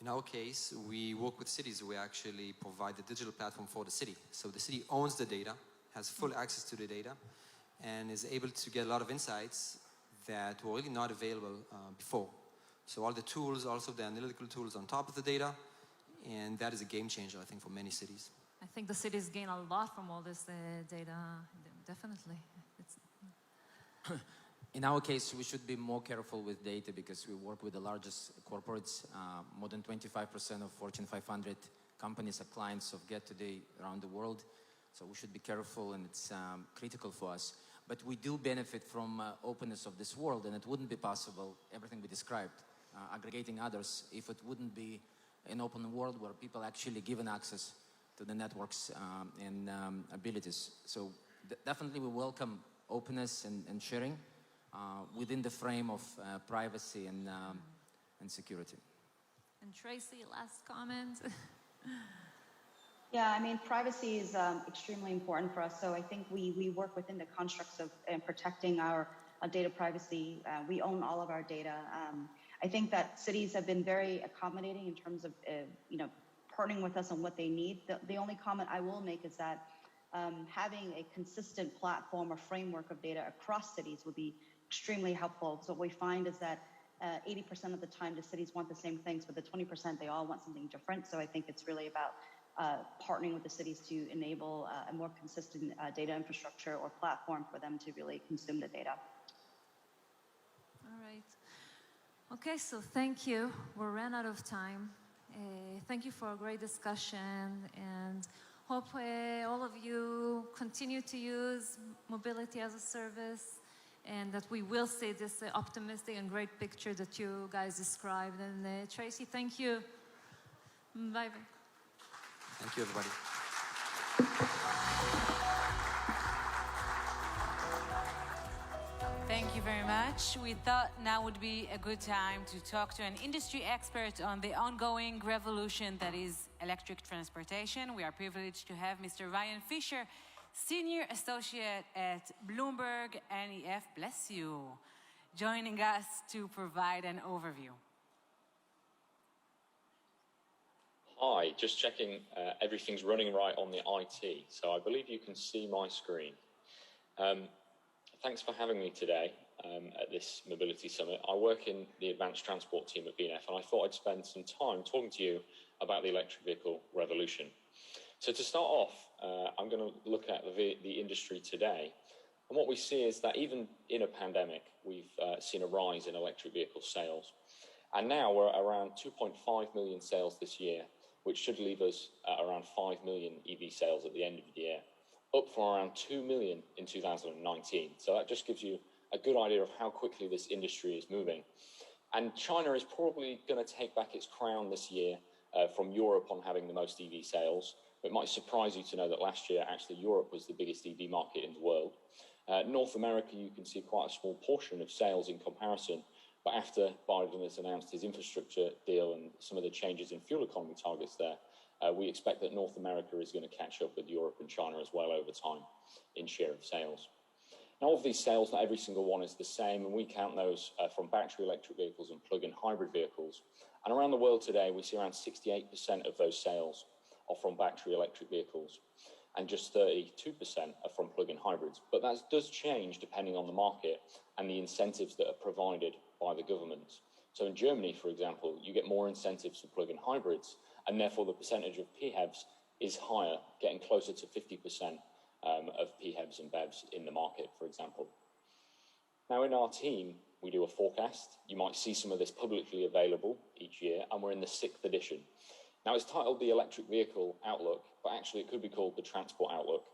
In our case, we work with cities. We actually provide the digital platform for the city. So the city owns the data, has full access to the data, and is able to get a lot of insights that were really not available before. So all the tools, also the analytical tools on top of the data, and that is a game changer, I think, for many cities. I think the cities gain a lot from all this data, definitely. In our case, we should be more careful with data because we work with the largest corporates. More than 25% of Fortune 500 companies are clients of Get today around the world. So we should be careful, and it's critical for us. But we do benefit from openness of this world, and it wouldn't be possible, everything we described, aggregating others, if it wouldn't be an open world where people actually given access to the networks and abilities. So definitely we welcome openness and sharing within the frame of privacy and security. And Tracy, last comment. Yeah, I mean, privacy is extremely important for us. So I think we work within the constructs of protecting our data privacy. We own all of our data. I think that cities have been very accommodating in terms of, partnering with us on what they need. The only comment I will make is that having a consistent platform or framework of data across cities would be extremely helpful. So what we find is that 80% of the time the cities want the same things, but the 20% they all want something different. So I think it's really about partnering with the cities to enable a more consistent data infrastructure or platform for them to really consume the data. All right. Okay, so thank you. We ran out of time. Thank you for a great discussion, and hope all of you continue to use mobility as a service, and that we will see this optimistic and great picture that you guys described. And Tracy, thank you. Bye-bye. Thank you, everybody. Thank you very much. We thought now would be a good time to talk to an industry expert on the ongoing revolution that is electric transportation. We are privileged to have Mr. Ryan Fisher, Senior Associate at Bloomberg NEF, bless you, joining us to provide an overview. Hi, just checking everything's running right on the IT. So I believe you can see my screen. Thanks for having me today at this Mobility Summit. I work in the advanced transport team at BNF, and I thought I'd spend some time talking to you about the electric vehicle revolution. So to start off, I'm going to look at the industry today. And what we see is that even in a pandemic, we've seen a rise in electric vehicle sales. And now we're at around 2.5 million sales this year, which should leave us at around 5 million EV sales at the end of the year, up from around 2 million in 2019. So that just gives you a good idea of how quickly this industry is moving. And China is probably going to take back its crown this year from Europe on having the most EV sales. It might surprise you to know that last year, actually, Europe was the biggest EV market in the world. North America, you can see quite a small portion of sales in comparison. But after Biden has announced his infrastructure deal and some of the changes in fuel economy targets there, we expect that North America is going to catch up with Europe and China as well over time in share of sales. Now, of these sales, not every single one is the same, and we count those from battery electric vehicles and plug-in hybrid vehicles. And around the world today, we see around 68% of those sales are from battery electric vehicles, and just 32% are from plug-in hybrids. But that does change depending on the market and the incentives that are provided by the government. So in Germany, for example, you get more incentives for plug-in hybrids, and therefore the percentage of PHEVs is higher, getting closer to 50% of PHEVs and BEVs in the market, for example. Now, in our team, we do a forecast. You might see some of this publicly available each year, and we're in the 6th edition. Now, it's titled the Electric Vehicle Outlook, but actually it could be called the Transport Outlook.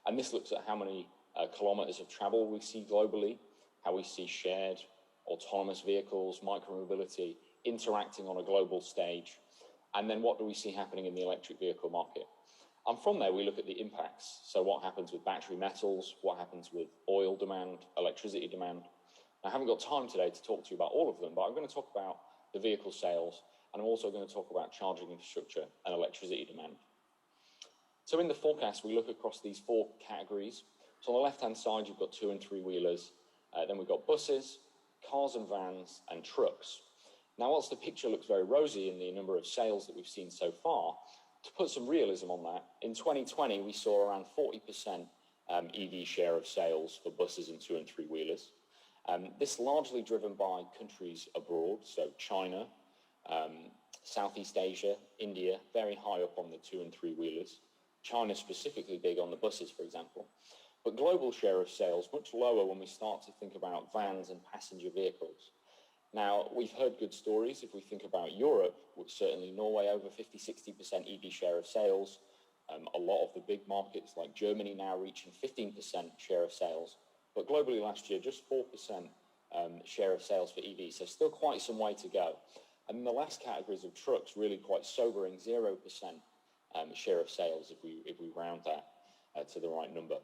And this looks at how many kilometers of travel we see globally, how we see shared autonomous vehicles, micromobility interacting on a global stage, and then what do we see happening in the electric vehicle market. And from there, we look at the impacts. So what happens with battery metals, what happens with oil demand, electricity demand. I haven't got time today to talk to you about all of them, but I'm going to talk about the vehicle sales, and I'm also going to talk about charging infrastructure and electricity demand. So in the forecast, we look across these 4 categories. So on the left-hand side, you've got 2- and 3-wheelers. Then we've got buses, cars and vans, and trucks. Now, whilst the picture looks very rosy in the number of sales that we've seen so far, to put some realism on that, in 2020, we saw around 40% EV share of sales for buses and 2- and 3-wheelers. This largely driven by countries abroad, so China, Southeast Asia, India, very high up on the 2- and 3-wheelers. China specifically big on the buses, for example. But global share of sales much lower when we start to think about vans and passenger vehicles. Now, we've heard good stories. If we think about Europe, which certainly Norway, over 50-60% EV share of sales. A lot of the big markets like Germany now reaching 15% share of sales. But globally last year, just 4% share of sales for EVs. So still quite some way to go. And in the last categories of trucks, really quite sobering, 0% share of sales if we round that to the right number.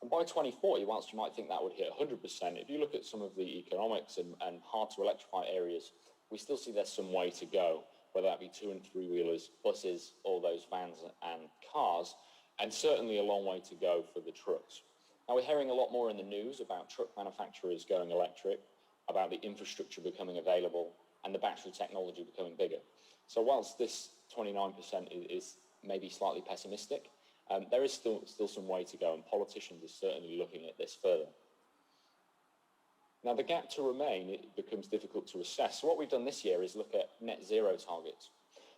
And by 2040, whilst you might think that would hit 100%, if you look at some of the economics and hard to electrify areas, we still see there's some way to go, whether that be 2- and 3-wheelers, buses, all those vans and cars, and certainly a long way to go for the trucks. Now, we're hearing a lot more in the news about truck manufacturers going electric, about the infrastructure becoming available, and the battery technology becoming bigger. So whilst this 29% is maybe slightly pessimistic, there is still some way to go, and politicians are certainly looking at this further. Now, the gap to remain, it becomes difficult to assess. So what we've done this year is look at net zero targets.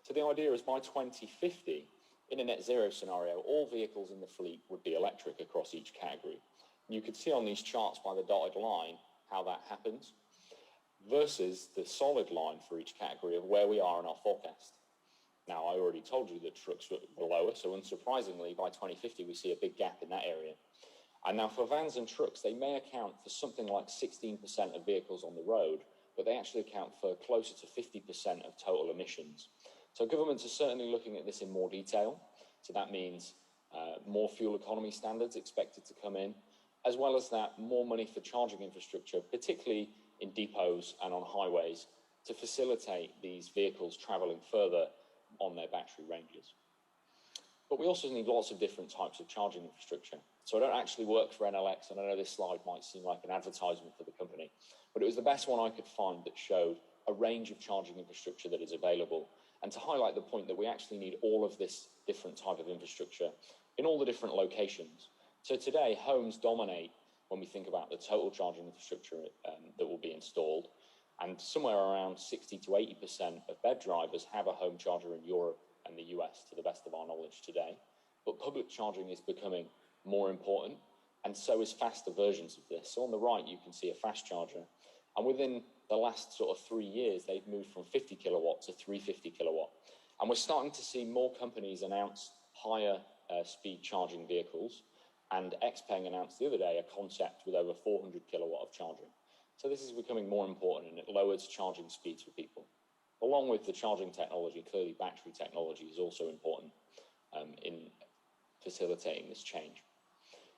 So the idea is by 2050, in a net zero scenario, all vehicles in the fleet would be electric across each category. And you can see on these charts by the dotted line how that happens versus the solid line for each category of where we are in our forecast. Now, I already told you that trucks were lower, so unsurprisingly, by 2050, we see a big gap in that area. And now for vans and trucks, they may account for something like 16% of vehicles on the road, but they actually account for closer to 50% of total emissions. So governments are certainly looking at this in more detail. So that means more fuel economy standards expected to come in, as well as that, more money for charging infrastructure, particularly in depots and on highways, to facilitate these vehicles traveling further on their battery ranges. But we also need lots of different types of charging infrastructure. So I don't actually work for NLX, and I know this slide might seem like an advertisement for the company, but it was the best one I could find that showed a range of charging infrastructure that is available, and to highlight the point that we actually need all of this different type of infrastructure in all the different locations. So today, homes dominate when we think about the total charging infrastructure that will be installed, and somewhere around 60 to 80% of BEV drivers have a home charger in Europe and the US, to the best of our knowledge today. But public charging is becoming more important, and so is faster versions of this. So on the right, you can see a fast charger, and within the last sort of 3 years, they've moved from 50 kilowatt to 350 kilowatt. And we're starting to see more companies announce higher speed charging vehicles, and XPeng announced the other day a concept with over 400 kilowatt of charging. So this is becoming more important, and it lowers charging speeds for people. Along with the charging technology, clearly battery technology is also important in facilitating this change.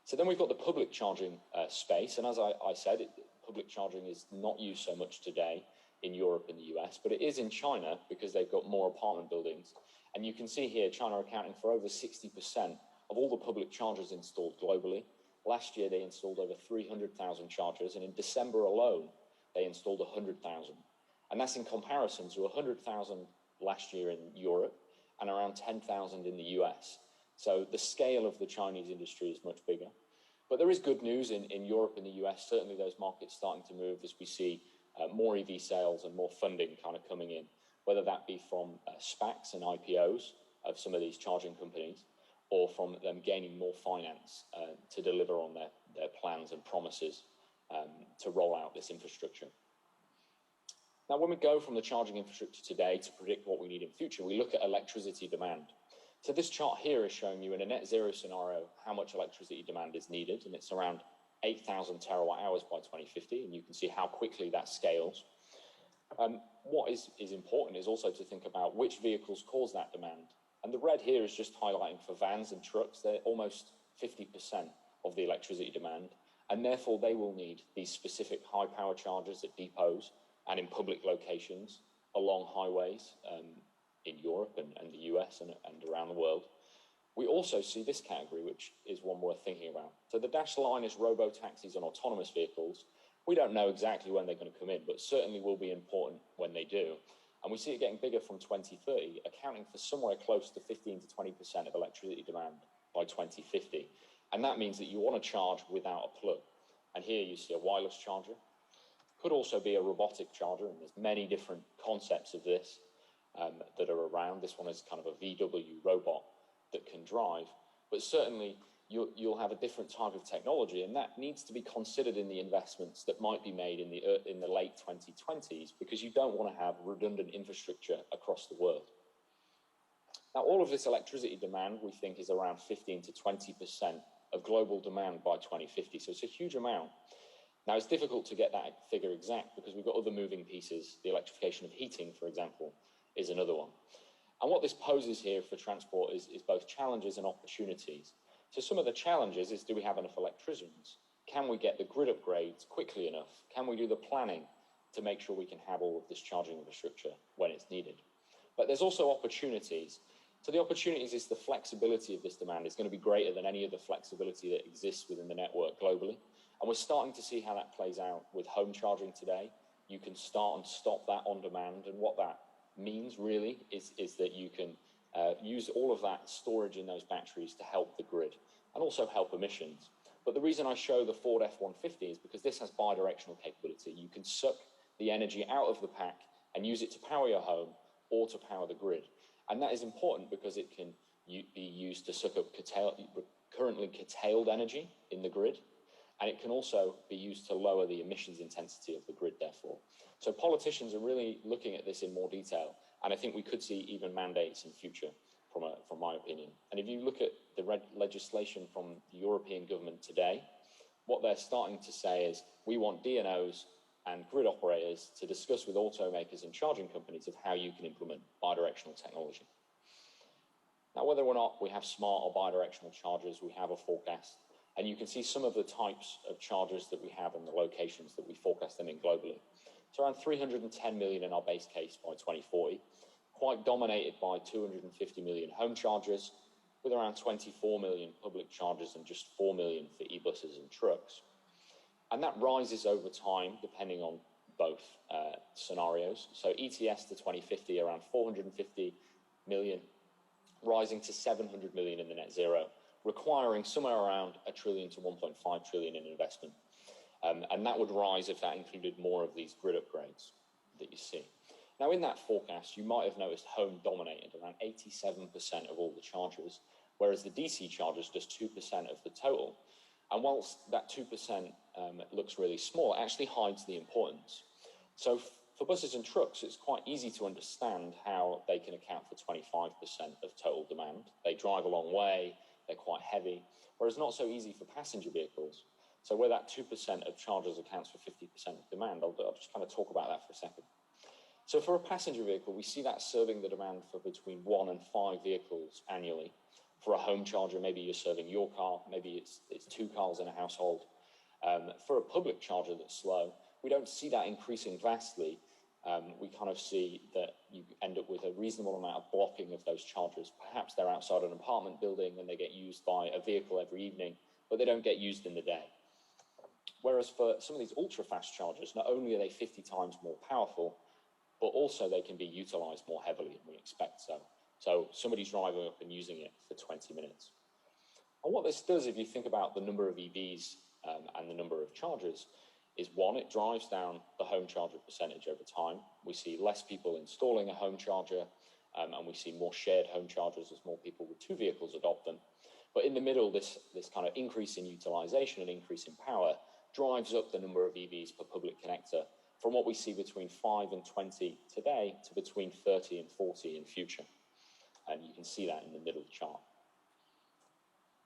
So then we've got the public charging space, and as I said, public charging is not used so much today in Europe and the US, but it is in China because they've got more apartment buildings. And you can see here, China accounting for over 60% of all the public chargers installed globally. Last year, they installed over 300,000 chargers, and in December alone, they installed 100,000. And that's in comparison to 100,000 last year in Europe and around 10,000 in the US. So the scale of the Chinese industry is much bigger. But there is good news in Europe and the US, certainly those markets starting to move as we see more EV sales and more funding kind of coming in, whether that be from SPACs and IPOs of some of these charging companies, or from them gaining more finance to deliver on their plans and promises to roll out this infrastructure. Now, when we go from the charging infrastructure today to predict what we need in future, we look at electricity demand. So this chart here is showing you in a net zero scenario how much electricity demand is needed, and it's around 8,000 terawatt hours by 2050, and you can see how quickly that scales. What is important is also to think about which vehicles cause that demand. And the red here is just highlighting for vans and trucks. They're almost 50% of the electricity demand, and therefore they will need these specific high power chargers at depots and in public locations along highways in Europe and the US and around the world. We also see this category, which is one worth thinking about. So the dashed line is robo-taxis and autonomous vehicles. We don't know exactly when they're going to come in, but certainly will be important when they do. And we see it getting bigger from 2030, accounting for somewhere close to 15 to 20% of electricity demand by 2050. And that means that you want to charge without a plug. And here you see a wireless charger. Could also be a robotic charger, and there's many different concepts of this that are around. This one is kind of a VW robot that can drive, but certainly you'll have a different type of technology, and that needs to be considered in the investments that might be made in the late 2020s, because you don't want to have redundant infrastructure across the world. Now, all of this electricity demand, we think, is around 15 to 20% of global demand by 2050, so it's a huge amount. Now, it's difficult to get that figure exact because we've got other moving pieces. The electrification of heating, for example, is another one. And what this poses here for transport is both challenges and opportunities. So some of the challenges is, do we have enough electricians? Can we get the grid upgrades quickly enough? Can we do the planning to make sure we can have all of this charging infrastructure when it's needed? But there's also opportunities. So the opportunities is the flexibility of this demand is going to be greater than any of the flexibility that exists within the network globally. And we're starting to see how that plays out with home charging today. You can start and stop that on demand. And what that means really is that you can use all of that storage in those batteries to help the grid and also help emissions. But the reason I show the Ford F-150 is because this has bidirectional capability. You can suck the energy out of the pack and use it to power your home or to power the grid. And that is important because it can be used to suck up currently curtailed energy in the grid. And it can also be used to lower the emissions intensity of the grid, therefore. So politicians are really looking at this in more detail. And I think we could see even mandates in future, from my opinion. And if you look at the legislation from the European government today, what they're starting to say is we want DNOs and grid operators to discuss with automakers and charging companies of how you can implement bidirectional technology. Now, whether or not we have smart or bidirectional chargers, we have a forecast. And you can see some of the types of chargers that we have and the locations that we forecast them in globally. It's around 310 million in our base case by 2040, quite dominated by 250 million home chargers, with around 24 million public chargers and just 4 million for e-buses and trucks. And that rises over time, depending on both scenarios. So ETS to 2050, around 450 million, rising to 700 million in the net zero, requiring somewhere around $1 trillion to 1.5 trillion in investment. And that would rise if that included more of these grid upgrades that you see. Now, in that forecast, you might have noticed home dominated around 87% of all the chargers, whereas the DC chargers just 2% of the total. And whilst that 2% looks really small, it actually hides the importance. So for buses and trucks, it's quite easy to understand how they can account for 25% of total demand. They drive a long way, they're quite heavy, whereas not so easy for passenger vehicles. So where that 2% of chargers accounts for 50% of demand, I'll just kind of talk about that for a second. So for a passenger vehicle, we see that serving the demand for between 1 and 5 vehicles annually. For a home charger, maybe you're serving your car, maybe it's 2 cars in a household. For a public charger that's slow, we don't see that increasing vastly. We kind of see that you end up with a reasonable amount of blocking of those chargers. Perhaps they're outside an apartment building and they get used by a vehicle every evening, but they don't get used in the day. Whereas for some of these ultra-fast chargers, not only are they 50 times more powerful, but also they can be utilized more heavily, and we expect so. So somebody's driving up and using it for 20 minutes. And what this does, if you think about the number of EVs and the number of chargers, is one, it drives down the home charger percentage over time. We see less people installing a home charger, and we see more shared home chargers as more people with 2 vehicles adopt them. But in the middle, this kind of increase in utilization and increase in power drives up the number of EVs per public connector from what we see between 5 and 20 today to between 30 and 40 in future. And you can see that in the middle chart.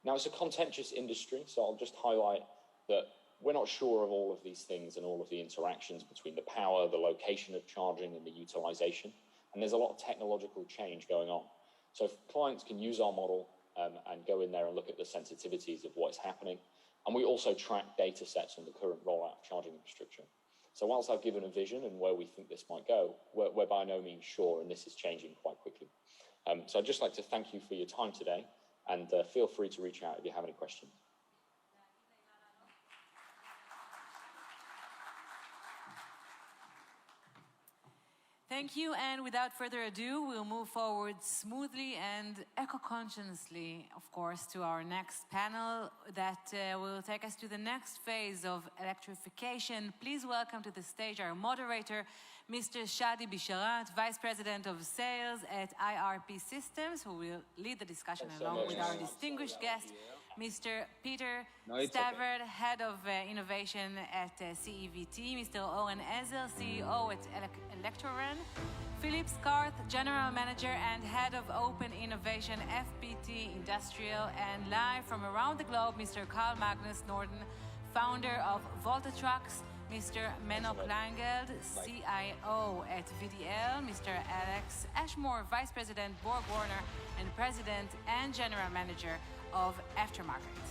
Now, it's a contentious industry, so I'll just highlight that we're not sure of all of these things and all of the interactions between the power, the location of charging, and the utilization. And there's a lot of technological change going on. So if clients can use our model and go in there and look at the sensitivities of what's happening. And we also track data sets on the current rollout of charging infrastructure. So whilst I've given a vision and where we think this might go, we're by no means sure, and this is changing quite quickly. So I'd just like to thank you for your time today, and feel free to reach out if you have any questions. Thank you, and without further ado, we'll move forward smoothly and eco-consciously, of course, to our next panel that will take us to the next phase of electrification. Please welcome to the stage our moderator, Mr. Shadi Bisharat, Vice President of Sales at IRP Systems, who will lead the discussion along with our distinguished guest, Mr. Peter Stavert, Head of Innovation at CEVT, Mr. Oren Ezel, CEO at Electroran, Philip Skarth, General Manager and Head of Open Innovation, FPT Industrial, and live from around the globe, Mr. Carl Magnus Norden, founder of Volta Trucks, Mr. Menno Kleingeld, CIO at VDL, Mr. Alex Ashmore, Vice President Borg Warner, and President and General Manager of Aftermarket.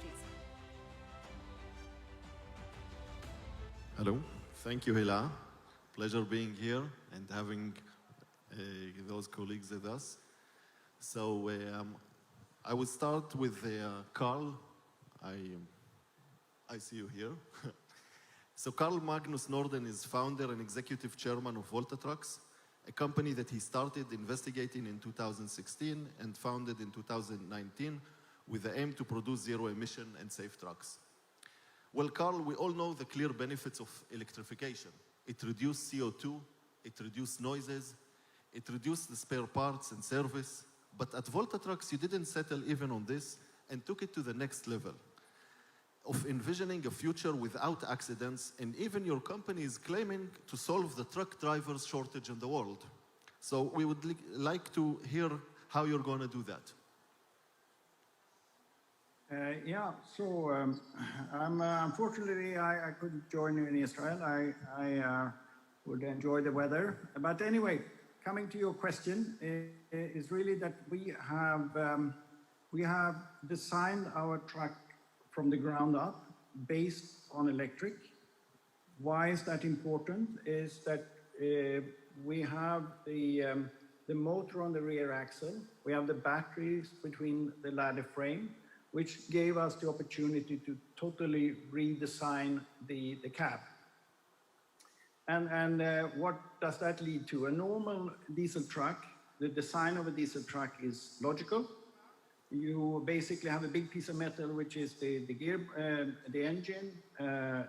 Please. Hello, thank you, Hila. Pleasure being here and having those colleagues with us. So I will start with Carl. I see you here. So Carl Magnus Norden is founder and executive chairman of Volta Trucks, a company that he started investigating in 2016 and founded in 2019 with the aim to produce zero-emission and safe trucks. Well, Carl, we all know the clear benefits of electrification. It reduced CO2, it reduced noises, it reduced the spare parts and service. But at Volta Trucks, you didn't settle even on this and took it to the next level of envisioning a future without accidents, and even your company is claiming to solve the truck drivers shortage in the world. So we would like to hear how you're going to do that. Unfortunately, I couldn't join you in Israel. I would enjoy the weather. But anyway, coming to your question, is really that we have designed our truck from the ground up based on electric. Why is that important? Is that we have the motor on the rear axle, we have the batteries between the ladder frame, which gave us the opportunity to totally redesign the cab. And what does that lead to? A normal diesel truck, the design of a diesel truck is logical. You basically have a big piece of metal, which is the engine.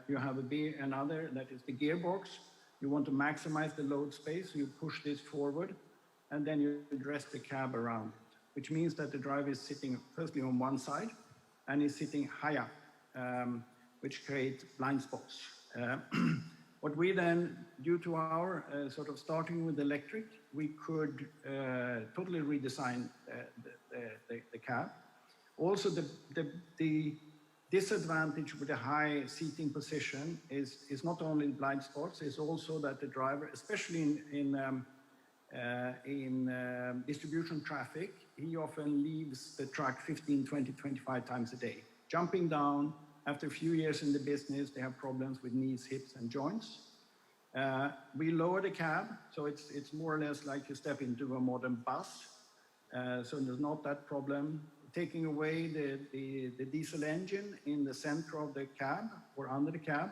You have another that is the gearbox. You want to maximize the load space, so you push this forward, and then you dress the cab around it, which means that the driver is sitting firstly on one side, and is sitting higher, which creates blind spots. What we then, due to our sort of starting with electric, we could totally redesign the cab. Also, the disadvantage with a high seating position is not only blind spots, it's also that the driver, especially in distribution traffic, he often leaves the truck 15, 20, 25 times a day. Jumping down, after a few years in the business, they have problems with knees, hips, and joints. We lower the cab, so it's more or less like you step into a modern bus. So there's not that problem. Taking away the diesel engine in the center of the cab or under the cab,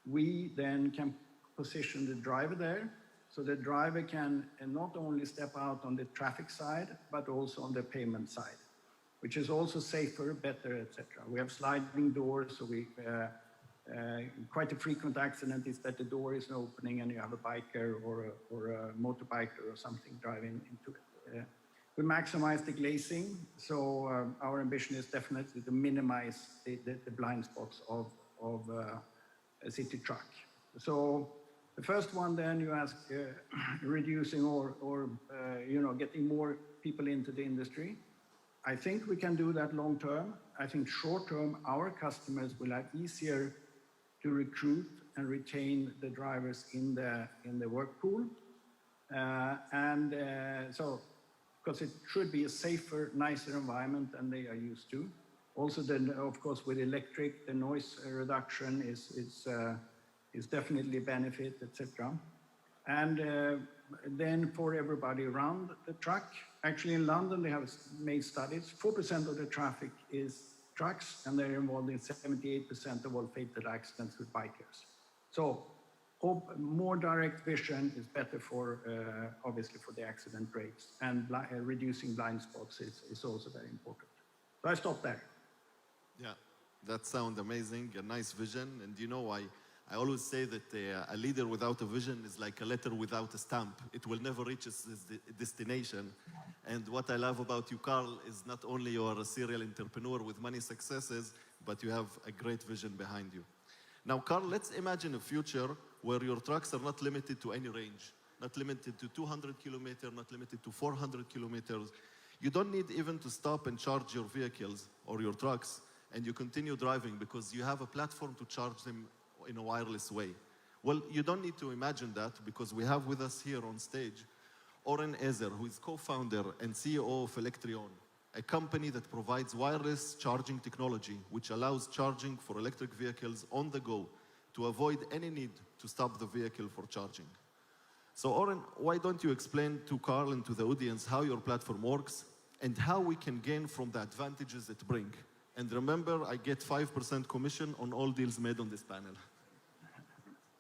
we then can position the driver there. So the driver can not only step out on the traffic side, but also on the pavement side, which is also safer, better, etc. We have sliding doors, so we quite a frequent accident is that the door is opening and you have a biker or a motorbiker or something driving into it. We maximize the glazing, so our ambition is definitely to minimize the blind spots of a city truck. So the first one then you ask reducing or getting more people into the industry. I think we can do that long term. I think short term, our customers will have easier to recruit and retain the drivers in the work pool. So, because it should be a safer, nicer environment than they are used to. Also, then, of course, with electric, the noise reduction is definitely a benefit, etc. And then for everybody around the truck, actually in London, they have made studies. 4% of the traffic is trucks, and they're involved in 78% of all fatal accidents with bikers. So more direct vision is better for, obviously, for the accident rates, and reducing blind spots is also very important. So I stop there. Yeah, that sounds amazing, a nice vision. And you know, I always say that a leader without a vision is like a letter without a stamp. It will never reach its destination. And what I love about you, Carl, is not only you're a serial entrepreneur with many successes, but you have a great vision behind you. Now, Carl, let's imagine a future where your trucks are not limited to any range, not limited to 200 kilometers, not limited to 400 kilometers. You don't need even to stop and charge your vehicles or your trucks, and you continue driving because you have a platform to charge them in a wireless way. Well, you don't need to imagine that, because we have with us here on stage Oren Ezer, who is co-founder and CEO of Electrion, a company that provides wireless charging technology, which allows charging for electric vehicles on the go to avoid any need to stop the vehicle for charging. So Oren, why don't you explain to Carl and to the audience how your platform works and how we can gain from the advantages it brings? And remember, I get 5% commission on all deals made on this panel.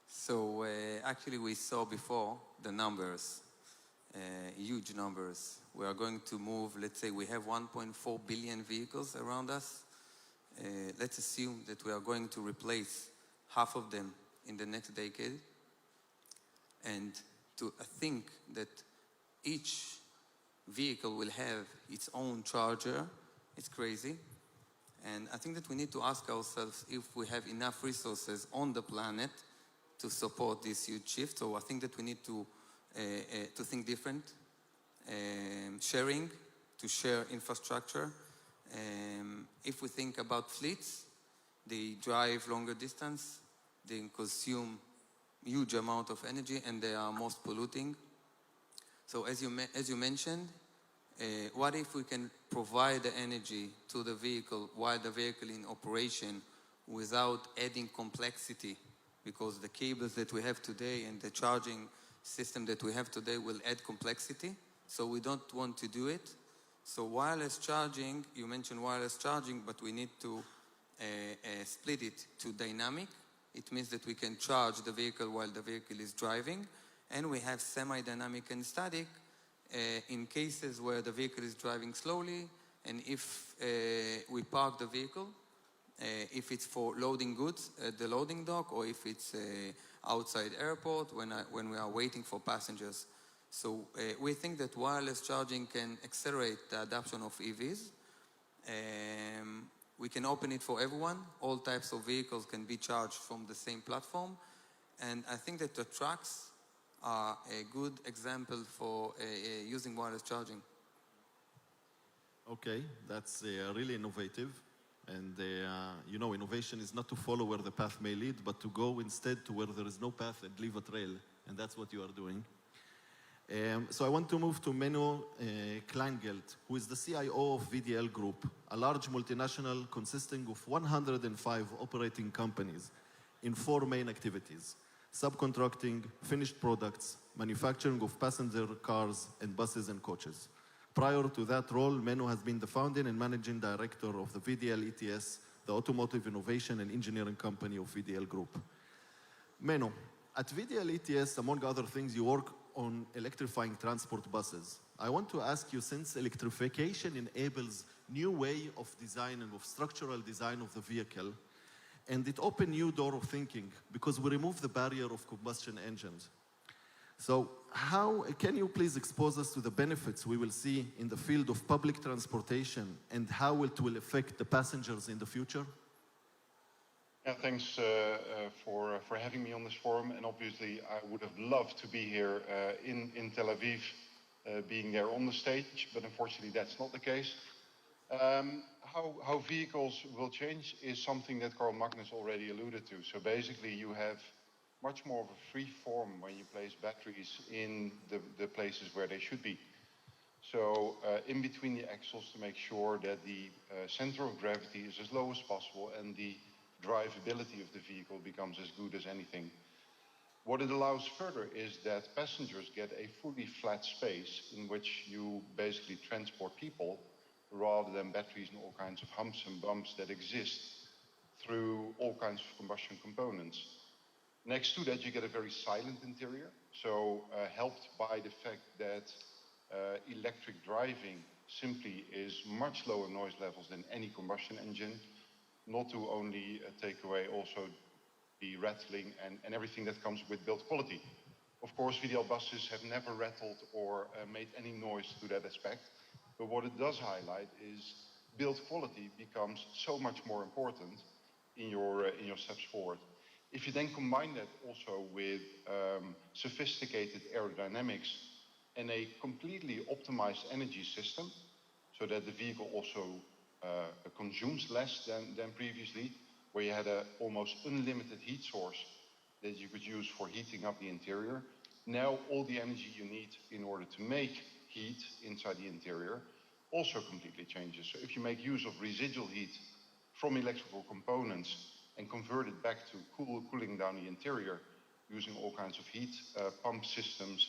So actually we saw before the numbers, huge numbers. We are going to move, let's say we have 1.4 billion vehicles around us. Let's assume that we are going to replace half of them in the next decade. And to think that each vehicle will have its own charger, it's crazy. And I think that we need to ask ourselves if we have enough resources on the planet to support this huge shift. So I think that we need to think different. Sharing, to share infrastructure. If we think about fleets, they drive longer distance, they consume huge amount of energy, and they are most polluting. So as you mentioned, what if we can provide the energy to the vehicle while the vehicle in operation without adding complexity? Because the cables that we have today and the charging system that we have today will add complexity. So we don't want to do it. So wireless charging, you mentioned wireless charging, but we need to split it to dynamic. It means that we can charge the vehicle while the vehicle is driving. And we have semi-dynamic and static in cases where the vehicle is driving slowly, and if we park the vehicle, if it's for loading goods at the loading dock, or if it's outside airport when we are waiting for passengers. So we think that wireless charging can accelerate the adoption of EVs. We can open it for everyone. All types of vehicles can be charged from the same platform. And I think that the trucks are a good example for using wireless charging. Okay, that's really innovative. And you know, innovation is not to follow where the path may lead, but to go instead to where there is no path and leave a trail. And that's what you are doing. So I want to move to Menno Kleingeld, who is the CIO of VDL Group, a large multinational consisting of 105 operating companies in 4 main activities: subcontracting, finished products, manufacturing of passenger cars and buses and coaches. Prior to that role, Menno has been the founding and managing director of the VDL ETS, the automotive innovation and engineering company of VDL Group. Menno, at VDL ETS, among other things, you work on electrifying transport buses. I want to ask you, since electrification enables new way of designing, of structural design of the vehicle, and it opened new door of thinking because we remove the barrier of combustion engines. So how can you please expose us to the benefits we will see in the field of public transportation and how it will affect the passengers in the future? Yeah, thanks for having me on this forum. And obviously, I would have loved to be here in Tel Aviv being there on the stage, but unfortunately that's not the case. How vehicles will change is something that Carl Magnus already alluded to. So basically you have much more of a free form when you place batteries in the places where they should be. So in between the axles to make sure that the center of gravity is as low as possible and the drivability of the vehicle becomes as good as anything. What it allows further is that passengers get a fully flat space in which you basically transport people rather than batteries and all kinds of humps and bumps that exist through all kinds of combustion components. Next to that, you get a very silent interior, so helped by the fact that electric driving simply is much lower noise levels than any combustion engine, not to only take away also the rattling and everything that comes with build quality. Of course, VDL buses have never rattled or made any noise to that aspect, but what it does highlight is build quality becomes so much more important in your steps forward. If you then combine that also with sophisticated aerodynamics and a completely optimized energy system, so that the vehicle also consumes less than previously, where you had an almost unlimited heat source that you could use for heating up the interior. Now all the energy you need in order to make heat inside the interior also completely changes. So if you make use of residual heat from electrical components and convert it back to cooling down the interior using all kinds of heat pump systems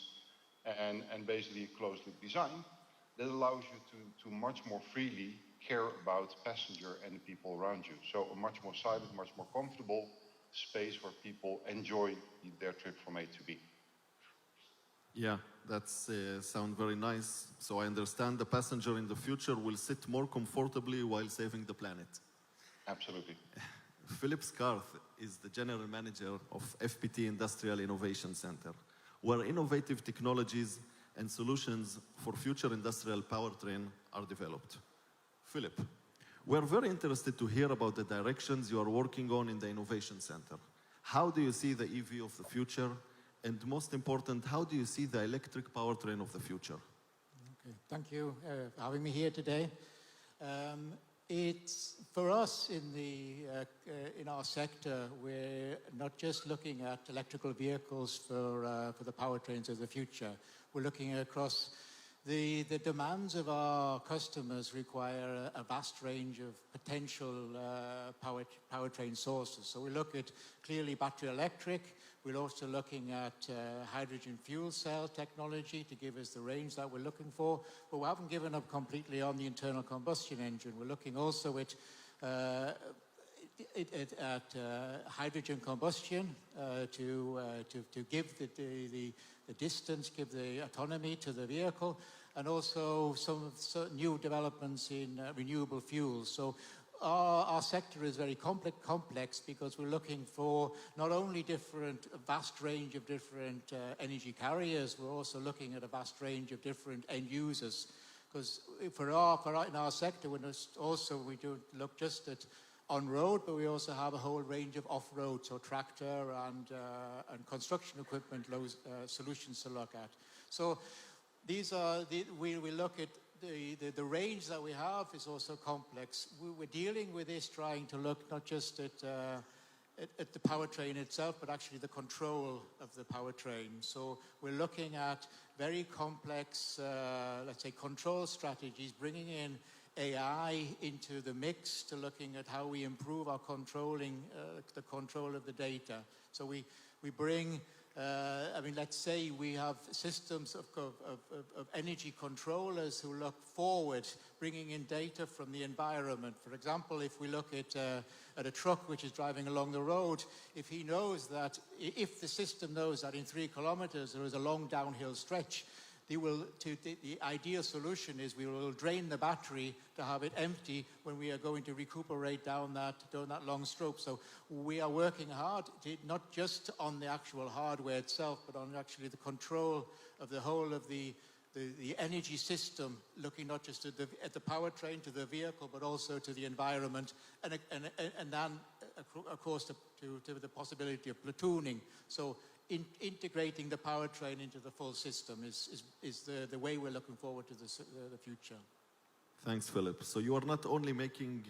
and basically a closed loop design, that allows you to much more freely care about passenger and the people around you. So a much more silent, much more comfortable space where people enjoy their trip from A to B. Yeah, that's sound very nice. So I understand the passenger in the future will sit more comfortably while saving the planet. Absolutely. Philip Scarth is the general manager of FPT Industrial Innovation Center, where innovative technologies and solutions for future industrial powertrain are developed. Philip, we're very interested to hear about the directions you are working on in the Innovation Center. How do you see the EV of the future? And most important, how do you see the electric powertrain of the future? Okay, thank you for having me here today. It's for us in our sector, we're not just looking at electrical vehicles for the powertrains of the future. We're looking across the demands of our customers require a vast range of potential powertrain sources. So we look at clearly battery electric. We're also looking at hydrogen fuel cell technology to give us the range that we're looking for. But we haven't given up completely on the internal combustion engine. We're looking also at hydrogen combustion to give the distance, give the autonomy to the vehicle, and also some new developments in renewable fuels. So our sector is very complex because we're looking for not only a vast range of different energy carriers, we're also looking at a vast range of different end users. Because in our sector, we don't look just at on-road, but we also have a whole range of off-road, so tractor and construction equipment solutions to look at. So these are we look at the range that we have is also complex. We're dealing with this, trying to look not just at the powertrain itself, but actually the control of the powertrain. So we're looking at very complex, let's say, control strategies, bringing in AI into the mix to looking at how we improve our the control of the data. So we bring, let's say we have systems of energy controllers who look forward, bringing in data from the environment. For example, if we look at a truck which is driving along the road, if the system knows that in 3 kilometers there is a long downhill stretch, the ideal solution is we will drain the battery to have it empty when we are going to recuperate down that long stroke. So we are working hard, not just on the actual hardware itself, but on actually the control of the whole of the energy system, looking not just at the powertrain, to the vehicle, but also to the environment, and then, of course, to the possibility of platooning. So integrating the powertrain into the full system is the way we're looking forward to the future. Thanks, Philip. So you are not only making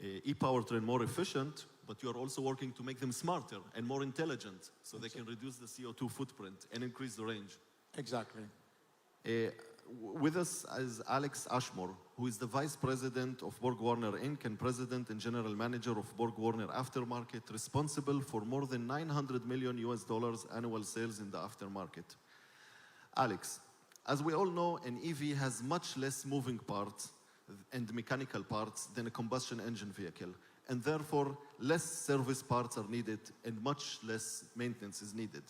e-powertrain more efficient, but you are also working to make them smarter and more intelligent so they can reduce the CO2 footprint and increase the range. Exactly. With us is Alex Ashmore, who is the Vice President of BorgWarner Inc. and President and General Manager of BorgWarner Aftermarket, responsible for more than $900 million annual sales in the aftermarket. Alex, as we all know, an EV has much less moving parts and mechanical parts than a combustion engine vehicle, and therefore less service parts are needed and much less maintenance is needed.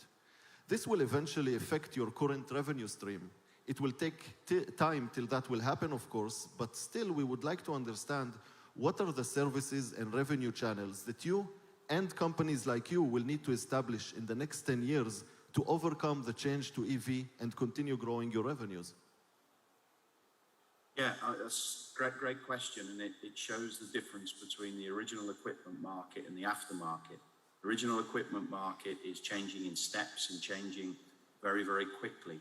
This will eventually affect your current revenue stream. It will take time till that will happen, of course, but still we would like to understand what are the services and revenue channels that you and companies like you will need to establish in the next 10 years to overcome the change to EV and continue growing your revenues? Yeah, that's a great question, and it shows the difference between the original equipment market and the aftermarket. The original equipment market is changing in steps and changing very, very quickly.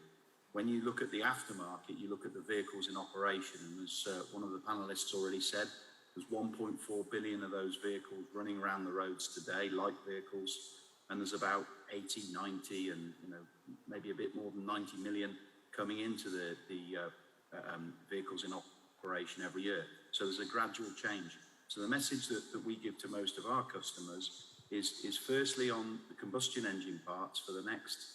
When you look at the aftermarket, you look at the vehicles in operation, and as one of the panelists already said, there's 1.4 billion of those vehicles running around the roads today, light vehicles, and there's about 80, 90, and maybe a bit more than 90 million coming into the vehicles in operation every year. So there's a gradual change. So the message that we give to most of our customers is firstly on the combustion engine parts for the next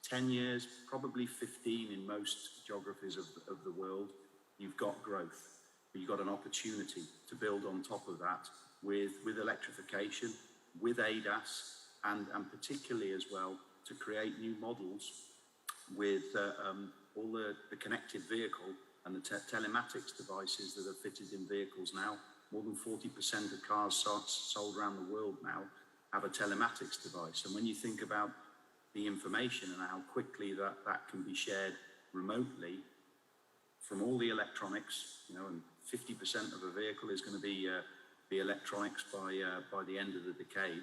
10 years, probably 15 in most geographies of the world, you've got growth. But you've got an opportunity to build on top of that with electrification, with ADAS, and particularly as well to create new models with all the connected vehicle and the telematics devices that are fitted in vehicles now. More than 40% of cars sold around the world now have a telematics device. And when you think about the information and how quickly that can be shared remotely from all the electronics, and 50% of a vehicle is going to be electronics by the end of the decade.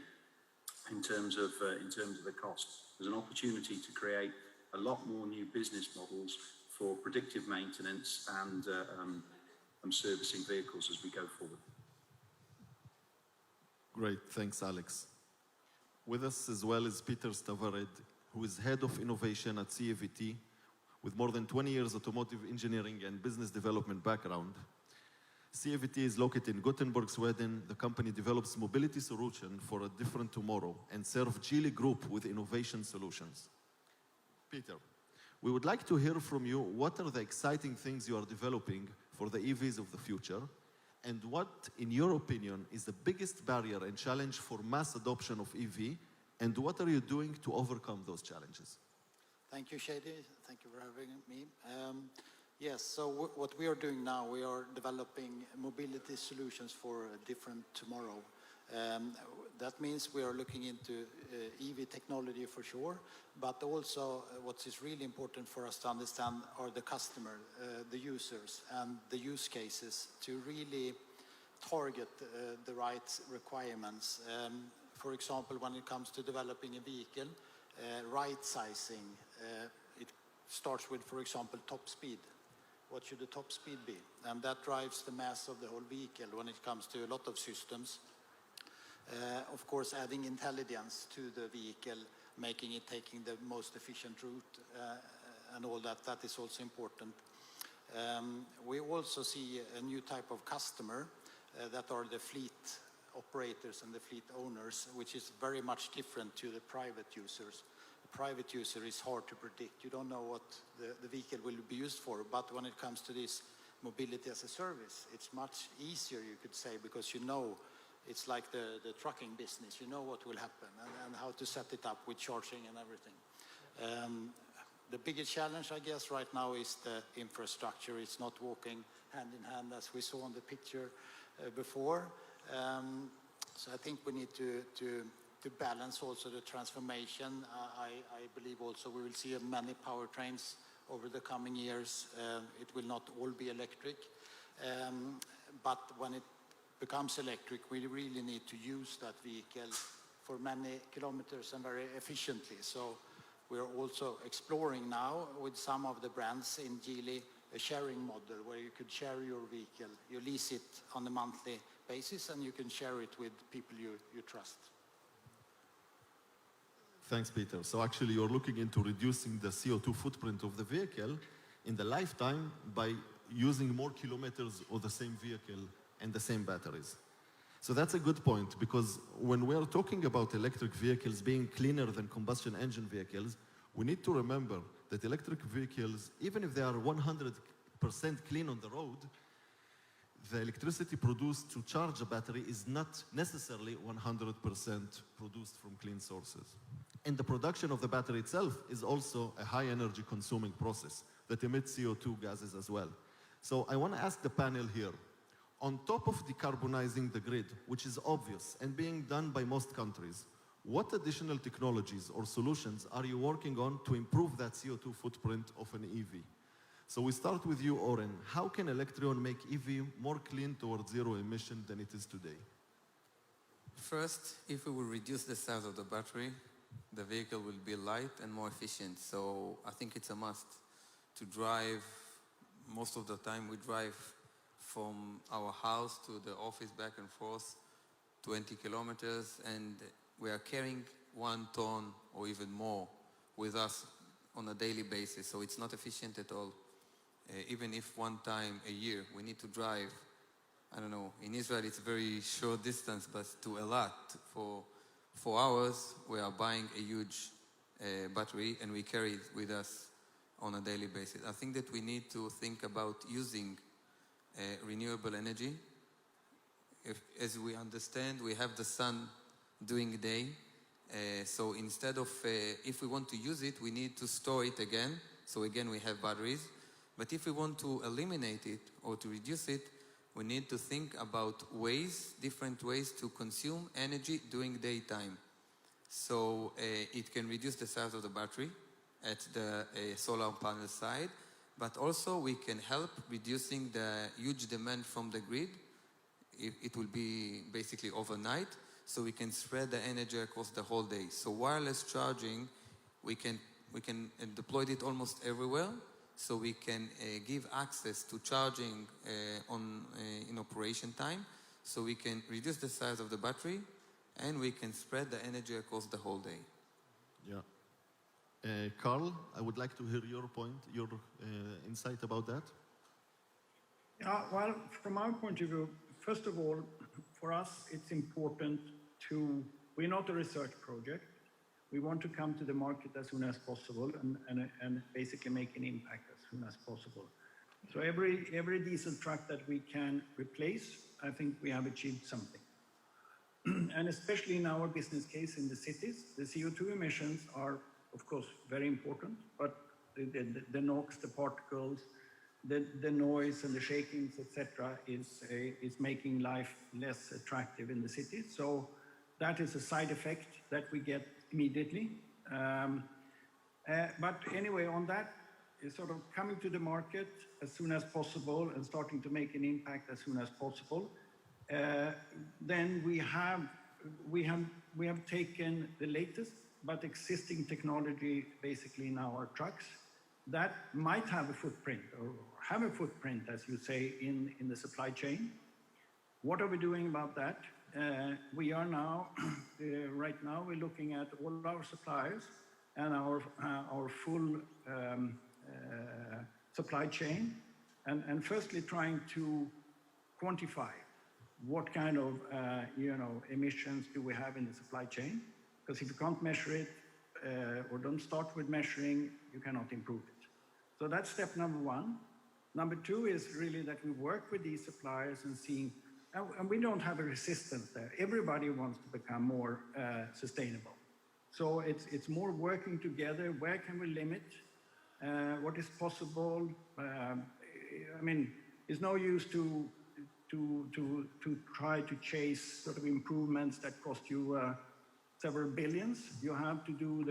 In terms of the cost, there's an opportunity to create a lot more new business models for predictive maintenance and servicing vehicles as we go forward. Great, thanks, Alex. With us as well is Peter Stavared, who is Head of Innovation at CAVT, with more than 20 years automotive engineering and business development background. CAVT is located in Gothenburg, Sweden. The company develops mobility solutions for a different tomorrow and serves Geely Group with innovation solutions. Peter, we would like to hear from you what are the exciting things you are developing for the EVs of the future, and what, in your opinion, is the biggest barrier and challenge for mass adoption of EV, and what are you doing to overcome those challenges? Thank you, Shady. Thank you for having me. Yes, so what we are doing now, we are developing mobility solutions for a different tomorrow. That means we are looking into EV technology for sure, but also what is really important for us to understand are the customer, the users, and the use cases to really target the right requirements. For example, when it comes to developing a vehicle, right sizing, it starts with, for example, top speed. What should the top speed be? And that drives the mass of the whole vehicle when it comes to a lot of systems. Of course, adding intelligence to the vehicle, making it taking the most efficient route and all that, that is also important. We also see a new type of customer that are the fleet operators and the fleet owners, which is very much different to the private users. The private user is hard to predict. You don't know what the vehicle will be used for, but when it comes to this mobility as a service, it's much easier, you could say, because you know. It's like the trucking business. You know what will happen and how to set it up with charging and everything. The biggest challenge, I guess, right now is the infrastructure. It's not walking hand in hand as we saw on the picture before. So I think we need to balance also the transformation. I believe also we will see many powertrains over the coming years. It will not all be electric. But when it becomes electric, we really need to use that vehicle for many kilometers and very efficiently. So we are also exploring now with some of the brands in Geely a sharing model where you could share your vehicle. You lease it on a monthly basis and you can share it with people you trust. Thanks, Peter. So actually you're looking into reducing the CO2 footprint of the vehicle in the lifetime by using more kilometers of the same vehicle and the same batteries. So that's a good point, because when we're talking about electric vehicles being cleaner than combustion engine vehicles, we need to remember that electric vehicles, even if they are 100% clean on the road, the electricity produced to charge a battery is not necessarily 100% produced from clean sources. And the production of the battery itself is also a high energy consuming process that emits CO2 gases as well. So I want to ask the panel here, on top of decarbonizing the grid, which is obvious and being done by most countries, what additional technologies or solutions are you working on to improve that CO2 footprint of an EV? So we start with you, Oren. How can Electreon make EV more clean towards zero emission than it is today? First, if we will reduce the size of the battery, the vehicle will be light and more efficient. So I think it's a must to drive. Most of the time we drive from our house to the office back and forth 20 kilometers, and we are carrying 1 ton or even more with us on a daily basis. So it's not efficient at all. Even if 1 time a year we need to drive, I don't know, in Israel it's a very short distance, but to Eilat for 4 hours, we are buying a huge battery and we carry it with us on a daily basis. I think that we need to think about using renewable energy. As we understand, we have the sun during the day. So instead of, if we want to use it, we need to store it again. So again, we have batteries. But if we want to eliminate it or to reduce it, we need to think about ways, different ways to consume energy during daytime. So it can reduce the size of the battery at the solar panel side, but also we can help reducing the huge demand from the grid. It will be basically overnight, so we can spread the energy across the whole day. So wireless charging, we can deploy it almost everywhere. So we can give access to charging in operation time. So we can reduce the size of the battery and we can spread the energy across the whole day. Yeah. Carl, I would like to hear your point, your insight about that. Well, from our point of view, first of all, for us, it's important we're not a research project. We want to come to the market as soon as possible and basically make an impact as soon as possible. So every diesel truck that we can replace, I think we have achieved something. And especially in our business case in the cities, the CO2 emissions are, of course, very important, but the NOx, the particles, the noise and the shakings, etc., is making life less attractive in the cities. So that is a side effect that we get immediately. But anyway, on that, is sort of coming to the market as soon as possible and starting to make an impact as soon as possible. Then we have taken the latest but existing technology basically in our trucks that might have a footprint or have a footprint, as you say, in the supply chain. What are we doing about that? We are now, right now, we're looking at all our suppliers and our full supply chain, and firstly trying to quantify what kind of emissions do we have in the supply chain, because if you can't measure it or don't start with measuring, you cannot improve it. So that's step number one. Number two is really that we work with these suppliers and seeing, and we don't have a resistance there. Everybody wants to become more sustainable. So it's more working together. Where can we limit? What is possible? I mean, it's no use to try to chase sort of improvements that cost you several billions. You have to do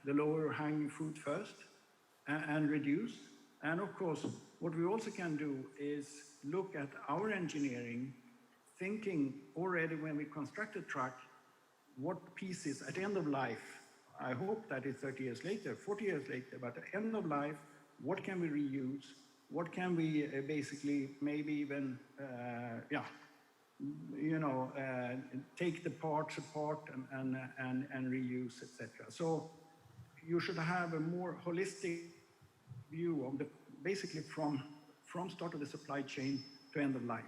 the lower hanging fruit first and reduce. And of course, what we also can do is look at our engineering, thinking already when we construct a truck, what pieces at the end of life I hope that is 30 years later, 40 years later, but at the end of life, what can we reuse? What can we basically maybe even, take the parts apart and reuse, etc. So you should have a more holistic view of basically from start of the supply chain to end of life.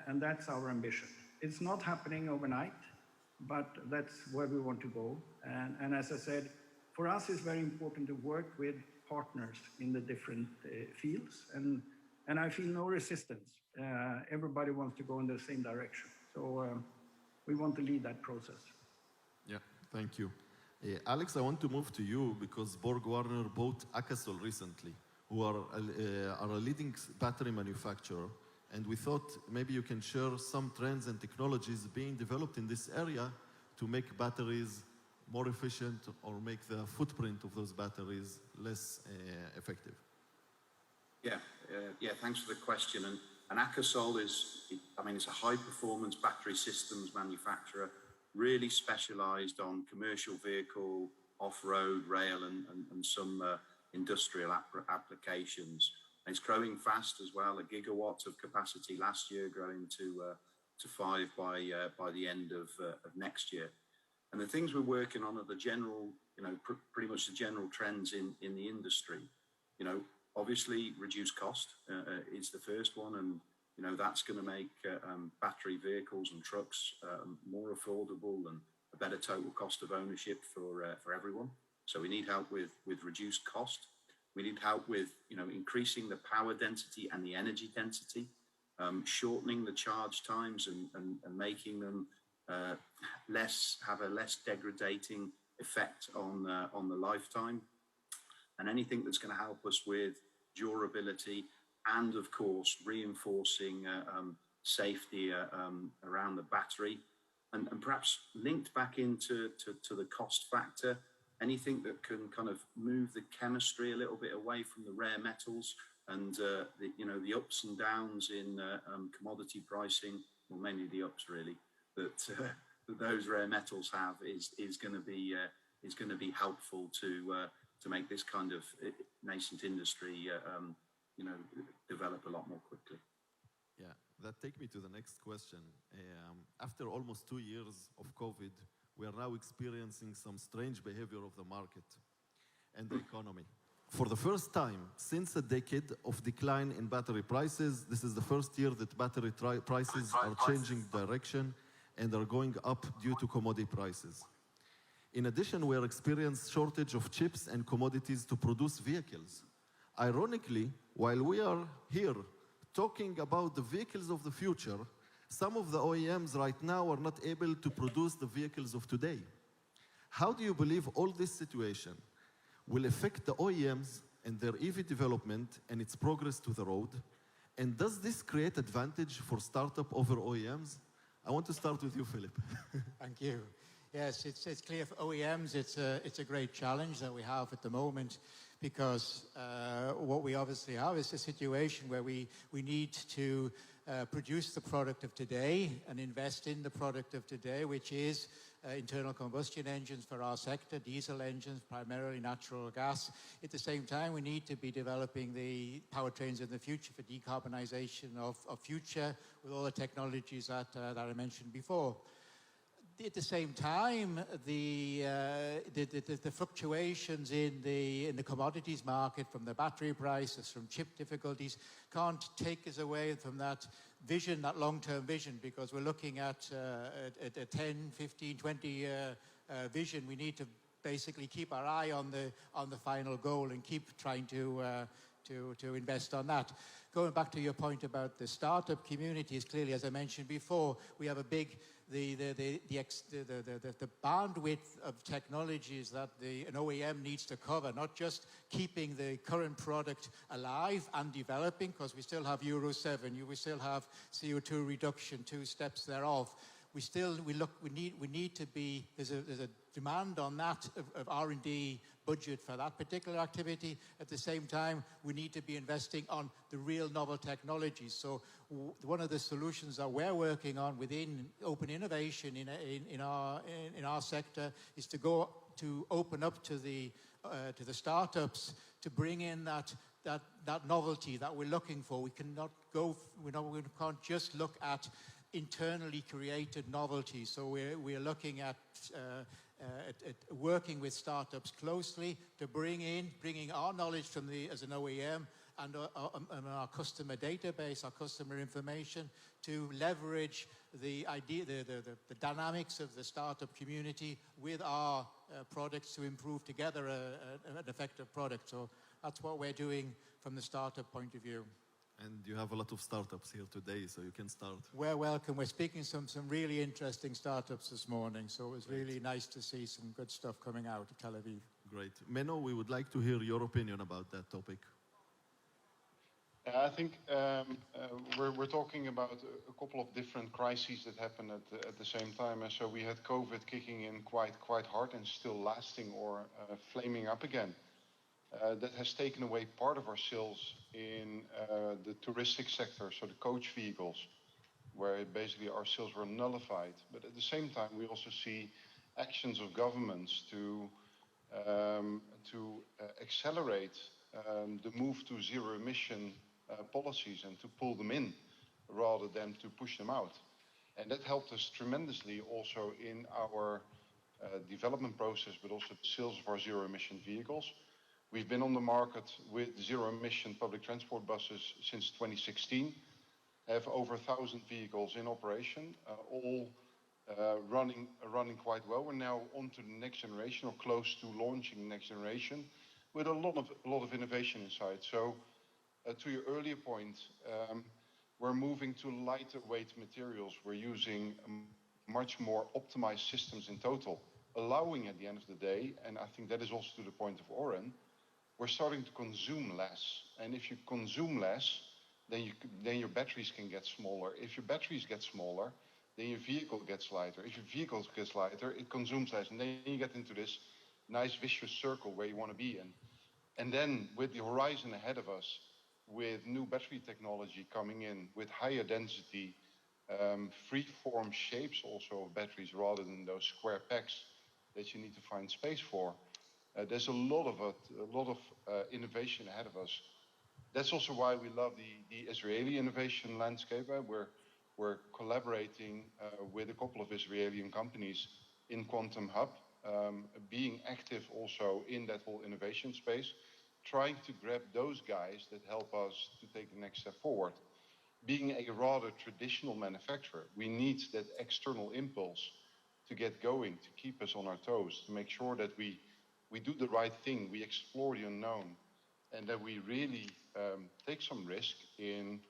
And that's our ambition. It's not happening overnight, but that's where we want to go. And as I said, for us, it's very important to work with partners in the different fields. And I feel no resistance. Everybody wants to go in the same direction. So we want to lead that process. Yeah, thank you. Alex, I want to move to you because BorgWarner bought Akasol recently, who are a leading battery manufacturer. And we thought maybe you can share some trends and technologies being developed in this area to make batteries more efficient or make the footprint of those batteries less effective. Yeah, thanks for the question. And Akasol it's a high-performance battery systems manufacturer, really specialized on commercial vehicle, off-road, rail, and some industrial applications. And it's growing fast as well, 1 gigawatt of capacity last year, growing to 5 by the end of next year. And the things we're working on are the general, pretty much the general trends in the industry. Obviously, reduce cost is the first one, and that's going to make battery vehicles and trucks more affordable and a better total cost of ownership for everyone. So we need help with reduced cost. We need help with increasing the power density and the energy density, shortening the charge times and making them have a less degrading effect on the lifetime, and anything that's going to help us with durability and, of course, reinforcing safety around the battery, and perhaps linked back into the cost factor, anything that can kind of move the chemistry a little bit away from the rare metals and the ups and downs in commodity pricing, well, mainly the ups really, that those rare metals have is going to be helpful to make this kind of nascent industry develop a lot more quickly. Yeah, that takes me to the next question. After almost 2 years of COVID, we are now experiencing some strange behavior of the market and the economy. For the first time since a decade of decline in battery prices, this is the first year that battery prices are changing direction and are going up due to commodity prices. In addition, we are experiencing shortage of chips and commodities to produce vehicles. Ironically, while we are here talking about the vehicles of the future, some of the OEMs right now are not able to produce the vehicles of today. How do you believe all this situation will affect the OEMs and their EV development and its progress to the road? And does this create advantage for startup over OEMs? I want to start with you, Philip. Thank you. Yes, it's clear for OEMs it's a great challenge that we have at the moment, because what we obviously have is a situation where we need to produce the product of today and invest in the product of today, which is internal combustion engines for our sector, diesel engines, primarily natural gas. At the same time, we need to be developing the powertrains in the future for decarbonization of future with all the technologies that I mentioned before. At the same time, the fluctuations in the commodities market, from the battery prices, from chip difficulties, can't take us away from that vision, that long-term vision, because we're looking at a 10, 15, 20-year vision. We need to basically keep our eye on the final goal and keep trying to invest on that. Going back to your point about the startup community, is clearly, as I mentioned before, we have a big the bandwidth of technologies that an OEM needs to cover, not just keeping the current product alive and developing, because we still have Euro 7, we still have CO2 reduction, 2 steps thereof. We need to be, there's a demand on that of R&D budget for that particular activity. At the same time, we need to be investing on the real novel technologies. So one of the solutions that we're working on within open innovation in our sector is to go to open up to the startups to bring in that novelty that we're looking for. We cannot go, we can't just look at internally created novelty. So we're looking at working with startups closely to bringing our knowledge from as an OEM and our customer database, our customer information, to leverage the dynamics of the startup community with our products to improve together an effective product. So that's what we're doing from the startup point of view. And you have a lot of startups here today, so you can start. We're welcome. We're speaking some really interesting startups this morning, so it was really nice to see some good stuff coming out of Tel Aviv. Great. Menno, we would like to hear your opinion about that topic. I think we're talking about a couple of different crises that happened at the same time. And so we had COVID kicking in quite hard and still lasting or flaming up again. That has taken away part of our sales in the touristic sector, so the coach vehicles, where basically our sales were nullified. But at the same time, we also see actions of governments to accelerate the move to zero emission policies and to pull them in rather than to push them out. And that helped us tremendously also in our development process, but also the sales of our zero emission vehicles. We've been on the market with zero emission public transport buses since 2016, have over 1,000 vehicles in operation, all running quite well. We're now on to the next generation or close to launching the next generation with a lot of innovation inside. So to your earlier point, we're moving to lighter weight materials. We're using much more optimized systems in total, allowing at the end of the day, and I think that is also to the point of Oren, we're starting to consume less. And if you consume less, then your batteries can get smaller. If your batteries get smaller, then your vehicle gets lighter. If your vehicle gets lighter, it consumes less. And then you get into this nice vicious circle where you want to be in. And then with the horizon ahead of us, with new battery technology coming in, with higher density, free-form shapes also of batteries rather than those square packs that you need to find space for, there's a lot of innovation ahead of us. That's also why we love the Israeli innovation landscape. We're collaborating with a couple of Israeli companies in Quantum Hub, being active also in that whole innovation space, trying to grab those guys that help us to take the next step forward. Being a rather traditional manufacturer, we need that external impulse to get going, to keep us on our toes, to make sure that we do the right thing, we explore the unknown, and that we really take some risk in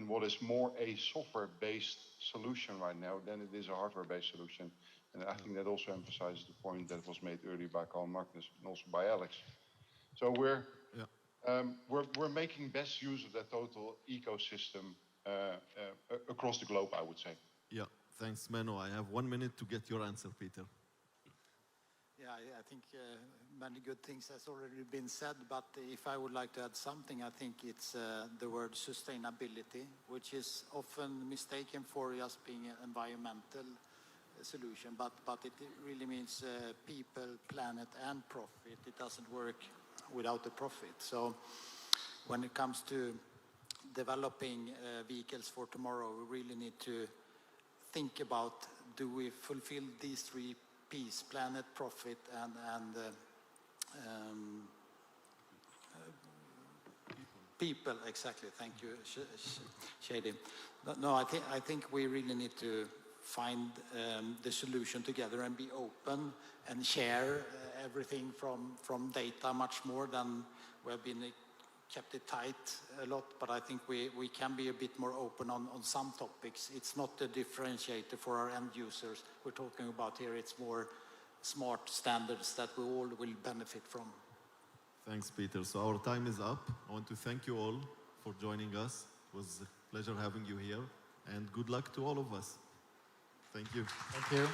what is more a software-based solution right now than it is a hardware-based solution. And I think that also emphasizes the point that was made earlier by Carl Magnus and also by Alex. So we're making best use of that total ecosystem across the globe, I would say. Yeah, thanks, Menno. I have 1 minute to get your answer, Peter. Yeah, I think many good things has already been said, but if I would like to add something, I think it's the word sustainability, which is often mistaken for just being an environmental solution, but it really means people, planet, and profit. It doesn't work without the profit. So when it comes to developing vehicles for tomorrow, we really need to think about, do we fulfill these 3 P's, planet, profit, and people. Exactly. Thank you, Shady. No, I think we really need to find the solution together and be open and share everything from data much more than we have been kept it tight a lot, but I think we can be a bit more open on some topics. It's not a differentiator for our end users we're talking about here. It's more smart standards that we all will benefit from. Thanks, Peter. So our time is up. I want to thank you all for joining us. It was a pleasure having you here, and good luck to all of us. Thank you. Thank you.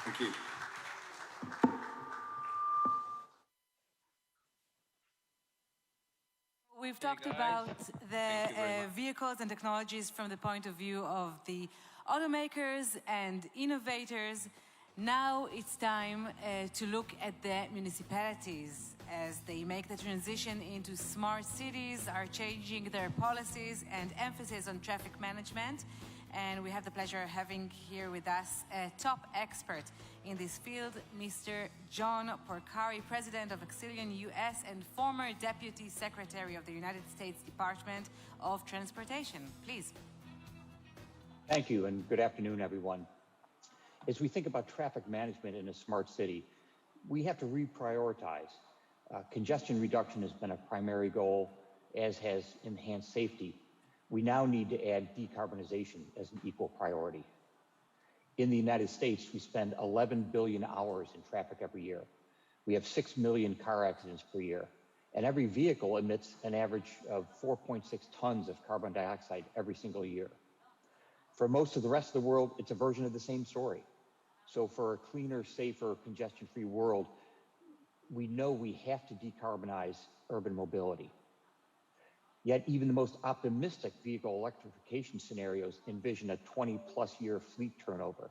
Thank you. We've talked about the vehicles and technologies from the point of view of the automakers and innovators. Now it's time to look at the municipalities as they make the transition into smart cities, are changing their policies and emphasis on traffic management. And we have the pleasure of having here with us a top expert in this field, Mr. John Porcari, President of Exilion US and former Deputy Secretary of the United States Department of Transportation. Please. Thank you, and good afternoon, everyone. As we think about traffic management in a smart city, we have to reprioritize. Congestion reduction has been a primary goal, as has enhanced safety. We now need to add decarbonization as an equal priority. In the United States, we spend 11 billion hours in traffic every year. We have 6 million car accidents per year, and every vehicle emits an average of 4.6 tons of carbon dioxide every single year. For most of the rest of the world, it's a version of the same story. So for a cleaner, safer, congestion-free world, we know we have to decarbonize urban mobility. Yet even the most optimistic vehicle electrification scenarios envision a 20-plus year fleet turnover.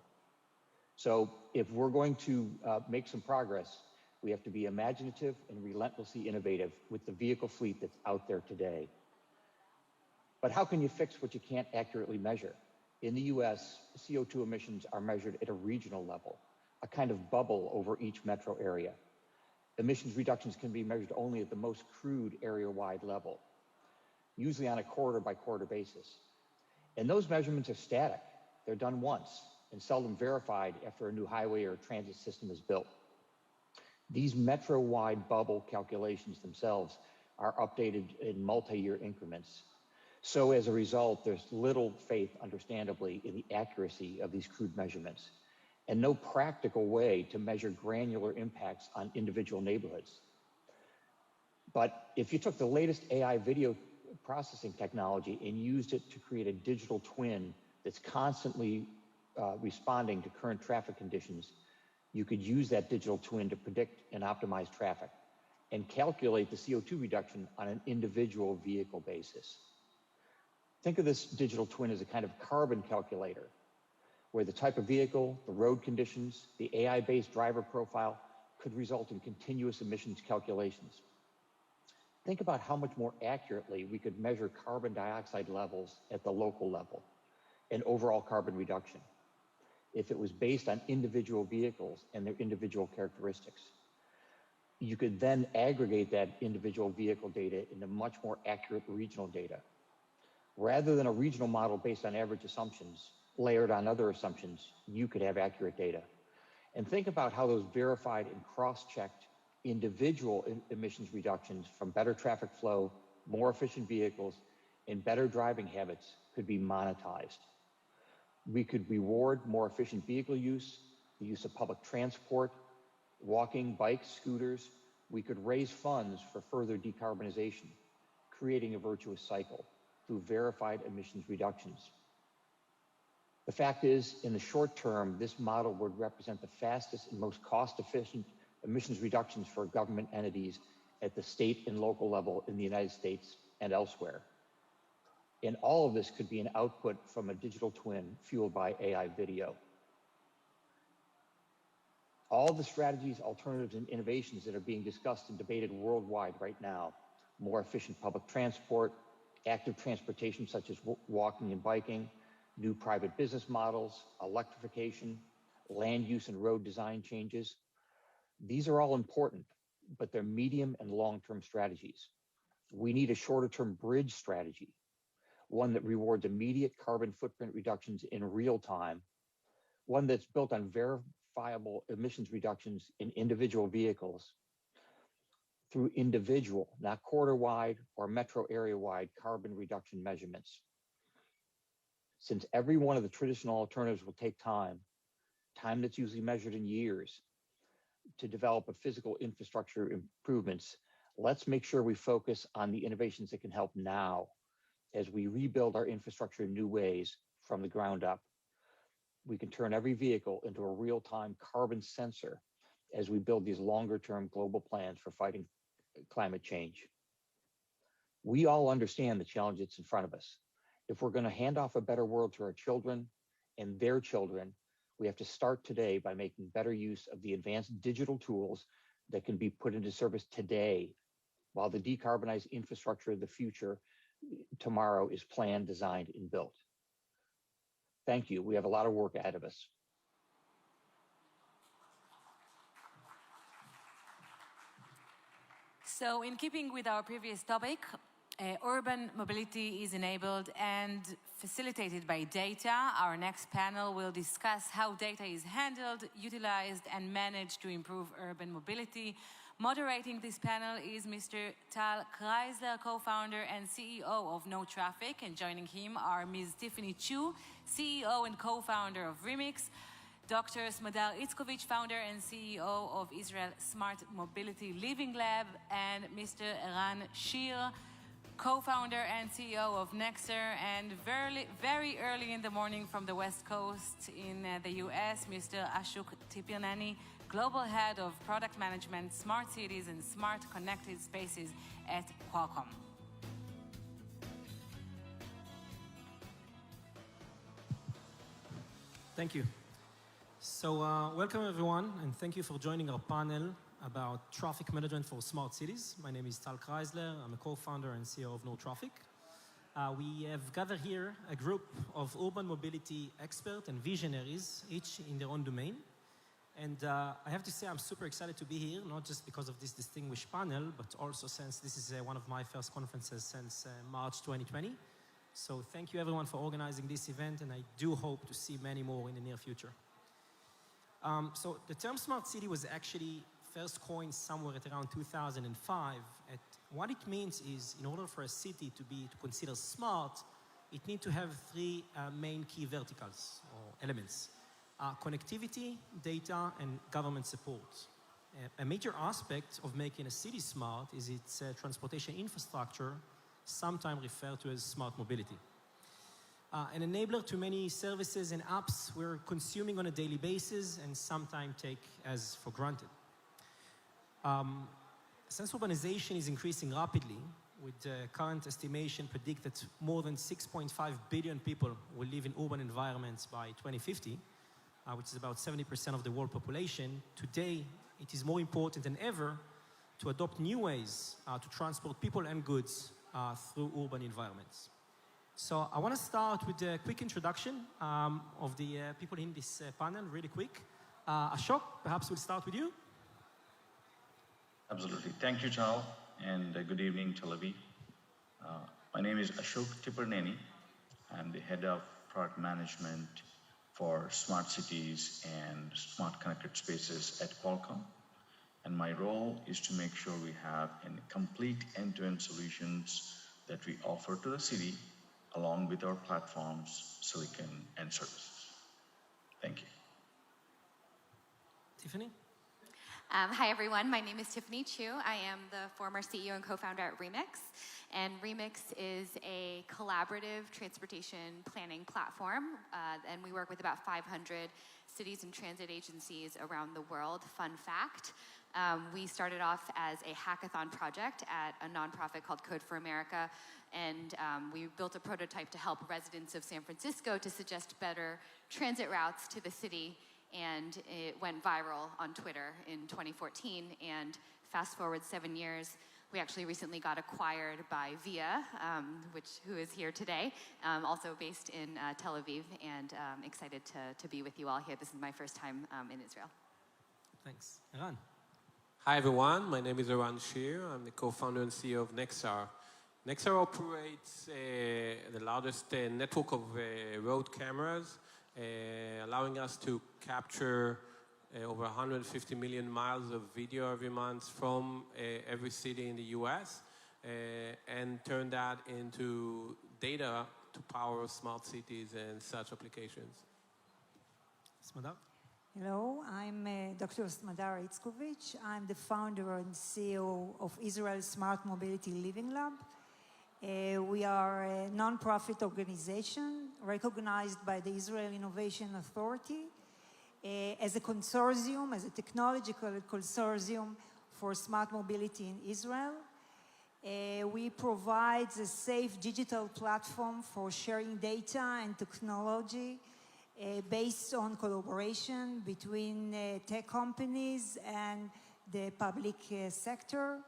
So if we're going to make some progress, we have to be imaginative and relentlessly innovative with the vehicle fleet that's out there today. But how can you fix what you can't accurately measure? In the US, CO2 emissions are measured at a regional level, a kind of bubble over each metro area. Emissions reductions can be measured only at the most crude area-wide level, usually on a quarter-by-quarter basis. And those measurements are static. They're done once and seldom verified after a new highway or transit system is built. These metro-wide bubble calculations themselves are updated in multi-year increments. So as a result, there's little faith, understandably, in the accuracy of these crude measurements, and no practical way to measure granular impacts on individual neighborhoods. But if you took the latest AI video processing technology and used it to create a digital twin that's constantly responding to current traffic conditions, you could use that digital twin to predict and optimize traffic and calculate the CO2 reduction on an individual vehicle basis. Think of this digital twin as a kind of carbon calculator, where the type of vehicle, the road conditions, the AI-based driver profile could result in continuous emissions calculations. Think about how much more accurately we could measure carbon dioxide levels at the local level and overall carbon reduction if it was based on individual vehicles and their individual characteristics. You could then aggregate that individual vehicle data into much more accurate regional data. Rather than a regional model based on average assumptions, layered on other assumptions, you could have accurate data. And think about how those verified and cross-checked individual emissions reductions from better traffic flow, more efficient vehicles, and better driving habits could be monetized. We could reward more efficient vehicle use, the use of public transport, walking, bikes, scooters. We could raise funds for further decarbonization, creating a virtuous cycle through verified emissions reductions. The fact is, in the short term, this model would represent the fastest and most cost-efficient emissions reductions for government entities at the state and local level in the United States and elsewhere. And all of this could be an output from a digital twin fueled by AI video. All the strategies, alternatives, and innovations that are being discussed and debated worldwide right now, more efficient public transport, active transportation such as walking and biking, new private business models, electrification, land use and road design changes. These are all important, but they're medium and long-term strategies. We need a shorter-term bridge strategy, one that rewards immediate carbon footprint reductions in real time, one that's built on verifiable emissions reductions in individual vehicles through individual, not quarter-wide or metro area-wide carbon reduction measurements. Since every one of the traditional alternatives will take time that's usually measured in years, to develop a physical infrastructure improvements, let's make sure we focus on the innovations that can help now as we rebuild our infrastructure in new ways from the ground up. We can turn every vehicle into a real-time carbon sensor as we build these longer-term global plans for fighting climate change. We all understand the challenge that's in front of us. If we're going to hand off a better world to our children and their children, We have to start today by making better use of the advanced digital tools that can be put into service today, while the decarbonized infrastructure of the future tomorrow is planned, designed, and built. Thank you. We have a lot of work ahead of us. So in keeping with our previous topic, urban mobility is enabled and facilitated by data. Our next panel will discuss how data is handled, utilized, and managed to improve urban mobility. Moderating this panel is Mr. Tal Kreisler, co-founder and CEO of No Traffic, and joining him are Ms. Tiffany Chu, CEO and co-founder of Remix, Dr. Smadar Itzkovich, founder and CEO of Israel Smart Mobility Living Lab, and Mr. Eran Shir, co-founder and CEO of Nexer, and very early in the morning from the West Coast in the US, Mr. Ashok Tipirneni, Global Head of Product Management, Smart Cities and Smart Connected Spaces at Qualcomm. Thank you. So welcome everyone, and thank you for joining our panel about traffic management for smart cities. My name is Tal Kreisler. I'm a co-founder and CEO of No Traffic. We have gathered here a group of urban mobility experts and visionaries, each in their own domain. And I have to say I'm super excited to be here, not just because of this distinguished panel, but also since this is one of my first conferences since March 2020. So thank you everyone for organizing this event, and I do hope to see many more in the near future. So the term smart city was actually first coined somewhere at around 2005. What it means is, in order for a city to consider smart, it needs to have three main key verticals or elements: connectivity, data, and government support. A major aspect of making a city smart is its transportation infrastructure, sometimes referred to as smart mobility. An enabler to many services and apps we're consuming on a daily basis and sometimes take as for granted. Since urbanization is increasing rapidly, with current estimation predict that more than 6.5 billion people will live in urban environments by 2050, which is about 70% of the world population, today it is more important than ever to adopt new ways to transport people and goods through urban environments. So I want to start with a quick introduction of the people in this panel, really quick. Ashok, perhaps we'll start with you. Absolutely. Thank you, Tal, and good evening, Tel Aviv. My name is Ashok Tipirneni. I'm the head of product management for smart cities and smart connected spaces at Qualcomm. And my role is to make sure we have complete end-to-end solutions that we offer to the city, along with our platforms, silicon, and services. Thank you. Tiffany? Hi, everyone. My name is Tiffany Chu. I am the former CEO and co-founder at Remix. And Remix is a collaborative transportation planning platform. And we work with about 500 cities and transit agencies around the world. Fun fact, we started off as a hackathon project at a nonprofit called Code for America. And we built a prototype to help residents of San Francisco to suggest better transit routes to the city. And it went viral on Twitter in 2014. And fast forward 7 years, we actually recently got acquired by Via, who is here today, also based in Tel Aviv, and excited to be with you all here. This is my first time in Israel. Thanks. Eran? Hi, everyone. My name is Eran Shir. I'm the co-founder and CEO of Nexar. Nexar operates the largest network of road cameras, allowing us to capture over 150 million miles of video every month from every city in the US and turn that into data to power smart cities and such applications. Smadar? Hello, I'm Dr. Smadar Itzkovich. I'm the founder and CEO of Israel Smart Mobility Living Lab. We are a non-profit organization recognized by the Israel Innovation Authority as a consortium, as a technological consortium for smart mobility in Israel. We provide a safe digital platform for sharing data and technology based on collaboration between tech companies and the public sector.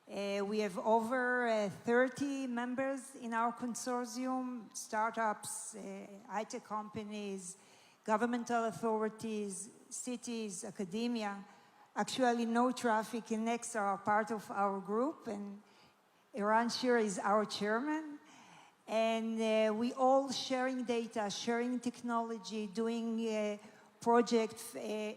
We have over 30 members in our consortium, startups, high-tech companies, governmental authorities, cities, academia. Actually, No Traffic and Nexar are part of our group, and Eran Shir is our chairman. And we all sharing data, sharing technology, doing projects,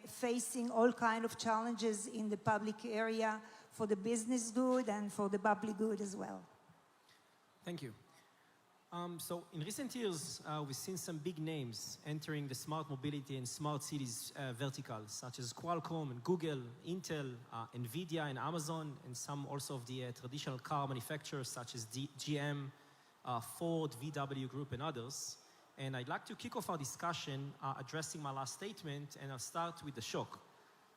facing all kinds of challenges in the public area for the business good and for the public good as well. Thank you. So in recent years, we've seen some big names entering the smart mobility and smart cities verticals, such as Qualcomm and Google, Intel, NVIDIA and Amazon, and some also of the traditional car manufacturers such as GM, Ford, VW Group, and others. And I'd like to kick off our discussion addressing my last statement, and I'll start with Ashok.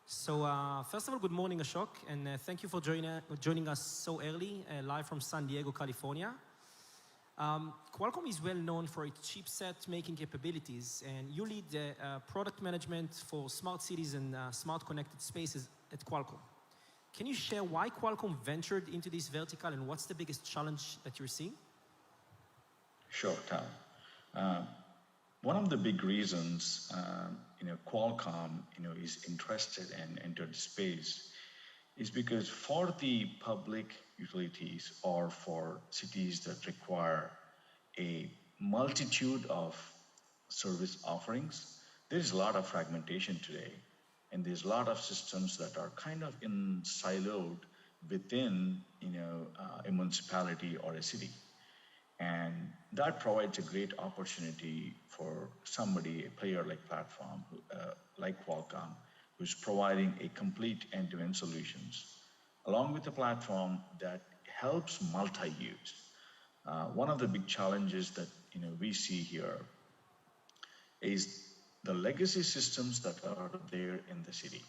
So first of all, good morning, Ashok, and thank you for joining us so early, live from San Diego, California. Qualcomm is well known for its chipset making capabilities, and you lead the product management for smart cities and smart connected spaces at Qualcomm. Can you share why Qualcomm ventured into this vertical and what's the biggest challenge that you're seeing? Sure, Tal. One of the big reasons Qualcomm is interested and entered space is because for the public utilities or for cities that require a multitude of service offerings, there's a lot of fragmentation today, and there's a lot of systems that are kind of siloed within a municipality or a city. And that provides a great opportunity for somebody, a player like Platform, like Qualcomm, who's providing a complete end-to-end solutions, along with a platform that helps multi-use. One of the big challenges that we see here is the legacy systems that are there in the city.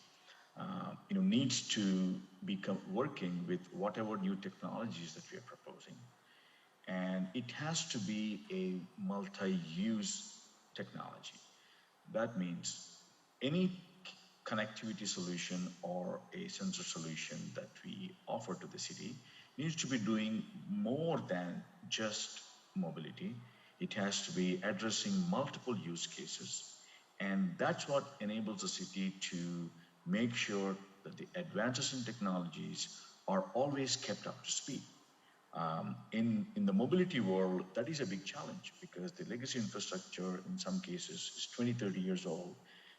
Needs to become working with whatever new technologies that we are proposing. And it has to be a multi-use technology. That means any connectivity solution or a sensor solution that we offer to the city needs to be doing more than just mobility. It has to be addressing multiple use cases. And that's what enables the city to make sure that the advances in technologies are always kept up to speed. In the mobility world, that is a big challenge because the legacy infrastructure in some cases is 20, 30 years old,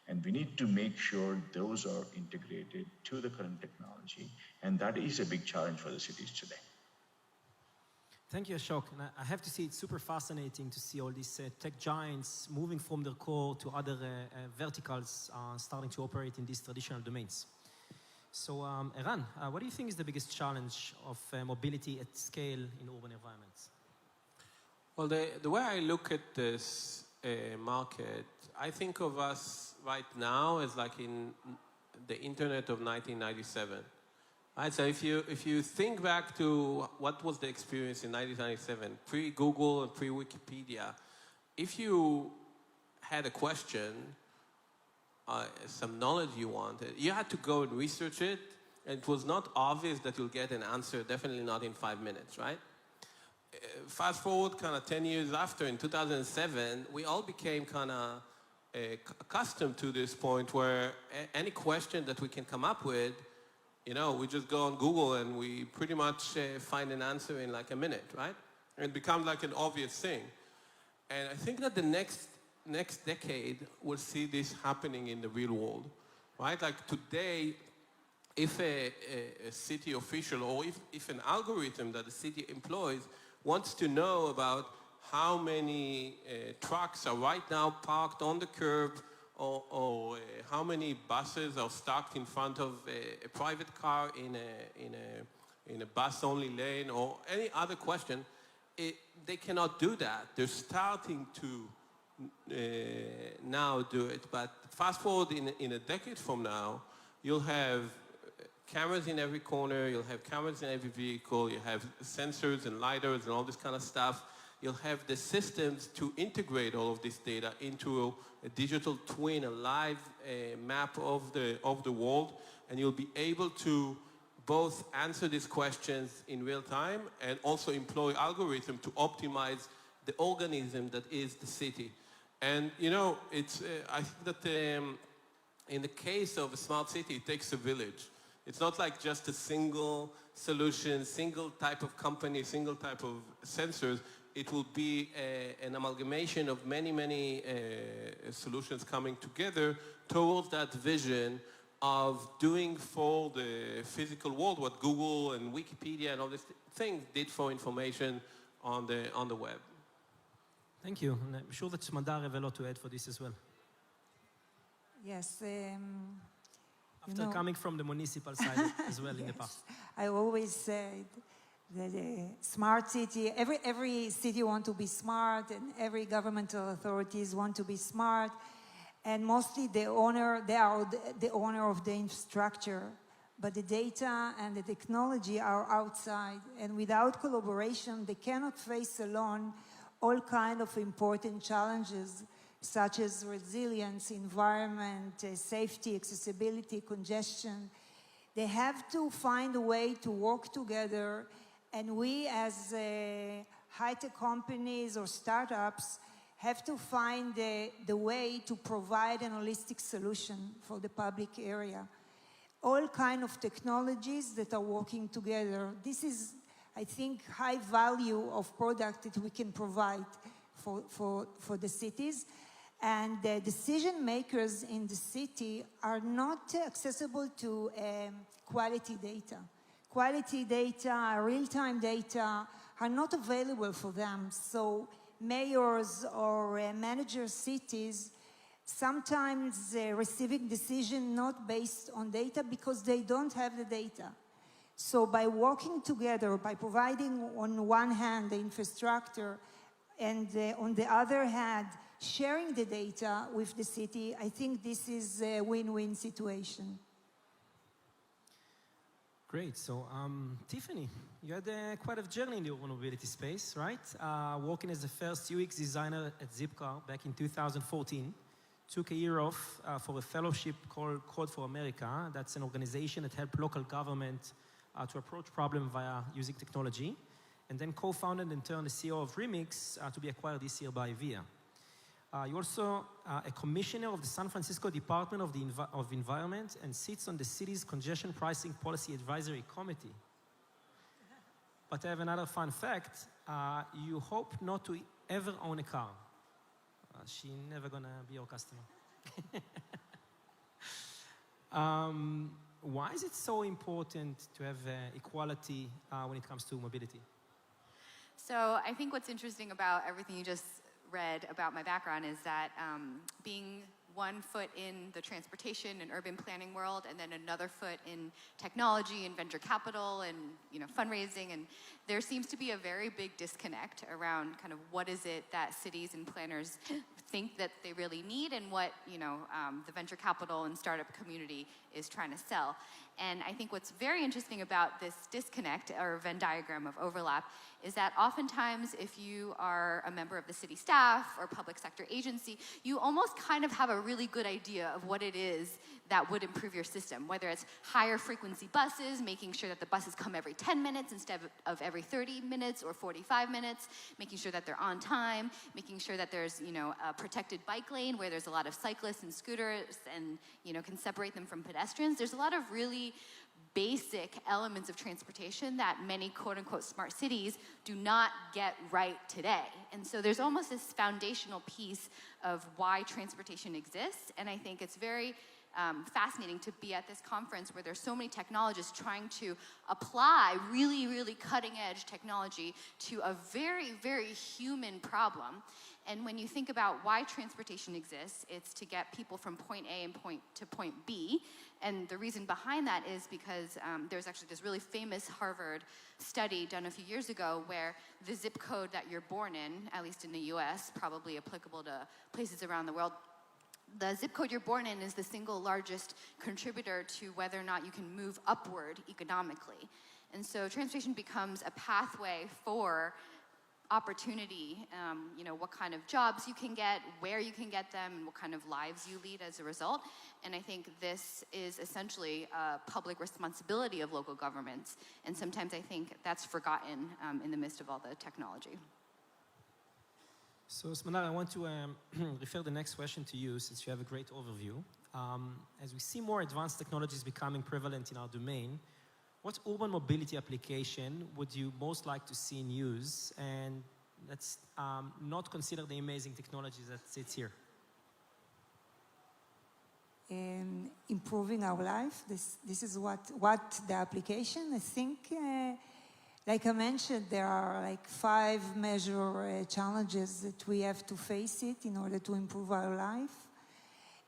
and we need to make sure those are integrated to the current technology, and that is a big challenge for the cities today. Thank you, Ashok. And I have to say it's super fascinating to see all these tech giants moving from their core to other verticals, starting to operate in these traditional domains. So, Eran, what do you think is the biggest challenge of mobility at scale in urban environments? Well, the way I look at this market, I think of us right now as like in the internet of 1997. Right? So if you think back to what was the experience in 1997, pre-Google and pre-Wikipedia, if you had a question, some knowledge you wanted, you had to go and research it, and it was not obvious that you'll get an answer, definitely not in 5 minutes, right? Fast forward kind of 10 years after, in 2007, we all became kind of accustomed to this point where any question that we can come up with, we just go on Google and we pretty much find an answer in like a minute, right? And it becomes like an obvious thing. And I think that the next decade we'll see this happening in the real world, right? Like today, if a city official or if an algorithm that the city employs wants to know about how many trucks are right now parked on the curb or how many buses are stuck in front of a private car in a bus-only lane or any other question, they cannot do that. They're starting to now do it, but fast forward in a decade from now, you'll have cameras in every corner, you'll have cameras in every vehicle, you have sensors and lidars and all this kind of stuff. you'll have the systems to integrate all of this data into a digital twin, a live map of the world, and you'll be able to both answer these questions in real time and also employ algorithm to optimize the organism that is the city. And you know, it's I think that in the case of a smart city, it takes a village. It's not like just a single solution, single type of company, single type of sensors. It will be an amalgamation of many solutions coming together towards that vision of doing for the physical world what Google and Wikipedia and all these things did for information on the web. Thank you. And I'm sure that Smadar have a lot to add for this as well. Yes. After coming from the municipal side as well in the past. I always said that a smart city, every city wants to be smart, and every governmental authorities want to be smart, and mostly they are the owner of the infrastructure, but the data and the technology are outside, and without collaboration, they cannot face alone all kinds of important challenges, such as resilience, environment, safety, accessibility, congestion. They have to find a way to work together, and we as high-tech companies or startups have to find the way to provide an holistic solution for the public area. All kinds of technologies that are working together. This is, I think, high value of product that we can provide for the cities. And the decision makers in the city are not accessible to quality data. Quality data, real-time data are not available for them. So mayors or managers cities sometimes receiving decision not based on data because they don't have the data. So by working together, by providing on one hand the infrastructure and on the other hand, sharing the data with the city, I think this is a win-win situation. Great. So, Tiffany, you had quite a journey in the urban mobility space, right? Working as the first UX designer at Zipcar back in 2014. Took a year off for a fellowship called Code for America. That's an organization that helps local government to approach problems via using technology. And then co-founded and turned the CEO of Remix to be acquired this year by VIA. You're also a commissioner of the San Francisco Department of Environment and sits on the city's Congestion Pricing Policy Advisory Committee. But I have another fun fact. You hope not to ever own a car. She's never gonna be your customer. Why is it so important to have equality when it comes to mobility? So I think what's interesting about everything you just read about my background is that being one foot in the transportation and urban planning world and then another foot in technology and venture capital and fundraising, and there seems to be a very big disconnect around kind of what is it that cities and planners think that they really need and what the venture capital and startup community is trying to sell. And I think what's very interesting about this disconnect or Venn diagram of overlap is that oftentimes if you are a member of the city staff or public sector agency, you almost kind of have a really good idea of what it is that would improve your system, whether it's higher frequency buses, making sure that the buses come every 10 minutes instead of every 30 minutes or 45 minutes, making sure that they're on time, making sure that there's a protected bike lane where there's a lot of cyclists and scooters and can separate them from pedestrians. There's a lot of really basic elements of transportation that many quote-unquote smart cities do not get right today. And so there's almost this foundational piece of why transportation exists, and I think it's very fascinating to be at this conference where there's so many technologists trying to apply really, really cutting-edge technology to a very, very human problem. And when you think about why transportation exists, it's to get people from point A and to point B. And the reason behind that is because there's actually this really famous Harvard study done a few years ago where the zip code that you're born in, at least in the US, probably applicable to places around the world, the zip code you're born in is the single largest contributor to whether or not you can move upward economically. And so transportation becomes a pathway for opportunity, what kind of jobs you can get, where you can get them, and what kind of lives you lead as a result. And I think this is essentially a public responsibility of local governments. And sometimes I think that's forgotten in the midst of all the technology. So, Smadar, I want to refer the next question to you, since you have a great overview. As we see more advanced technologies becoming prevalent in our domain, what urban mobility application would you most like to see in use? And let's not consider the amazing technologies that sits here. Improving our life. This is what the application. I think, like I mentioned, there are like 5 major challenges that we have to face it in order to improve our life.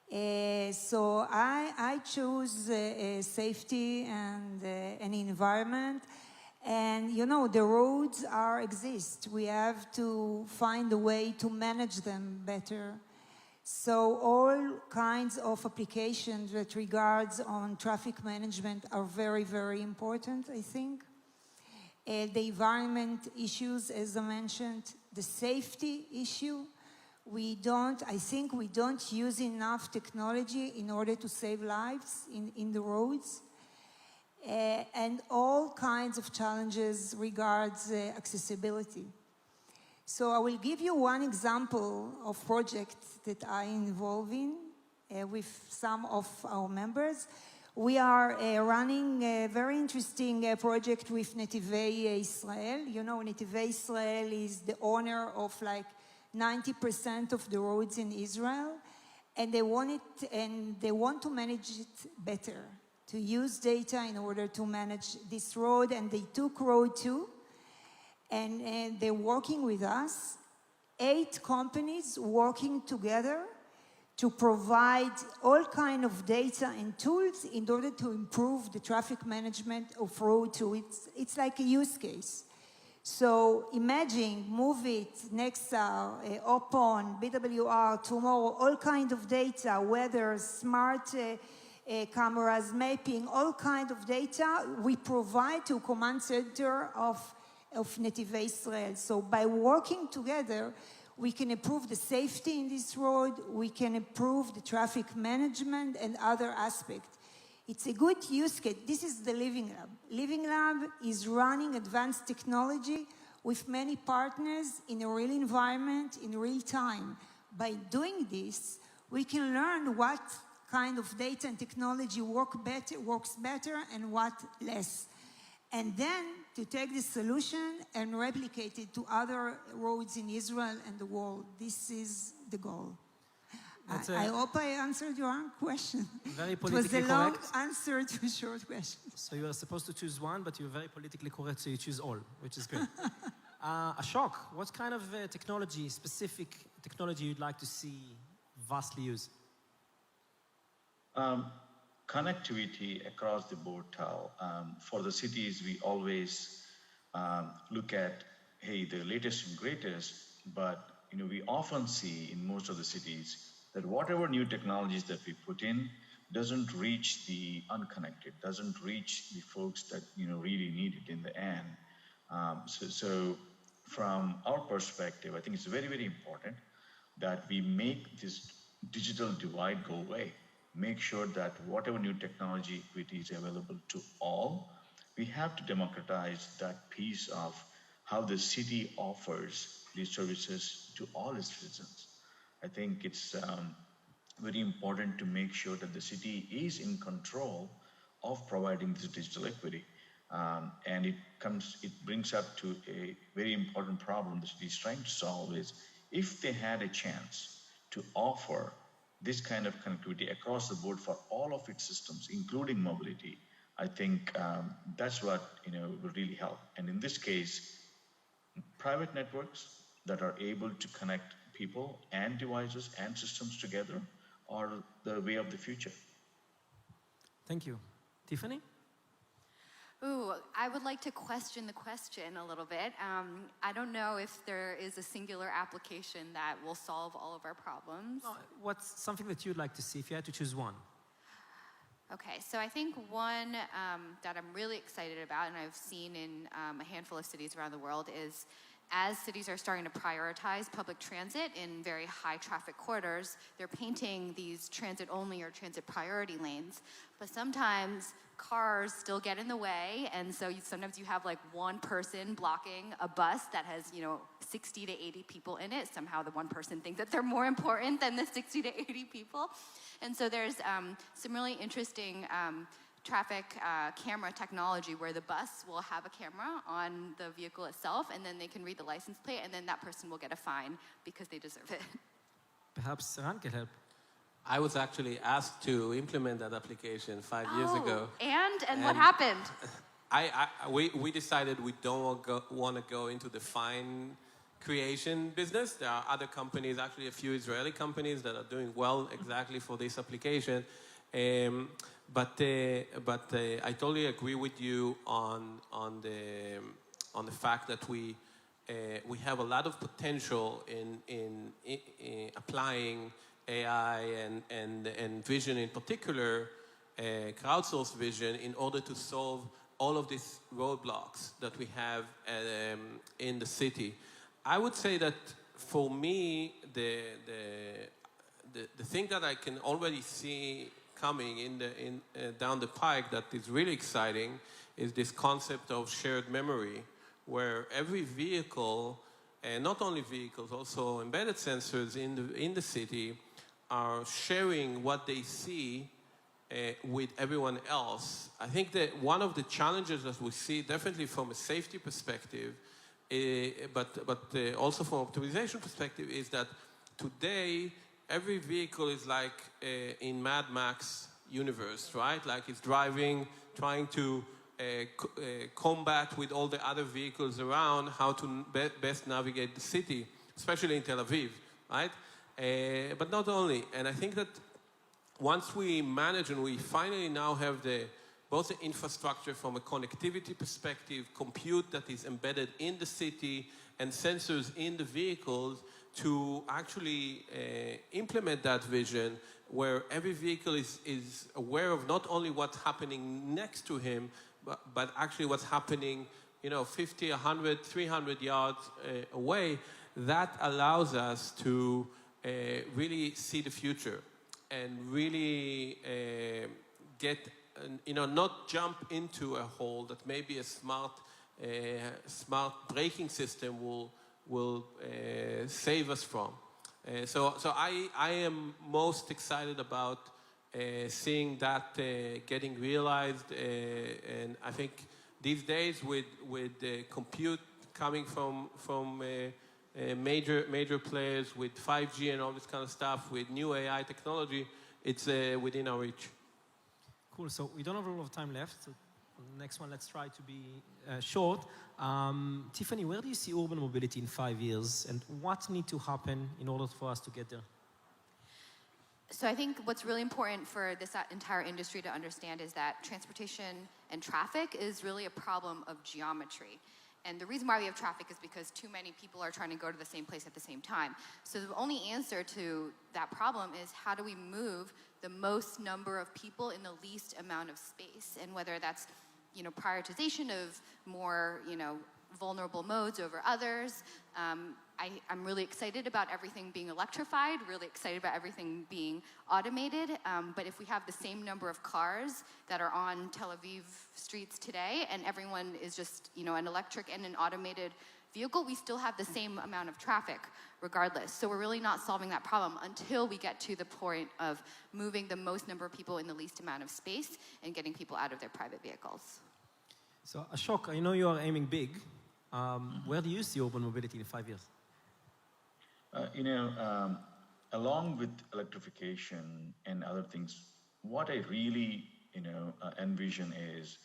So I chose safety and environment. And, the roads exist. We have to find a way to manage them better. So all kinds of applications that regards on traffic management are very, very important, I think. The environment issues, as I mentioned, the safety issue. I think we don't use enough technology in order to save lives in the roads. And all kinds of challenges regards accessibility. So I will give you one example of project that I involve in with some of our members. We are running a very interesting project with Netivei Israel. Netivei Israel is the owner of like 90% of the roads in Israel, and they want to manage it better, to use data in order to manage this road, and they took Road 2, and they're working with us, 8 companies working together to provide all kind of data and tools in order to improve the traffic management of Road 2. It's like a use case. So imagine, Moovit, Nexar, Opon, BWR, tomorrow, all kind of data, weather, smart cameras, mapping, all kind of data we provide to command center of Netivei Israel. So by working together, we can improve the safety in this road, we can improve the traffic management and other aspects. It's a good use case. This is the Living Lab. Living Lab is running advanced technology with many partners in a real environment, in real time. By doing this, we can learn what kind of data and technology works better and what less. And then to take this solution and replicate it to other roads in Israel and the world. This is the goal. I hope I answered your question. Very politically correct. It was a long correct. answer to a short question. So you were supposed to choose one, but you're very politically correct, so you choose all, which is great. Ashok, what kind of specific technology you'd like to see vastly used? Connectivity across the board, Tal. For the cities, we always look at, hey, the latest and greatest, but we often see in most of the cities that whatever new technologies that we put in doesn't reach the unconnected, doesn't reach the folks that really need it in the end. So from our perspective, I think it's very, very important that we make this digital divide go away. Make sure that whatever new technology equity is available to all, we have to democratize that piece of how the city offers these services to all its citizens. I think it's very important to make sure that the city is in control of providing this digital equity. And it brings up to a very important problem the city is trying to solve is if they had a chance to offer this kind of connectivity across the board for all of its systems, including mobility, I think that's what would really help. And in this case, private networks that are able to connect people and devices and systems together are the way of the future. Thank you. Tiffany? Ooh, I would like to question the question a little bit. I don't know if there is a singular application that will solve all of our problems. What's something that you'd like to see if you had to choose one? Okay, so I think one that I'm really excited about and I've seen in a handful of cities around the world is as cities are starting to prioritize public transit in very high traffic corridors, they're painting these transit only or transit priority lanes. But sometimes cars still get in the way, and so sometimes you have like one person blocking a bus that has 60 to 80 people in it. Somehow the one person thinks that they're more important than the 60 to 80 people. And so there's some really interesting traffic camera technology where the bus will have a camera on the vehicle itself, and then they can read the license plate, and then that person will get a fine because they deserve it. Perhaps Ran can help. I was actually asked to implement that application 5 years ago. And what happened? We decided we don't want to go into the fine creation business. There are other companies, actually a few Israeli companies that are doing well exactly for this application. But I totally agree with you on the fact that we have a lot of potential in applying AI and vision, in particular, crowdsourced vision, in order to solve all of these roadblocks that we have in the city. I would say that for me, the thing that I can already see coming down the pike that is really exciting is this concept of shared memory, where every vehicle, and not only vehicles, also embedded sensors in the city, are sharing what they see with everyone else. I think that one of the challenges that we see, definitely from a safety perspective, but also from optimization perspective, is that today every vehicle is like in Mad Max universe, right? Like it's driving, trying to combat with all the other vehicles around how to best navigate the city, especially in Tel Aviv, right? But not only. And I think that once we manage and we finally now have both the infrastructure from a connectivity perspective, compute that is embedded in the city, and sensors in the vehicles to actually implement that vision, where every vehicle is aware of not only what's happening next to him, but actually what's happening 50, 100, 300 yards away. That allows us to really see the future and really get, not jump into a hole that maybe a smart braking system will save us from. So I am most excited about seeing that getting realized, and I think these days with compute coming from major players, with 5G and all this kind of stuff, with new AI technology, it's within our reach. Cool. So we don't have a lot of time left. So the next one, let's try to be short. Tiffany, where do you see urban mobility in 5 years, and what needs to happen in order for us to get there? So I think what's really important for this entire industry to understand is that transportation and traffic is really a problem of geometry. And the reason why we have traffic is because too many people are trying to go to the same place at the same time. So the only answer to that problem is how do we move the most number of people in the least amount of space? And whether that's, prioritization of more, vulnerable modes over others. I'm really excited about everything being electrified, really excited about everything being automated. But if we have the same number of cars that are on Tel Aviv streets today, and everyone is just, an electric and an automated vehicle, we still have the same amount of traffic regardless. So we're really not solving that problem until we get to the point of moving the most number of people in the least amount of space and getting people out of their private vehicles. So Ashok, I know you are aiming big. Where do you see urban mobility in 5 years? Along with electrification and other things, what I really, envision is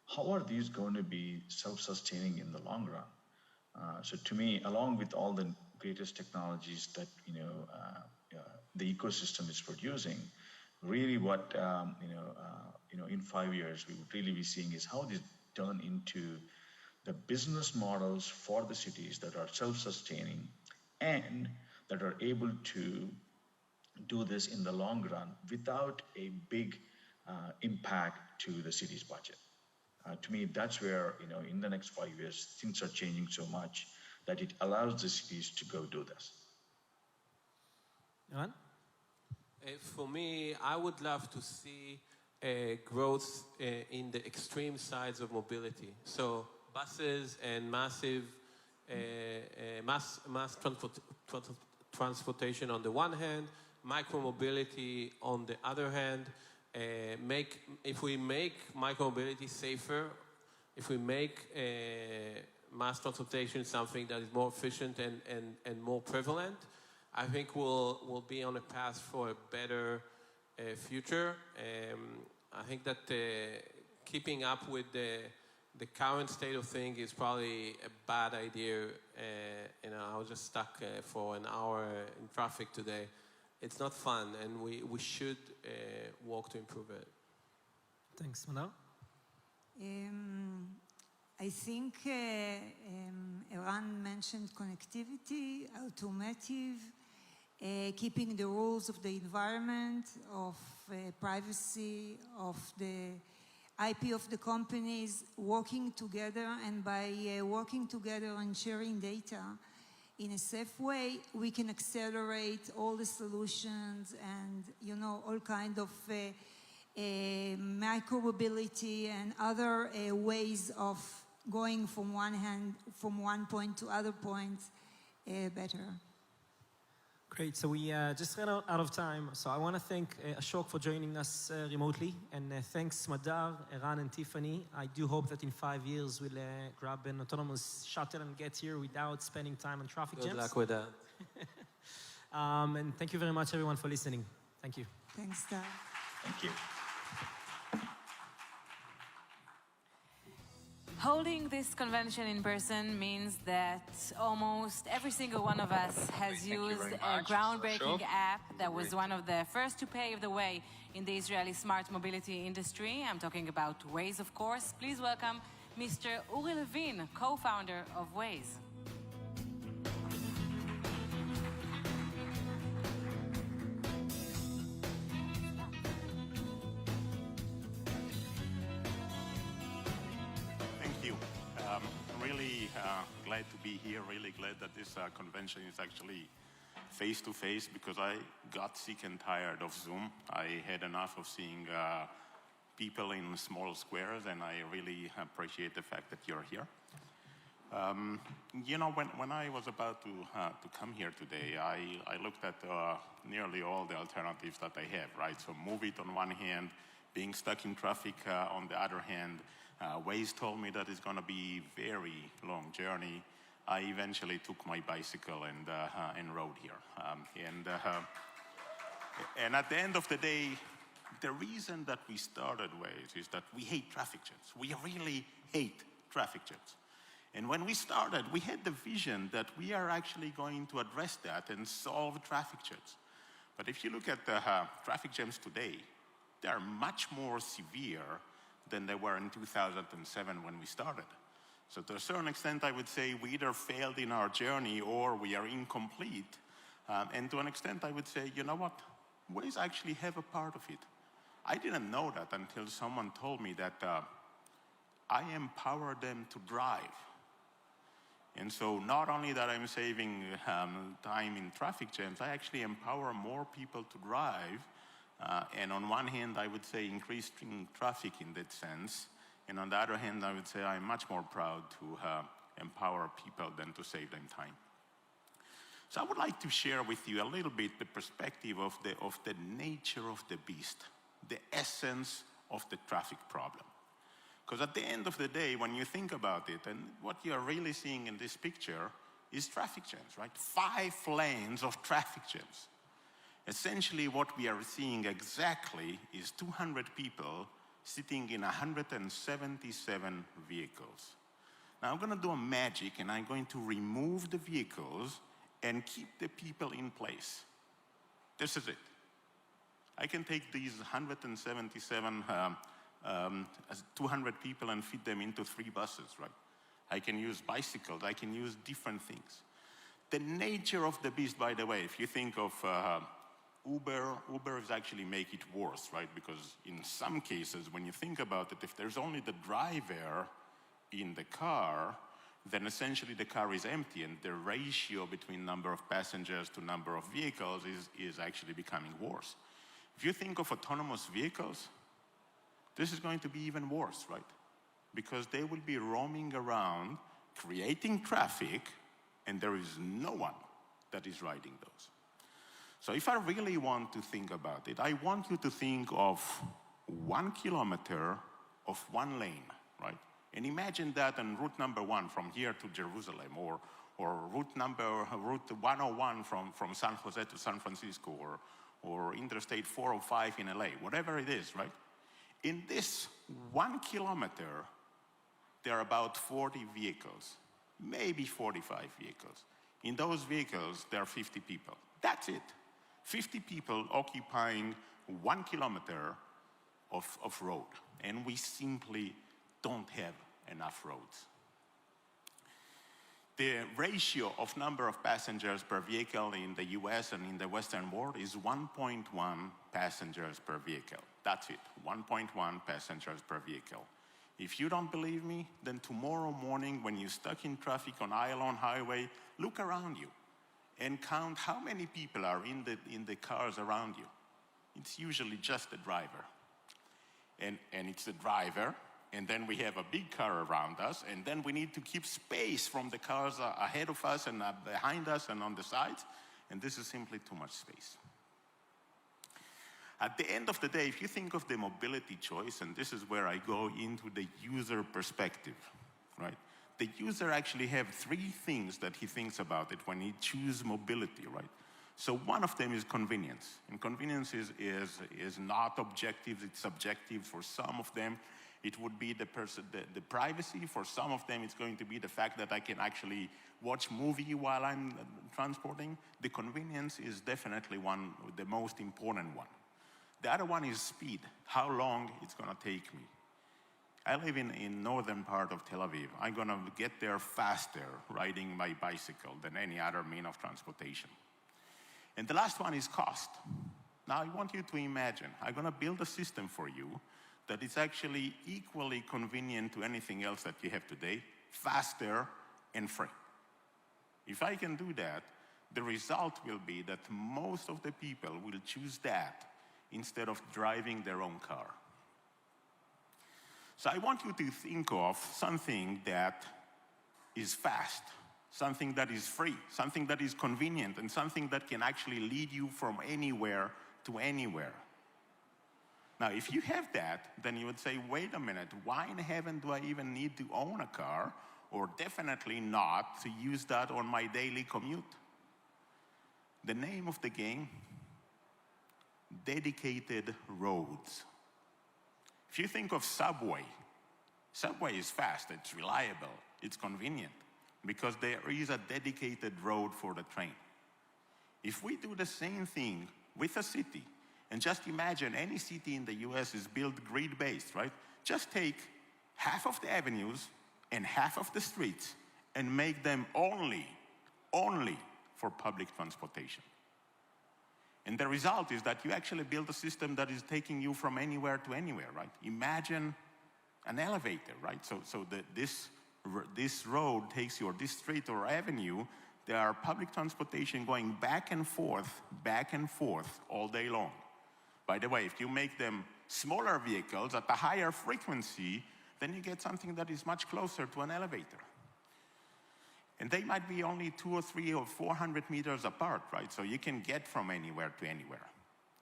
how are these going to be self-sustaining in the long run? So to me, along with all the greatest technologies that, the ecosystem is producing, really what, in 5 years we would really be seeing is how these turn into the business models for the cities that are self-sustaining and that are able to do this in the long run without a big impact to the city's budget. To me, that's where, in the next 5 years, things are changing so much that it allows the cities to go do this. Eran? For me, I would love to see growth in the extreme sides of mobility. So buses and massive mass transportation on the one hand, micromobility on the other hand. If we make micromobility safer, if we make mass transportation something that is more efficient and more prevalent, I think we'll be on a path for a better future. I think that keeping up with the current state of things is probably a bad idea. I was just stuck for an hour in traffic today. It's not fun, and we should work to improve it. Thanks, Manar. I think Eran mentioned connectivity, automotive, keeping the rules of the environment, of privacy, of the IP of the companies, working together, and by working together and sharing data in a safe way, we can accelerate all the solutions and, all kind of micromobility and other ways of going from one point to other points better. Great, so we just ran out of time. So I want to thank Ashok for joining us remotely. And thanks Madar, Eran, and Tiffany. I do hope that in 5 years we'll grab an autonomous shuttle and get here without spending time on traffic jams. Good luck with that. And thank you very much, everyone, for listening. Thank you. Thanks, Tal. Thank you. Holding this convention in person means that almost every single one of us has used a groundbreaking app that was one of the first to pave the way in the Israeli smart mobility industry. I'm talking about Waze, of course. Please welcome Mr. Uri Levin, co-founder of Waze. Glad to be here, really glad that this convention is actually face-to-face because I got sick and tired of Zoom. I had enough of seeing people in small squares, and I really appreciate the fact that you're here. When I was about to come here today, I looked at nearly all the alternatives that I have, right? So Move It on one hand, being stuck in traffic on the other hand. Waze told me that it's going to be a very long journey. I eventually took my bicycle and rode here. And at the end of the day, the reason that we started Waze is that we hate traffic jams. We really hate traffic jams. And when we started, we had the vision that we are actually going to address that and solve traffic jams. But if you look at the traffic jams today, they are much more severe than they were in 2007 when we started. So to a certain extent, I would say we either failed in our journey or we are incomplete. And to an extent, I would say, you know what? Waze actually have a part of it. I didn't know that until someone told me that I empower them to drive. And so not only that I'm saving time in traffic jams, I actually empower more people to drive. And on one hand, I would say increasing traffic in that sense. And on the other hand, I would say I'm much more proud to empower people than to save them time. So I would like to share with you a little bit the perspective of the nature of the beast, the essence of the traffic problem. Because at the end of the day, when you think about it, and what you're really seeing in this picture is traffic jams, right? 5 lanes of traffic jams. Essentially, what we are seeing exactly is 200 people sitting in 177 vehicles. Now, I'm going to do a magic, and I'm going to remove the vehicles and keep the people in place. This is it. I can take these 177, 200 people and fit them into 3 buses, right? I can use bicycles. I can use different things. The nature of the beast, by the way, if you think of Uber is actually make it worse, right? Because in some cases, when you think about it, if there's only the driver in the car, then essentially the car is empty, and the ratio between number of passengers to number of vehicles is actually becoming worse. If you think of autonomous vehicles, this is going to be even worse, right? Because they will be roaming around, creating traffic, and there is no one that is riding those. So if I really want to think about it, I want you to think of 1 kilometer of one lane, right? And imagine that on route number 1 from here to Jerusalem, or route 101 from San Jose to San Francisco, or Interstate 405 in LA, whatever it is, right? In this 1 kilometer, there are about 40 vehicles, maybe 45 vehicles. In those vehicles, there are 50 people. That's it. 50 people occupying 1 kilometer of road. And we simply don't have enough roads. The ratio of number of passengers per vehicle in the US and in the Western world is 1.1 passengers per vehicle. That's it, 1.1 passengers per vehicle. If you don't believe me, then tomorrow morning when you're stuck in traffic on Ayalon Highway, look around you and count how many people are in the cars around you. It's usually just the driver. And it's the driver, and then we have a big car around us, and then we need to keep space from the cars ahead of us and behind us and on the sides, and this is simply too much space. At the end of the day, if you think of the mobility choice, and this is where I go into the user perspective, right? The user actually have 3 things that he thinks about it when he chooses mobility, right? So one of them is convenience. And convenience is not objective, it's subjective. For some of them, it would be the privacy. For some of them, it's going to be the fact that I can actually watch movie while I'm transporting. The convenience is definitely the most important one. The other one is speed, how long it's gonna take me. I live in northern part of Tel Aviv. I'm gonna get there faster riding my bicycle than any other mean of transportation. And the last one is cost. Now I want you to imagine, I'm gonna build a system for you that is actually equally convenient to anything else that you have today, faster and free. If I can do that, the result will be that most of the people will choose that instead of driving their own car. So I want you to think of something that is fast, something that is free, something that is convenient, and something that can actually lead you from anywhere to anywhere. Now, if you have that, then you would say, wait a minute, why in heaven do I even need to own a car, or definitely not to use that on my daily commute? The name of the game, dedicated roads. If you think of subway is fast, it's reliable, it's convenient, because there is a dedicated road for the train. If we do the same thing with a city, and just imagine any city in the US is built grid-based, right? Just take half of the avenues and half of the streets and make them only for public transportation. And the result is that you actually build a system that is taking you from anywhere to anywhere, right? Imagine an elevator, right? So this road takes you, or this street or avenue, there are public transportation going back and forth all day long. By the way, if you make them smaller vehicles at a higher frequency, then you get something that is much closer to an elevator. And they might be only 200 or 300 or 400 meters apart, right? So you can get from anywhere to anywhere.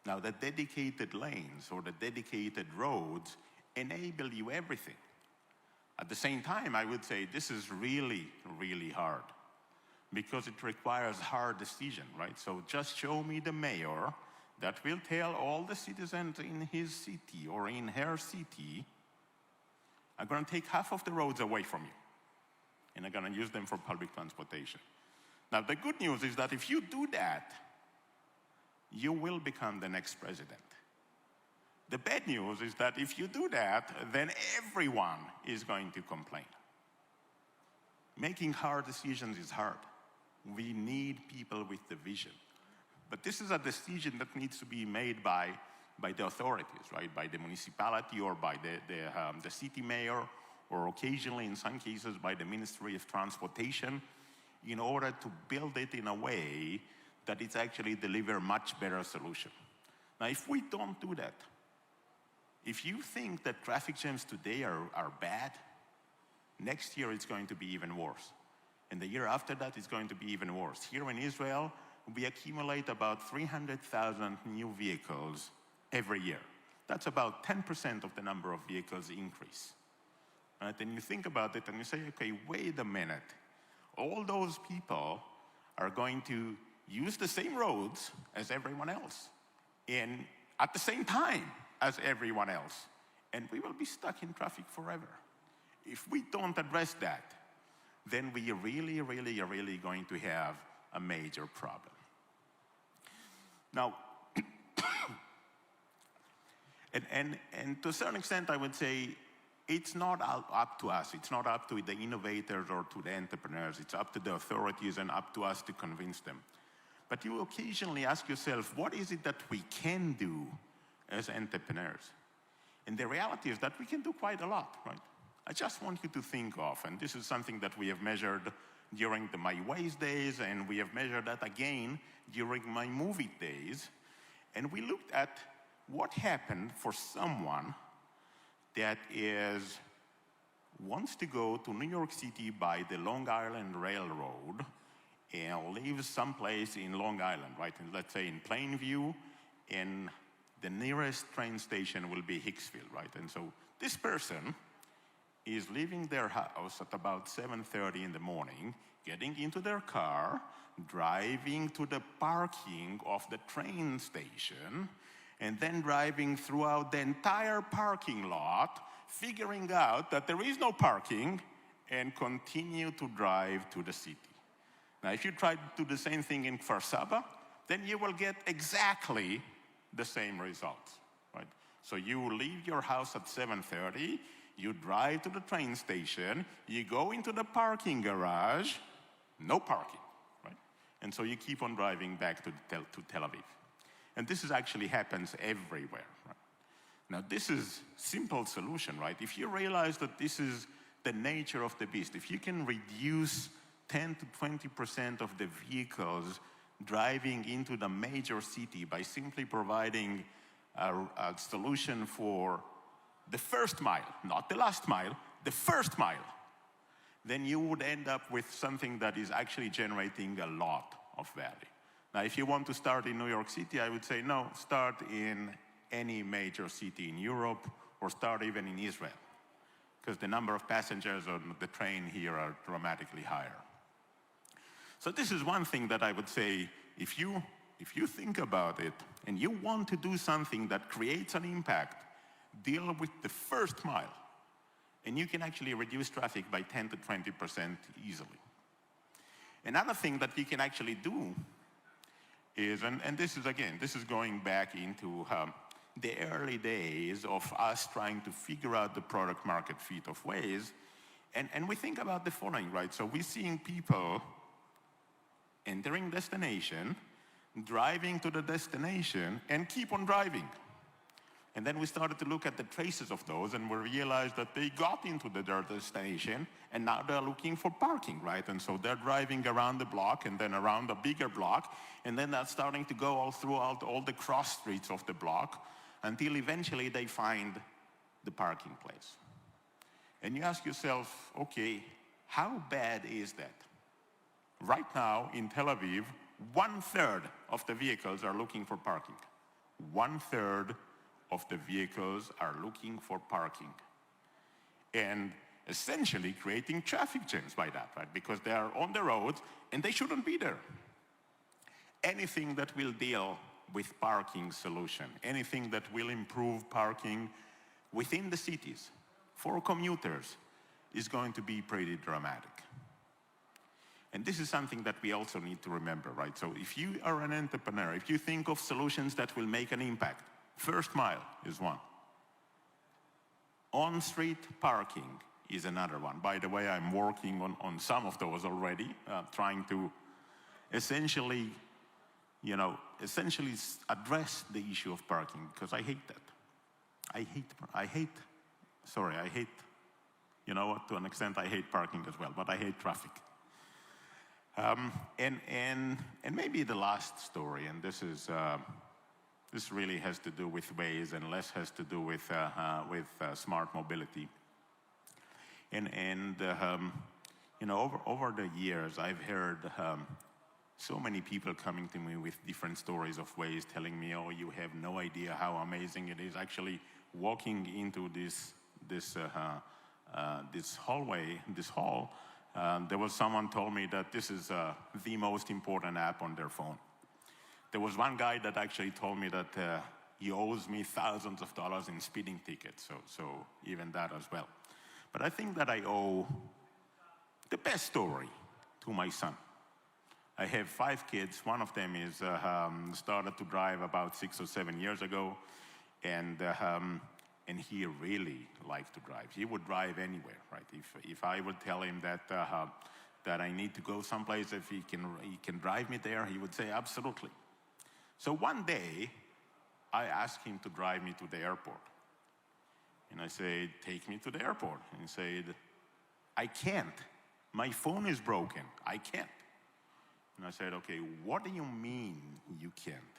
Now, the dedicated lanes or the dedicated roads enable you everything. At the same time, I would say this is really, really hard because it requires hard decision, right? So just show me the mayor that will tell all the citizens in his city or in her city, I'm going to take half of the roads away from you, and I'm going to use them for public transportation. Now, the good news is that if you do that, you will become the next president. The bad news is that if you do that, then everyone is going to complain. Making hard decisions is hard. We need people with the vision. But this is a decision that needs to be made by the authorities, right? By the municipality or by the city mayor or occasionally in some cases by the Ministry of Transportation, in order to build it in a way that it's actually deliver much better solution. Now, if we don't do that, if you think that traffic jams today are bad, next year it's going to be even worse. And the year after that, it's going to be even worse. Here in Israel, we accumulate about 300,000 new vehicles every year. That's about 10% of the number of vehicles increase. Right? And you think about it and you say, okay, wait a minute. All those people are going to use the same roads as everyone else and at the same time as everyone else. And we will be stuck in traffic forever. If we don't address that, then we are really going to have a major problem. Now, and to a certain extent, I would say, it's not up to us. It's not up to the innovators or to the entrepreneurs. It's up to the authorities and up to us to convince them. But you occasionally ask yourself, what is it that we can do as entrepreneurs? And the reality is that we can do quite a lot, right? I just want you to think of, and this is something that we have measured during the My Ways days, and we have measured that again during my Move It days. And we looked at what happened for someone that wants to go to New York City by the Long Island Railroad and lives someplace in Long Island, right? And let's say in Plainview, and the nearest train station will be Hicksville, right? And so this person is leaving their house at about 7:30 in the morning, getting into their car, driving to the parking of the train station, and then driving throughout the entire parking lot, figuring out that there is no parking, and continue to drive to the city. Now, if you try to do the same thing in Kfar Saba, then you will get exactly the same results, right? So you leave your house at 7:30, you drive to the train station, you go into the parking garage, no parking, right? And so you keep on driving back to Tel Aviv. And this actually happens everywhere, right? Now, this is simple solution, right? If you realize that this is the nature of the beast, if you can reduce 10 to 20% of the vehicles driving into the major city by simply providing a solution for the first mile, not the last mile, the first mile, then you would end up with something that is actually generating a lot of value. Now, if you want to start in New York City, I would say no, start in any major city in Europe or start even in Israel, because the number of passengers on the train here are dramatically higher. So this is one thing that I would say, if you think about it and you want to do something that creates an impact, deal with the first mile, and you can actually reduce traffic by 10 to 20% easily. Another thing that you can actually do is, and this is going back into the early days of us trying to figure out the product market fit of Waze, and we think about the following, right? So we're seeing people entering destination, driving to the destination, and keep on driving. And then we started to look at the traces of those, and we realized that they got into their destination, and now they're looking for parking, right? And so they're driving around the block, and then around a bigger block, and then they're starting to go all throughout all the cross streets of the block, until eventually they find the parking place. And you ask yourself, okay, how bad is that? Right now, in Tel Aviv, 1/3 of the vehicles are looking for parking. 1/3 of the vehicles are looking for parking. And essentially creating traffic jams by that, right? Because they are on the road and they shouldn't be there. Anything that will deal with parking solution, anything that will improve parking within the cities for commuters is going to be pretty dramatic. And this is something that we also need to remember, right? So if you are an entrepreneur, if you think of solutions that will make an impact, first mile is one. On-street parking is another one. By the way, I'm working on some of those already, trying to essentially address the issue of parking, because I hate that. I hate You know what? To an extent, I hate parking as well, but I hate traffic. And maybe the last story, and this really has to do with Waze and less has to do with smart mobility. And you know, over the years, I've heard so many people coming to me with different stories of Waze, telling me, "Oh, you have no idea how amazing it is." Actually, walking into this hallway, this hall, there was someone told me that this is the most important app on their phone. There was one guy that actually told me that he owes me thousands of dollars in speeding tickets, so even that as well. But I think that I owe the best story to my son. I have 5 kids. One of them is started to drive about 6 or 7 years ago, and he really likes to drive. He would drive anywhere, right? If I would tell him that I need to go someplace, if he can drive me there, he would say absolutely. So one day, I asked him to drive me to the airport. And I said, "Take me to the airport." And he said, "I can't. My phone is broken. I can't." And I said, "Okay, what do you mean you can't?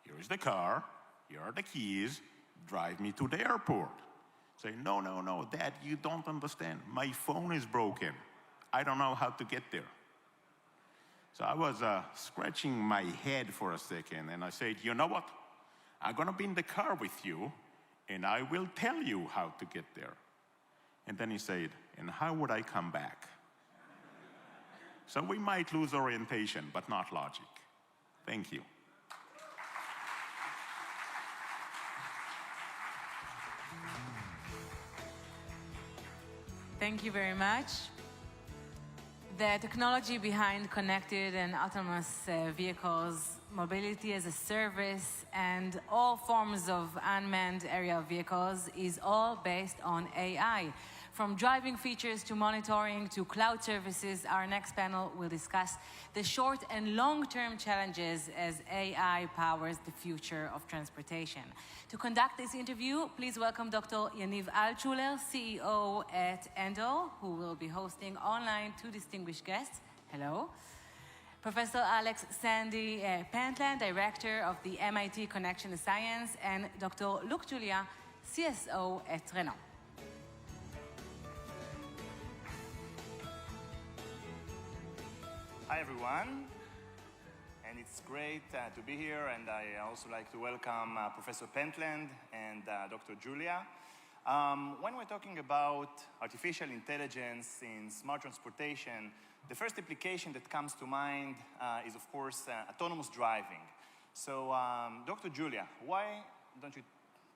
Here's the car. Here are the keys. Drive me to the airport." Say, "No, no, no, Dad, you don't understand. My phone is broken. I don't know how to get there." So I was scratching my head for a second, and I said, "You know what? I'm going to be in the car with you, and I will tell you how to get there." And then he said, "And how would I come back?" So we might lose orientation, but not logic. Thank you. Thank you very much. The technology behind connected and autonomous vehicles, mobility as a service, and all forms of unmanned aerial vehicles is all based on AI. From driving features to monitoring to cloud services, our next panel will discuss the short and long-term challenges as AI powers the future of transportation. To conduct this interview, please welcome Dr. Yaniv Altshuler, CEO at Endo, who will be hosting online 2 distinguished guests. Hello. Professor Alex Sandy Pentland, Director of the MIT Connection Science, and Dr. Luke Julia, CSO at Renault. Hi everyone, and it's great to be here, and I also like to welcome Professor Pentland and Dr. Julia. When we're talking about artificial intelligence in smart transportation, the first application that comes to mind is, of course, autonomous driving. So, Dr. Julia, why don't you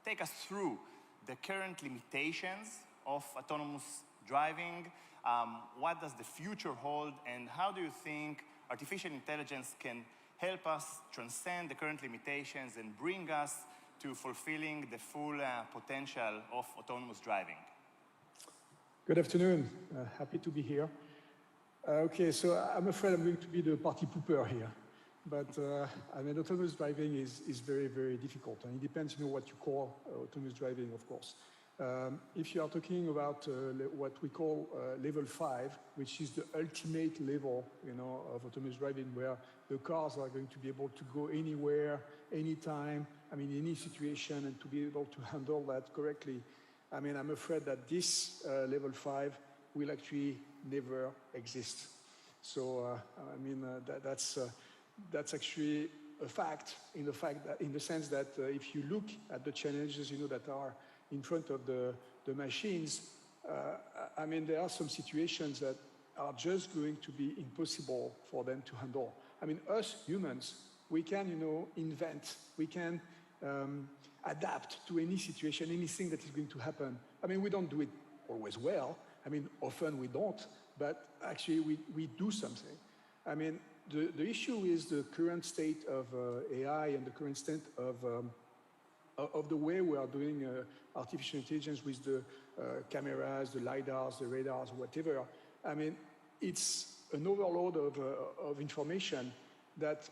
take us through the current limitations of autonomous driving? What does the future hold, and how do you think artificial intelligence can help us transcend the current limitations and bring us to fulfilling the full potential of autonomous driving? Good afternoon. Happy to be here. Okay, so I'm afraid I'm going to be the party pooper here. But I mean, autonomous driving is very, very difficult. And it depends, what you call autonomous driving, of course. If you are talking about what we call level 5, which is the ultimate level, of autonomous driving, where the cars are going to be able to go anywhere, anytime, any situation, and to be able to handle that correctly. I'm afraid that this level 5 will actually never exist. So, that's actually a fact in the sense that if you look at the challenges, that are in front of the machines, there are some situations that are just going to be impossible for them to handle. Us humans, we can, invent, we can adapt to any situation, anything that is going to happen. We don't do it always well. Often we don't, but actually we do something. The issue is the current state of AI and the current state of the way we are doing artificial intelligence with the cameras, the LiDARs, the radars, whatever. It's an overload of information that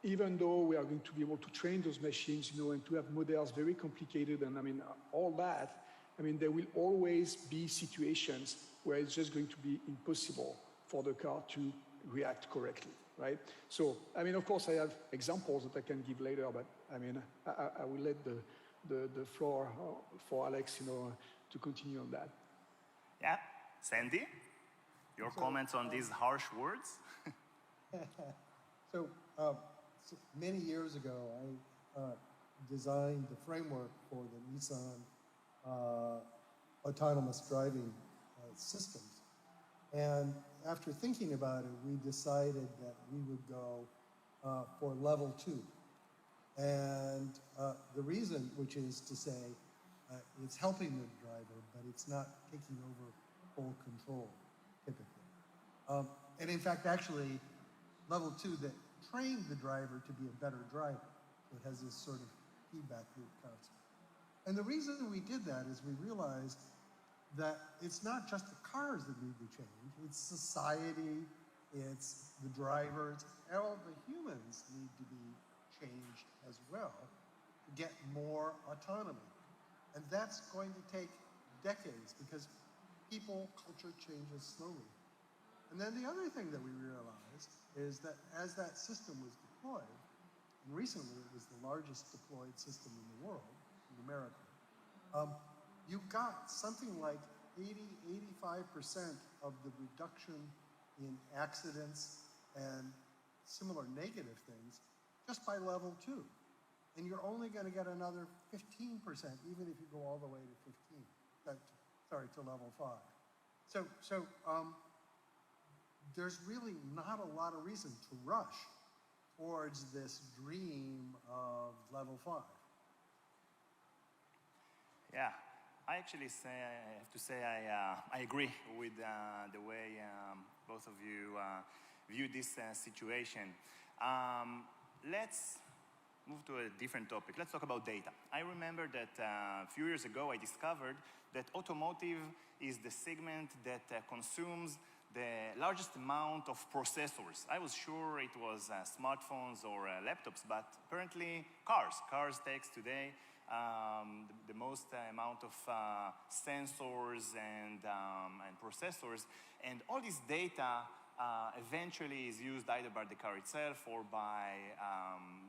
even though we are going to be able to train those machines, and to have models very complicated and all that, I mean, there will always be situations where it's just going to be impossible for the car to react correctly, right? So, I mean, of course, I have examples that I can give later, but I mean, I will let the floor for Alex, to continue on that. Yeah, Sandy, your comments on these harsh words? So many years ago, I designed the framework for the Nissan autonomous driving systems. And after thinking about it, we decided that we would go for level 2. And the reason, which is to say, it's helping the driver, but it's not taking over full control, typically. And in fact, actually, level 2 that trained the driver to be a better driver. So it has this sort of feedback loop concept. And the reason we did that is we realized that it's not just the cars that need to change, it's society, it's the drivers, all the humans need to be changed as well to get more autonomy. And that's going to take decades because people, culture changes slowly. And then the other thing that we realized is that as that system was deployed, and recently it was the largest deployed system in the world, in America, you got something like 85% of the reduction in accidents and similar negative things just by level 2. And you're only going to get another 15%, even if you go all the way to 15, to level 5. So there's really not a lot of reason to rush towards this dream of level 5. Yeah, I have to say I agree with the way both of you view this situation. Let's move to a different topic. Let's talk about data. I remember that a few years ago I discovered that automotive is the segment that consumes the largest amount of processors. I was sure it was smartphones or laptops, but apparently cars takes today the most amount of sensors and processors, and all this data eventually is used either by the car itself or by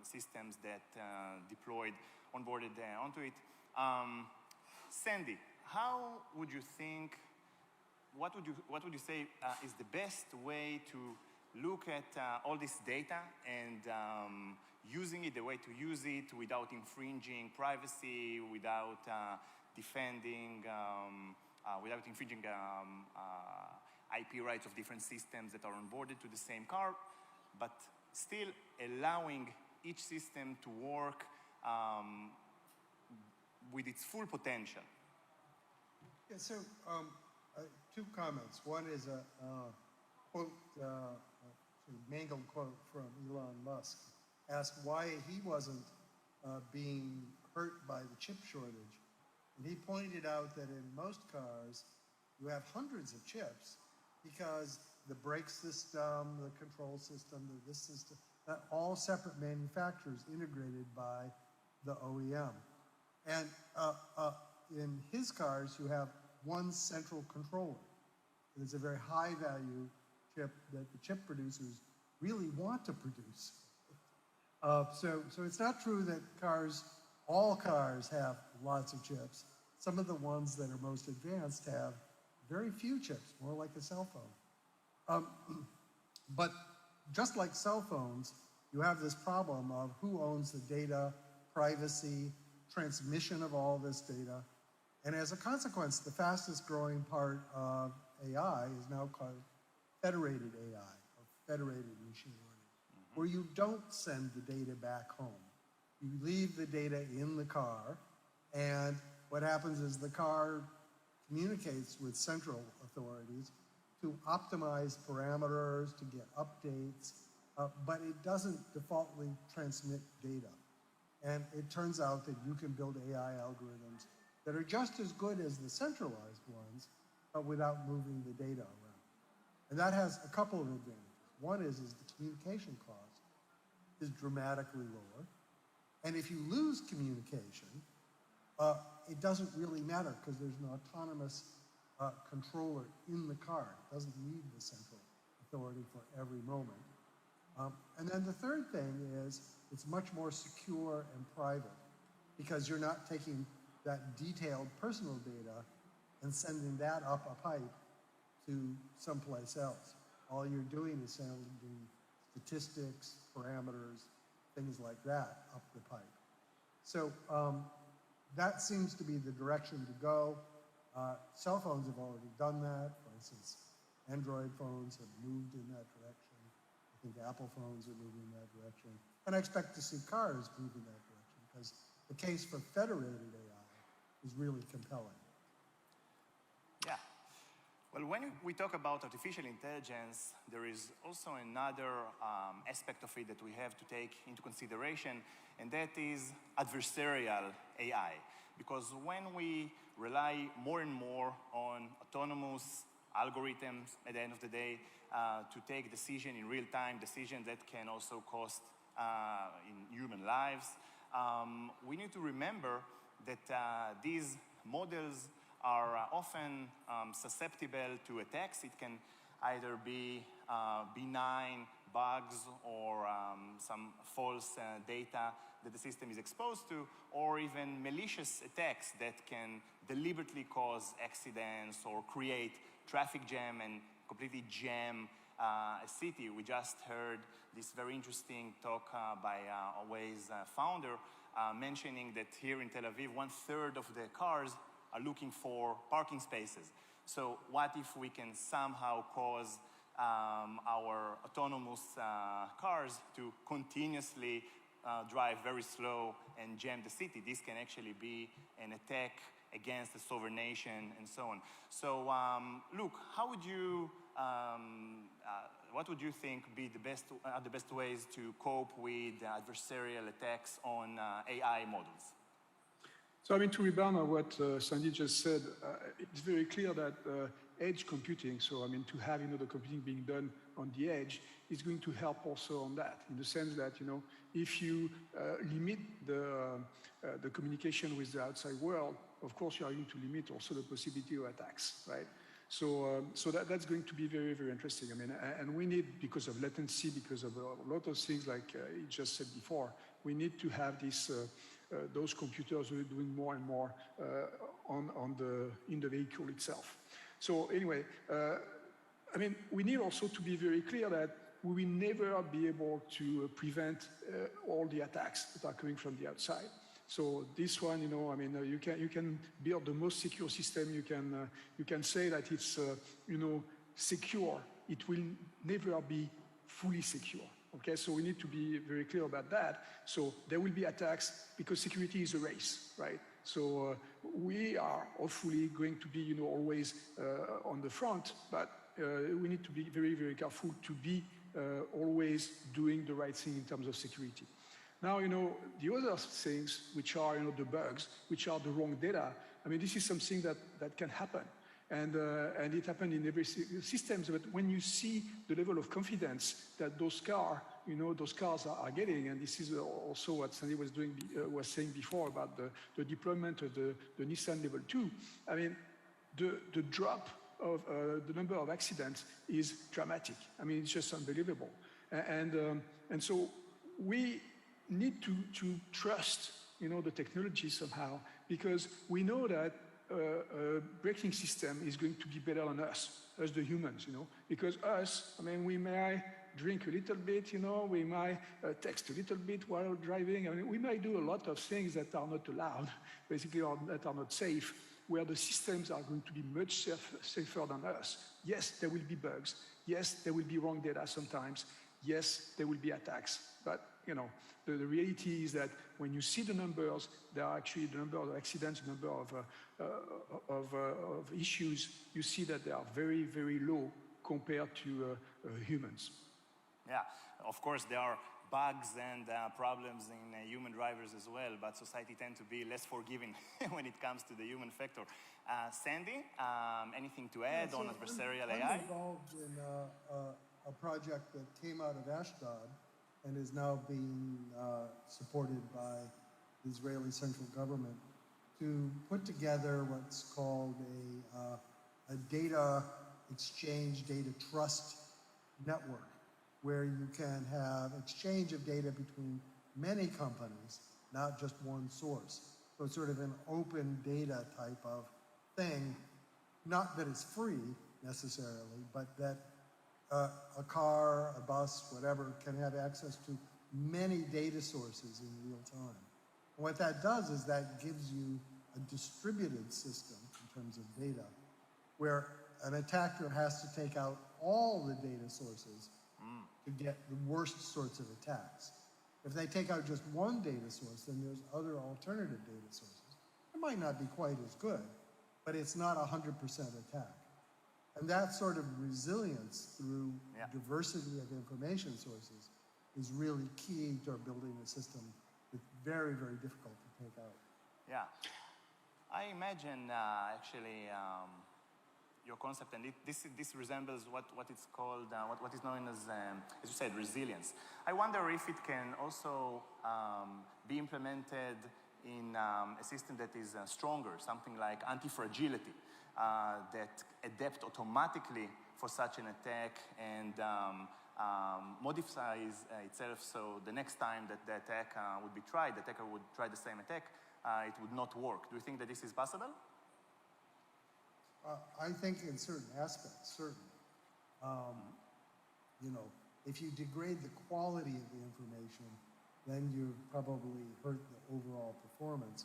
systems that deployed, onboarded onto it. Sandy, how would you think, what would you say is the best way to look at all this data and using it the way to use it without infringing privacy, without defending, without infringing IP rights of different systems that are onboarded to the same car, but still allowing each system to work with its full potential? Yeah, so two comments. One is a quote, a mangled quote from Elon Musk, asked why he wasn't being hurt by the chip shortage. And he pointed out that in most cars, you have hundreds of chips because the brake system, the control system, this system, all separate manufacturers integrated by the OEM. And in his cars, you have one central controller. And it's a very high value chip that the chip producers really want to produce. So it's not true that all cars have lots of chips. Some of the ones that are most advanced have very few chips, more like a cell phone. But just like cell phones, you have this problem of who owns the data, privacy, transmission of all this data. And as a consequence, the fastest growing part of AI is now called federated AI, or federated machine learning, where you don't send the data back home. You leave the data in the car, and what happens is the car communicates with central authorities to optimize parameters, to get updates, but it doesn't defaultly transmit data. And it turns out that you can build AI algorithms that are just as good as the centralized ones, but without moving the data around. And that has a couple of advantages. One is the communication cost is dramatically lower. And if you lose communication, it doesn't really matter because there's an autonomous controller in the car. It doesn't need the central authority for every moment. And then the third thing is it's much more secure and private because you're not taking that detailed personal data and sending that up a pipe to someplace else. All you're doing is sending statistics, parameters, things like that up the pipe. So that seems to be the direction to go. Cell phones have already done that. For instance, Android phones have moved in that direction. I think Apple phones are moving in that direction. And I expect to see cars move in that direction because the case for federated AI is really compelling. Yeah. Well, when we talk about artificial intelligence, there is also another aspect of it that we have to take into consideration, and that is adversarial AI. Because when we rely more and more on autonomous algorithms at the end of the day to take decision in real time, decisions that can also cost in human lives, we need to remember that these models are often susceptible to attacks. It can either be benign bugs or some false data that the system is exposed to, or even malicious attacks that can deliberately cause accidents or create traffic jam and completely jam a city. We just heard this very interesting talk by Waze founder mentioning that here in Tel Aviv, 1/3 of the cars are looking for parking spaces. So what if we can somehow cause our autonomous cars to continuously drive very slow and jam the city? This can actually be an attack against a sovereign nation and so on. So Luke, how would you, what would you think be the best ways to cope with adversarial attacks on AI models? So, I mean, to rebound on what Sandy just said, it's very clear that edge computing, so, I mean, to have, the computing being done on the edge is going to help also on that, in the sense that, if you limit the communication with the outside world, of course, you are going to limit also the possibility of attacks, right? So, that's going to be very, very interesting. I mean, and we need, because of latency, because of a lot of things like you just said before, we need to have this, those computers who are doing more and more in the vehicle itself. So anyway, I mean, we need also to be very clear that we will never be able to prevent all the attacks that are coming from the outside. So this one, I mean, you can build the most secure system. You can say that it's, secure. It will never be fully secure. Okay, so we need to be very clear about that. So there will be attacks because security is a race, right? So we are hopefully going to be, always on the front, but we need to be very, very careful to be always doing the right thing in terms of security. Now, the other things, which are, the bugs, which are the wrong data, I mean, this is something that can happen. And it happened in every system. But when you see the level of confidence that those cars are getting, and this is also what Sandy was saying before about the deployment of the Nissan Level 2. I mean, the drop of the number of accidents is dramatic. I mean, it's just unbelievable. And so we need to trust, the technology somehow, because we know that a braking system is going to be better than us the humans, because us, I mean, we may drink a little bit, we might text a little bit while driving. I mean, we might do a lot of things that are not allowed, basically, or that are not safe, where the systems are going to be much safer than us. Yes, there will be bugs. Yes, there will be wrong data sometimes. Yes, there will be attacks. But, the reality is that when you see the numbers, there are actually the number of accidents, the number of issues, you see that they are very, very low compared to humans. Yeah, of course, there are bugs and problems in human drivers as well, but society tends to be less forgiving when it comes to the human factor. Sandy, anything to add on adversarial AI? I'm involved in a project that came out of Ashdod and is now being supported by the Israeli central government to put together what's called a data exchange, data trust network, where you can have exchange of data between many companies, not just one source. So it's sort of an open data type of thing, not that it's free necessarily, but that a car, a bus, whatever, can have access to many data sources in real time. And what that does is that gives you a distributed system in terms of data, where an attacker has to take out all the data sources to get the worst sorts of attacks. If they take out just one data source, then there's other alternative data sources. It might not be quite as good, but it's not a 100% attack. And that sort of resilience through diversity of information sources is really key to building a system that's very, very difficult to take out. Yeah. I imagine actually your concept, and this resembles what it's called, what is known as you said, resilience. I wonder if it can also be implemented in a system that is stronger, something like anti-fragility, that adapt automatically for such an attack and modifies itself so the next time that the attack would be tried, the attacker would try the same attack, it would not work. Do you think that this is possible? I think in certain aspects, certainly. You know, if you degrade the quality of the information, then you probably hurt the overall performance.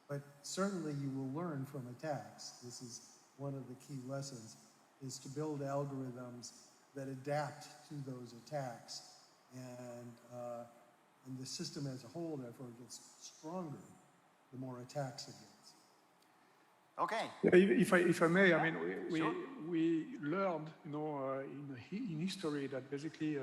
But certainly you will learn from attacks. This is one of the key lessons, is to build algorithms that adapt to those attacks. And the system as a whole, therefore, gets stronger the more attacks it gets. Okay. Yeah, if I may, I mean, Sure. we learned, you know, in history that basically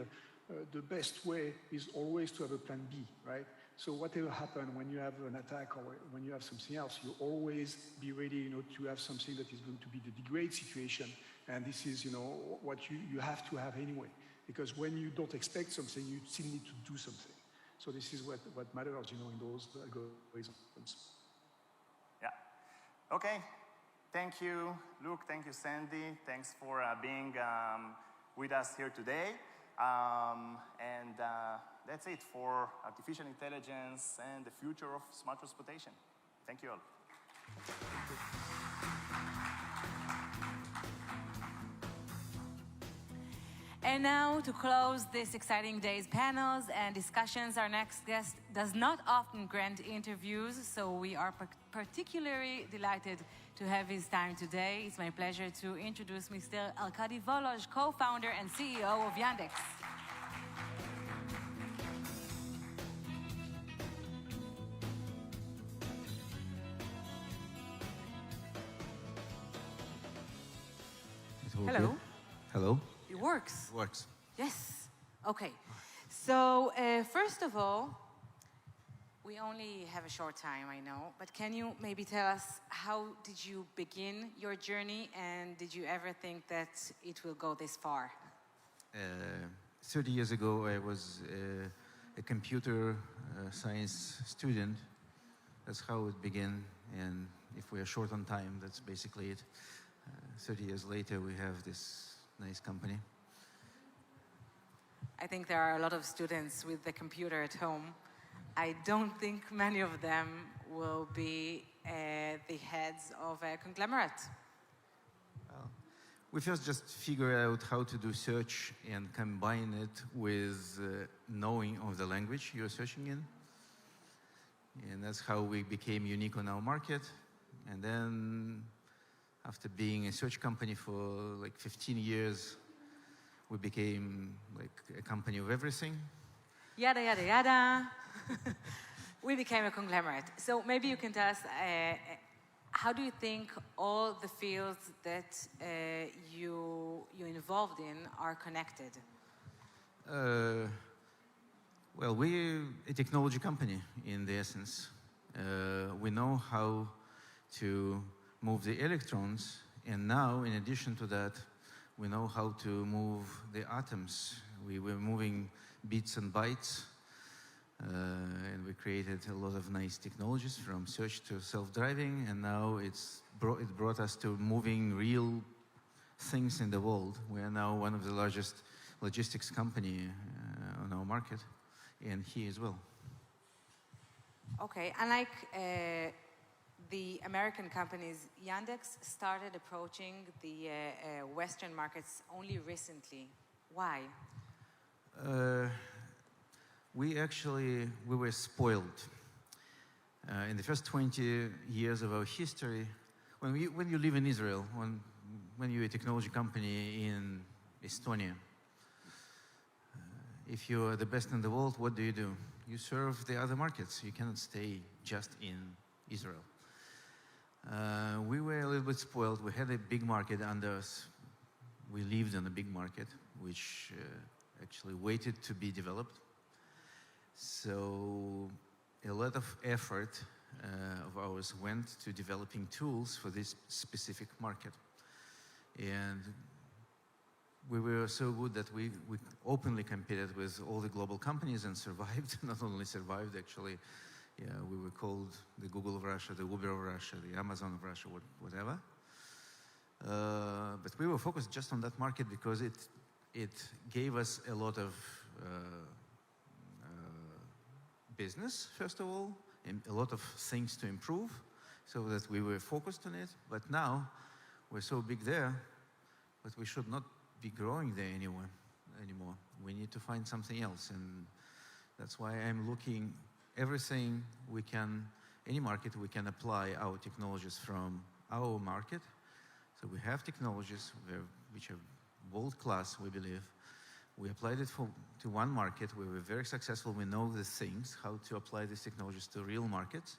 the best way is always to have a plan B, right? So whatever happens when you have an attack or when you have something else, you always be ready, you know, to have something that is going to be the degrade situation. And this is, you know, what you have to have anyway. Because when you don't expect something, you still need to do something. So this is what matters, you know, in those algorithms. Yeah. Okay. Thank you, Luke. Thank you, Sandy. Thanks for being with us here today. And that's it for artificial intelligence and the future of smart transportation. Thank you all. And now, to close this exciting day's panels and discussions, our next guest does not often grant interviews, so we are particularly delighted to have his time today. It's my pleasure to introduce Mr. Arkady Volozh, co-founder and CEO of Yandex. Hello. Hello. It works. It works. Yes. Okay. So first of all, we only have a short time, I know, but can you maybe tell us how did you begin your journey, and did you ever think that it will go this far? 30 years ago, I was a computer science student. That's how it began, and if we are short on time, that's basically it. 30 years later, we have this nice company. I think there are a lot of students with the computer at home. I don't think many of them will be the heads of a conglomerate. Well, we first just figure out how to do search and combine it with knowing of the language you're searching in. And that's how we became unique on our market. And then, after being a search company for like 15 years, we became like a company of everything. Yada, yada, yada. We became a conglomerate. So maybe you can tell us, how do you think all the fields that you're involved in are connected? Well, we're a technology company in the essence. We know how to move the electrons, and now, in addition to that, we know how to move the atoms. We were moving bits and bytes, and we created a lot of nice technologies from search to self-driving, and now it brought us to moving real things in the world. We are now one of the largest logistics company on our market, and here as well. Okay, unlike the American companies, Yandex started approaching the Western markets only recently. Why? We were spoiled. In the first 20 years of our history, when you live in Israel, when you're a technology company in Estonia, if you're the best in the world, what do? You serve the other markets. You cannot stay just in Israel. We were a little bit spoiled. We had a big market under us. We lived in a big market, which actually waited to be developed. So a lot of effort of ours went to developing tools for this specific market. And we were so good that we openly competed with all the global companies and survived. Not only survived, actually, we were called the Google of Russia, the Uber of Russia, the Amazon of Russia, whatever. But we were focused just on that market because it gave us a lot of business, first of all, and a lot of things to improve, so that we were focused on it. But now we're so big there, but we should not be growing there anymore. We need to find something else, and that's why I'm looking everything we can, any market we can apply our technologies from our market. So we have technologies which are world class, we believe. We applied it to one market. We were very successful. We know the things, how to apply these technologies to real markets.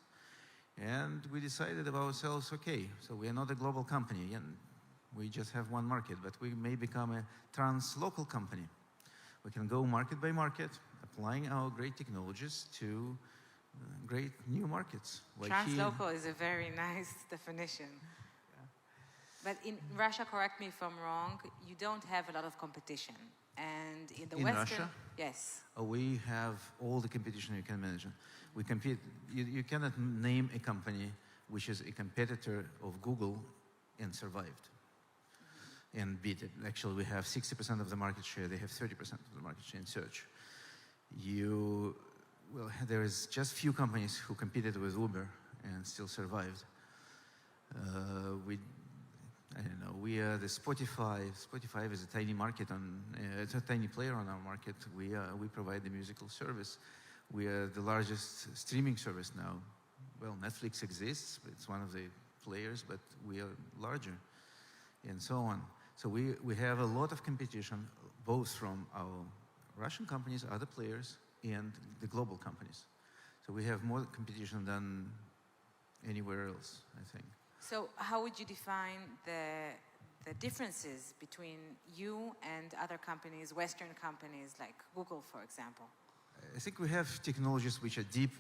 And we decided about ourselves, okay, so we are not a global company, and we just have one market, but we may become a trans-local company. We can go market by market, applying our great technologies to great new markets. Like Trans-local is a very nice definition. But in Russia, correct me if I'm wrong, you don't have a lot of competition. And in the Western... Russia? Yes. We have all the competition you can imagine. We compete, you cannot name a company which is a competitor of Google and survived and beat it. Actually, we have 60% of the market share. They have 30% of the market share in search. There is just few companies who competed with Uber and still survived. I don't know, we are the Spotify. Spotify is a tiny market it's a tiny player on our market. We provide the musical service. We are the largest streaming service now. Well, Netflix exists, it's one of the players, but we are larger, and so on. So we have a lot of competition, both from our Russian companies, other players, and the global companies. So we have more competition than anywhere else, I think. So how would you define the differences between you and other companies, Western companies like Google, for example? I think we have technologies which are deep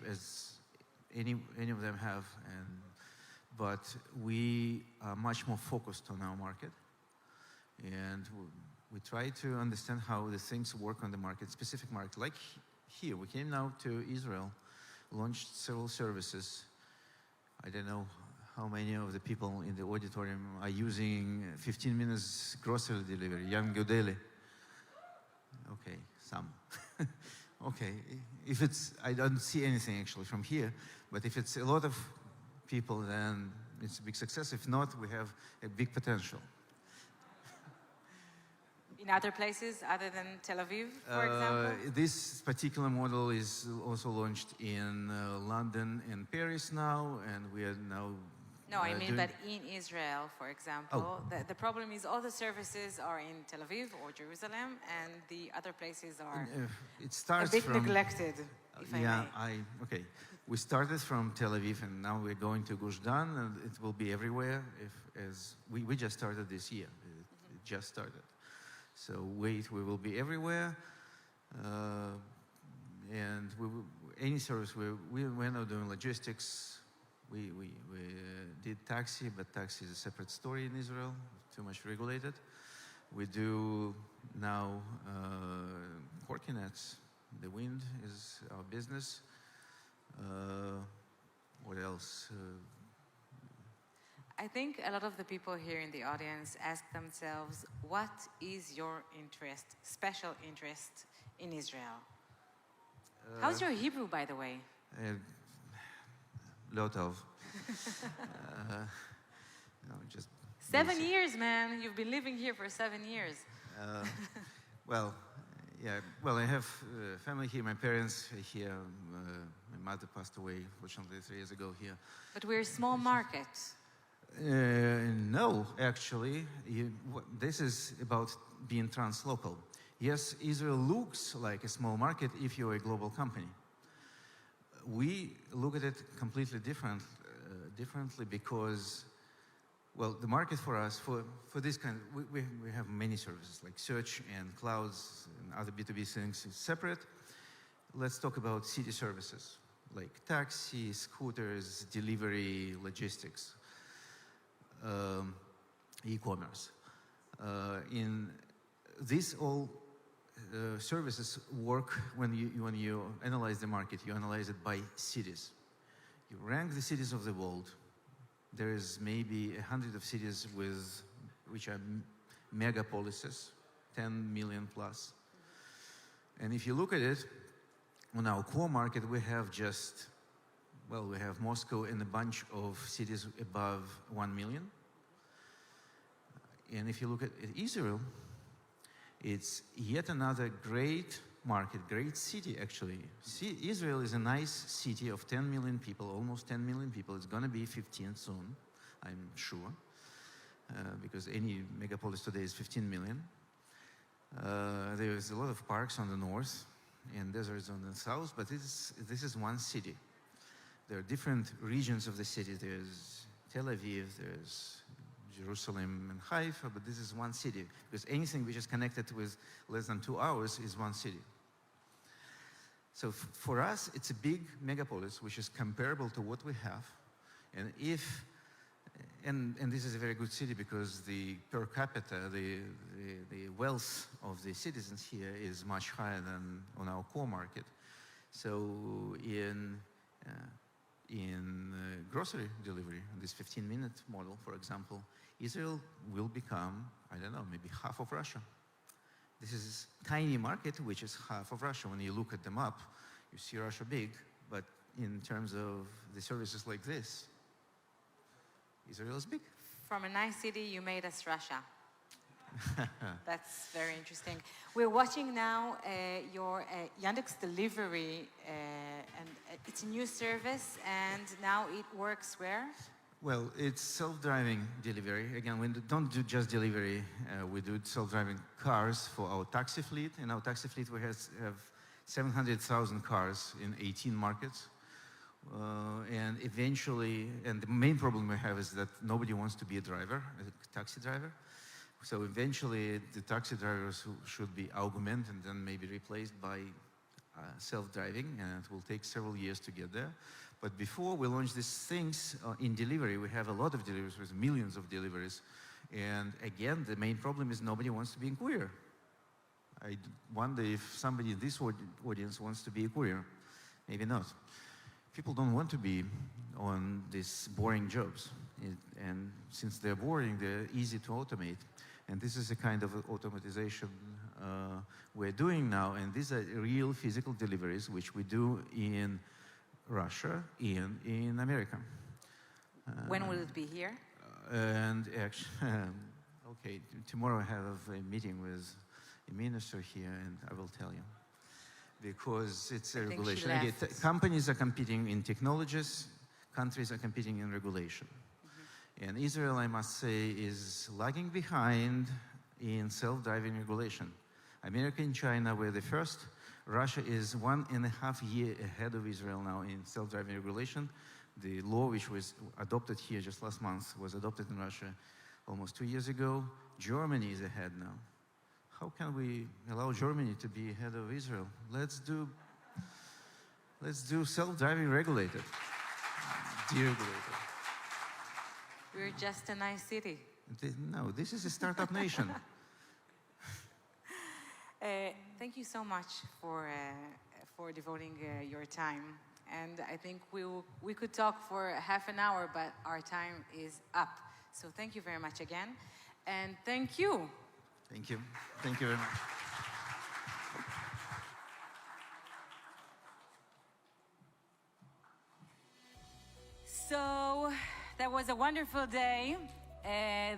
as any of them have, but we are much more focused on our market, and we try to understand how the things work on the market, specific market. Like here, we came now to Israel, launched several services. I don't know how many of the people in the auditorium are using 15 minutes grocery delivery, Yam Godeli. Okay, some. Okay, if it's, I don't see anything actually from here, but if it's a lot of people, then it's a big success. If not, we have a big potential. In other places other than Tel Aviv, for example? This particular model is also launched in London and Paris now, and we are now No, I mean, but in Israel, for example, the problem is all the services are in Tel Aviv or Jerusalem, and the other places are it starts a bit from, neglected, if I may. Okay. We started from Tel Aviv, and now we're going to Gush Dan, and it will be everywhere. We just started this year. It just started. So we will be everywhere, and any service. We're now doing logistics. We did taxi, but taxi is a separate story in Israel, too much regulated. We do now Korkinets, The wind is our business. What else? I think a lot of the people here in the audience ask themselves, what is your interest, special interest in Israel? How's your Hebrew, by the way? Lot of. No, just 7 years, man. You've been living here for 7 years. Well, yeah. Well, I have family here. My parents are here. My mother passed away, fortunately, 3 years ago here. But we're a small market. No, actually. This is about being translocal. Yes, Israel looks like a small market if you're a global company. We look at it completely differently because, well, the market for us, for this kind, we have many services like search and clouds and other B2B things is separate. Let's talk about city services like taxi, scooters, delivery, logistics, e-commerce. In these all services work when you analyze the market, you analyze it by cities. You rank the cities of the world. There is maybe 100 of cities which are megapolises, 10 million plus. And if you look at it, on our core market, we have we have Moscow and a bunch of cities above 1 million. And if you look at Israel, it's yet another great market, great city, actually. Israel is a nice city of 10 million people, almost 10 million people. It's going to be 15 soon, I'm sure, because any megapolis today is 15 million. There's a lot of parks on the north and deserts on the south, but this is one city. There are different regions of the city. There's Tel Aviv, there's Jerusalem and Haifa, but this is one city, because anything which is connected with less than 2 hours is one city. So for us, it's a big megapolis, which is comparable to what we have. And and this is a very good city because the per capita, the wealth of the citizens here is much higher than on our core market. So in grocery delivery, this 15-minute model, for example, Israel will become, I don't know, maybe half of Russia. This is a tiny market, which is half of Russia. When you look at the map, you see Russia big, but in terms of the services like this, Israel is big. From a nice city, you made us Russia. That's very interesting. We're watching now your Yandex Delivery, and it's a new service, and now it works where? Well, it's self-driving delivery. Again, we don't do just delivery. We do self-driving cars for our taxi fleet. In our taxi fleet, we have 700,000 cars in 18 markets. And eventually, and the main problem we have is that nobody wants to be a driver, a taxi driver. So eventually, the taxi drivers should be augmented and then maybe replaced by self-driving, and it will take several years to get there. But before we launch these things in delivery, we have a lot of deliveries with millions of deliveries. And again, the main problem is nobody wants to be a courier. I wonder if somebody in this audience wants to be a courier. Maybe not. People don't want to be on these boring jobs. And since they're boring, they're easy to automate. And this is a kind of automatization we're doing now. And these are real physical deliveries, which we do in Russia and in America. When will it be here? And actually, okay, tomorrow I have a meeting with a minister here, and I will tell you. Because it's a regulation. Again, companies are competing in technologies, countries are competing in regulation. And Israel, I must say, is lagging behind in self-driving regulation. America and China were the first. Russia is 1.5 years ahead of Israel now in self-driving regulation. The law which was adopted here just last month was adopted in Russia almost 2 years ago. Germany is ahead now. How can we allow Germany to be ahead of Israel? Let's do self-driving regulated, deregulated. We're just a nice city. No, this is a startup nation. thank you so much for devoting your time. And I think we could talk for half an hour, but our time is up. So thank you very much again. And thank you. Thank you. Thank you very much. So that was a wonderful day,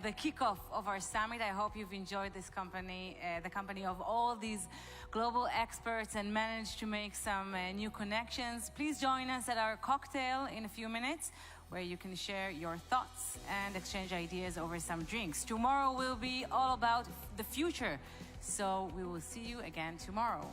the kickoff of our summit. I hope you've enjoyed this company, the company of all these global experts, and managed to make some new connections. Please join us at our cocktail in a few minutes, where you can share your thoughts and exchange ideas over some drinks. Tomorrow will be all about the future. So we will see you again tomorrow.